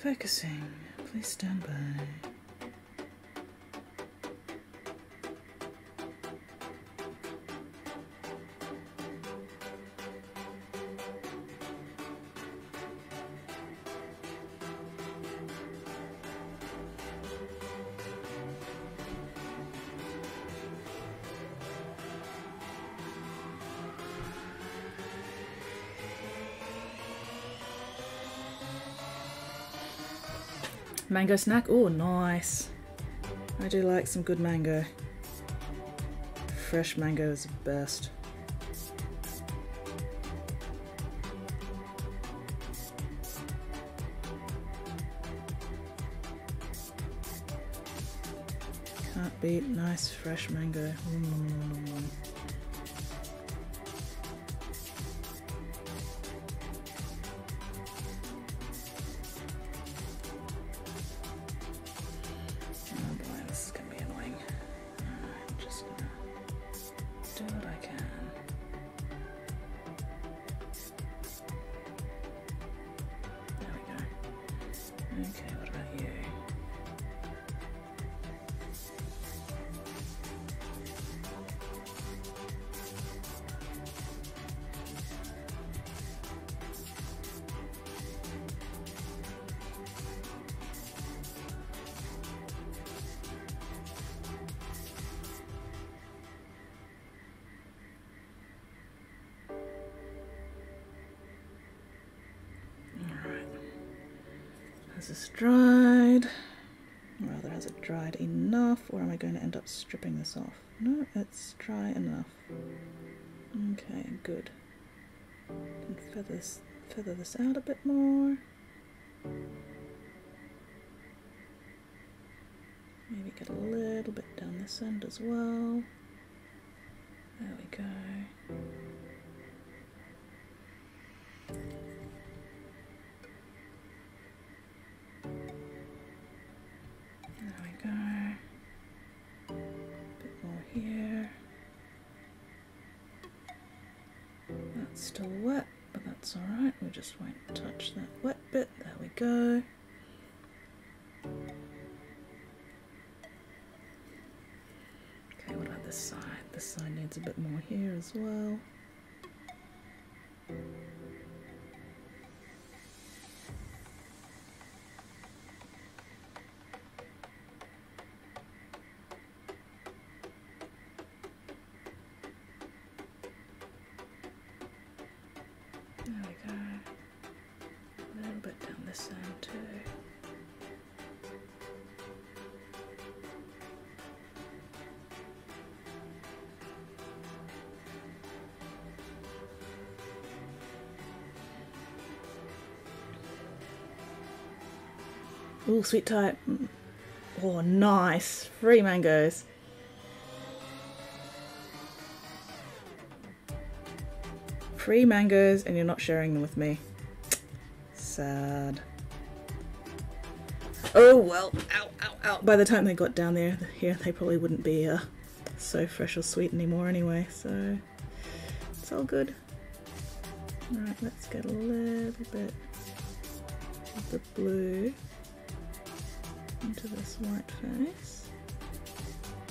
Focusing. Please stand by. Mango snack? Oh, nice. I do like some good mango. Fresh mango is the best. Can't beat nice fresh mango. Okay, what about you? Has this dried? Or rather, has it dried enough? Or am I going to end up stripping this off? No, it's dry enough. Okay, good. Can feather this out a bit more. Maybe get a little bit down this end as well. There we go. There we go. A bit more here. That's still wet, but that's alright. We just won't touch that wet bit. There we go. Okay, what about this side? needs a bit more here as well. There we go. A little bit down this end too. Ooh, sweet type. Oh, nice. Free mangoes. Free mangoes and you're not sharing them with me. Sad. Oh well. Ow, ow, ow. By the time they got down there, here they probably wouldn't be so fresh or sweet anymore anyway, so it's all good. Alright, let's get a little bit of the blue into this white face,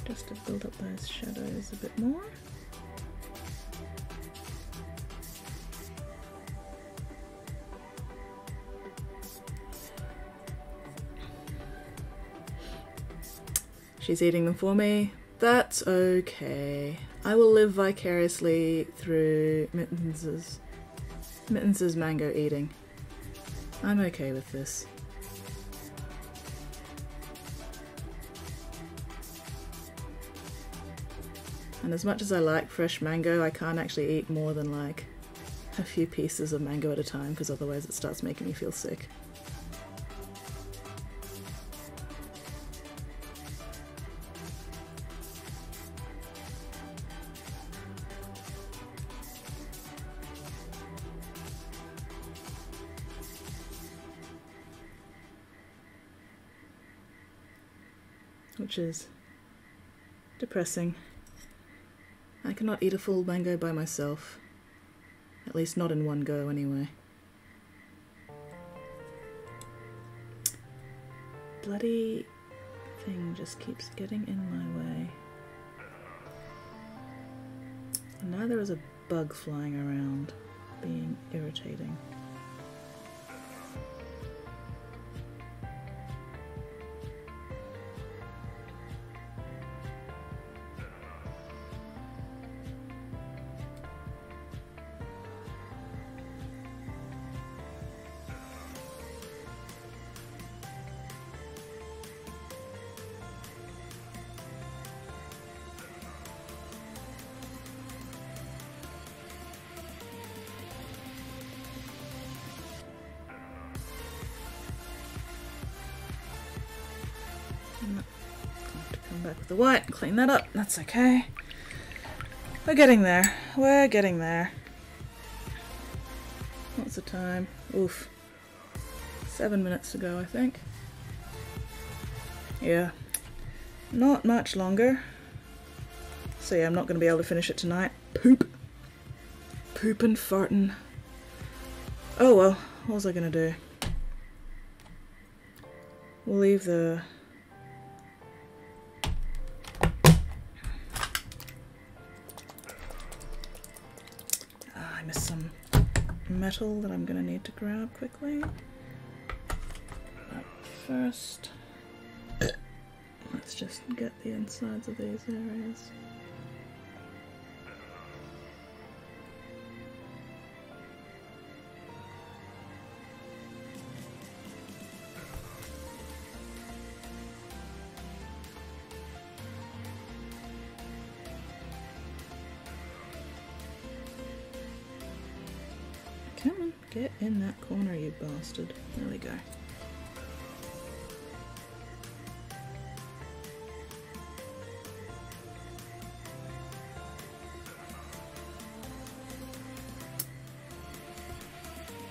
just to build up those shadows a bit more. She's eating them for me. That's okay. I will live vicariously through Mittens's mango eating. I'm okay with this. And as much as I like fresh mango, I can't actually eat more than like a few pieces of mango at a time because otherwise it starts making me feel sick. Which is depressing. I cannot eat a full mango by myself. At least not in one go anyway. Bloody thing just keeps getting in my way. And now there is a bug flying around, being irritating. Back with the white and clean that up. That's okay. We're getting there. We're getting there. What's the time? Oof. 7 minutes to go, I think. Yeah. Not much longer. So yeah, I'm not going to be able to finish it tonight. Poop. Poopin' fartin'. Oh well. What was I going to do? We'll leave the... some metal that I'm going to need to grab quickly. But first, let's just get the insides of these areas. Come on, get in that corner, you bastard. There we go.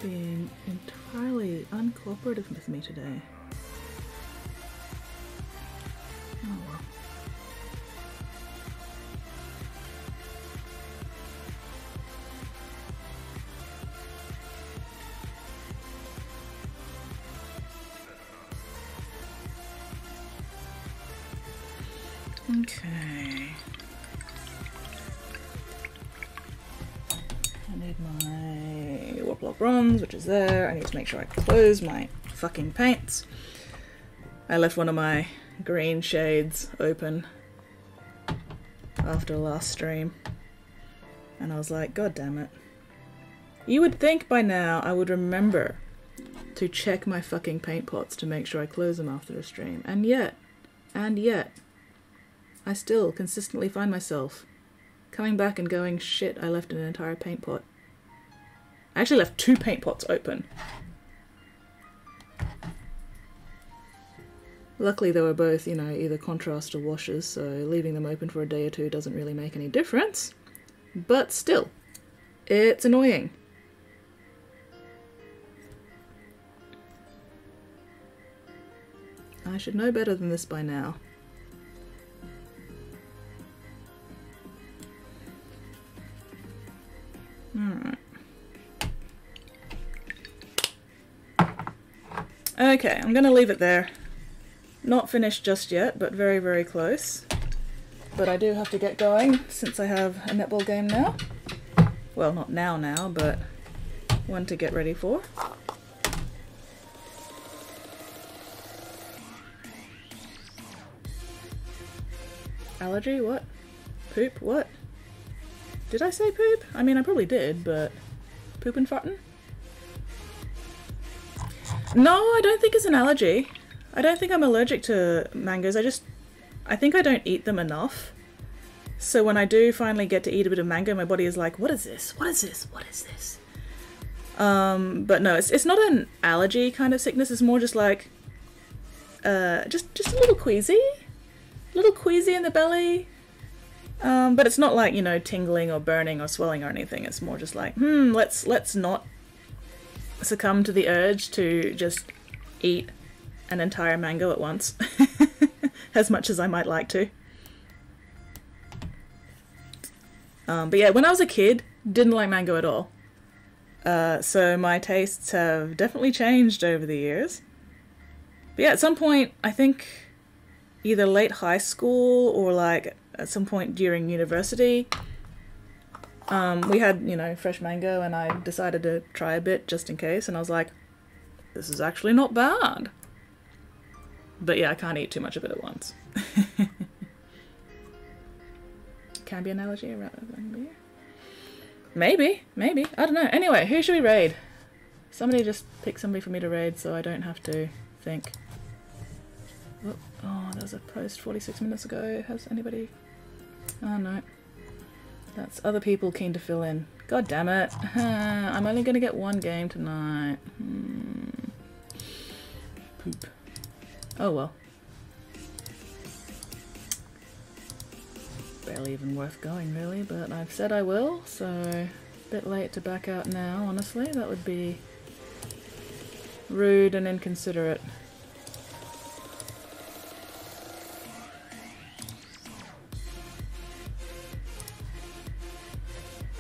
Being entirely uncooperative with me today. Oh well. Okay. 4 o'clock bronze, which is there. I need to make sure I close my fucking paints. I left one of my green shades open after last stream, and I was like, God damn it. You would think by now I would remember to check my fucking paint pots to make sure I close them after a stream, and yet, I still consistently find myself coming back and going, shit, I left an entire paint pot. I actually left 2 paint pots open. Luckily they were both, you know, either contrast or washes, so leaving them open for a day or 2 doesn't really make any difference. But still, it's annoying. I should know better than this by now. Alright. Okay, I'm gonna leave it there. Not finished just yet, but very, very close. But I do have to get going since I have a netball game now. Well, not now, but one to get ready for. Allergy? What? Poop? What? Did I say poop? I mean, I probably did, but poop and farting? No, I don't think it's an allergy. I don't think I'm allergic to mangoes. I think I don't eat them enough. So when I do finally get to eat a bit of mango, my body is like, what is this? What is this? What is this? But no, it's not an allergy kind of sickness. It's more just like, just a little queasy. A little queasy in the belly. But it's not like, you know, tingling or burning or swelling or anything. It's more just like, let's not succumb to the urge to just eat an entire mango at once. As much as I might like to. But yeah, when I was a kid, didn't like mango at all. So my tastes have definitely changed over the years. But yeah, at some point, I think either late high school or like at some point during university, we had, you know, fresh mango, and I decided to try a bit just in case, and I was like, this is actually not bad. But yeah, I can't eat too much of it at once. Can be an allergy around. Maybe. I don't know. Anyway, who should we raid? Somebody just pick somebody for me to raid so I don't have to think. Oh, there was a post 46 minutes ago. Has anybody... Oh no. That's other people keen to fill in. God damn it. I'm only gonna get 1 game tonight. Poop. Oh well. Barely even worth going really, but I've said I will, so a bit late to back out now, honestly. That would be rude and inconsiderate.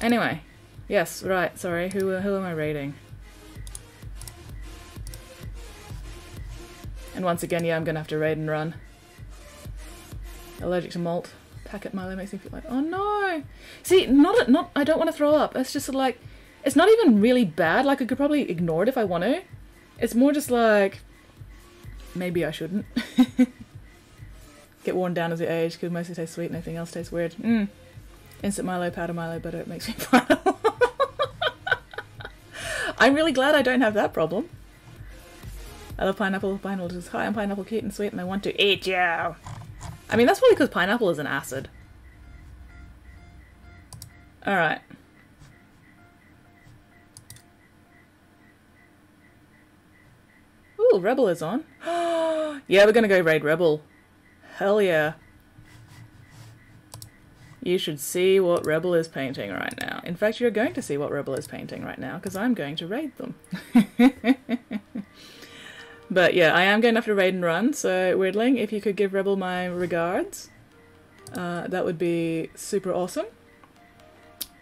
Anyway, yes, right, sorry, who am I raiding? And once again, yeah, I'm gonna have to raid and run. Allergic to malt. Packet Milo makes me feel like, oh no! See, I don't want to throw up. It's just like, it's not even really bad. Like, I could probably ignore it if I want to. It's more just like, maybe I shouldn't. Get worn down as you age, could mostly taste sweet, nothing else tastes weird. Instant Milo, powder Milo, butter, it makes me final. I'm really glad I don't have that problem. I love pineapple. Pineapple is high on pineapple, cute and sweet, and I want to eat you. I mean, that's probably because pineapple is an acid. Alright. Ooh, Rebel is on. Yeah, we're gonna go raid Rebel. Hell yeah. You should see what Rebel is painting right now. In fact, you're going to see what Rebel is painting right now, because I'm going to raid them. But yeah, I am going to have to raid and run, so Weirdling, if you could give Rebel my regards, that would be super awesome.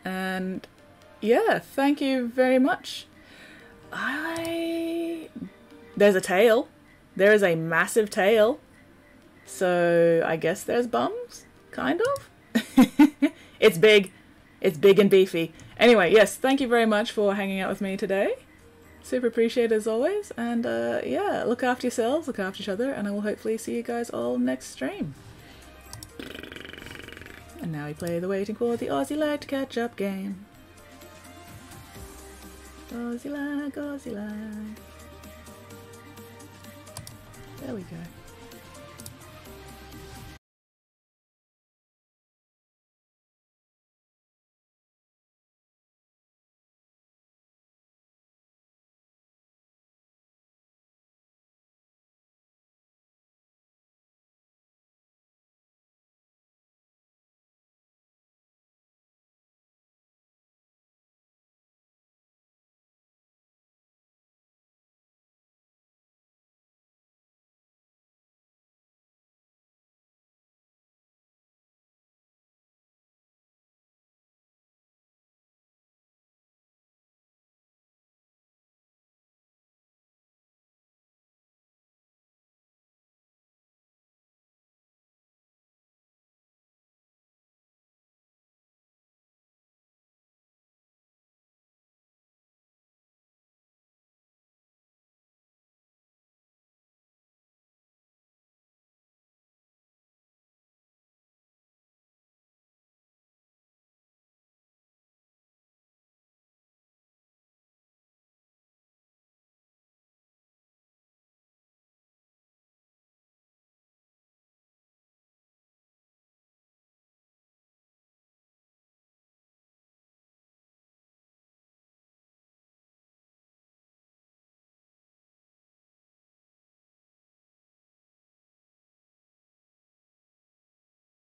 And yeah, thank you very much. There's a tail. There is a massive tail. So I guess there's bums, kind of. It's big. It's big and beefy. Anyway, yes, thank you very much for hanging out with me today. Super appreciate it as always. And yeah, look after yourselves, look after each other, and I will hopefully see you guys all next stream. And now we play the waiting for the Aussie lag to catch up game. Aussie lag, Aussie lag. There we go.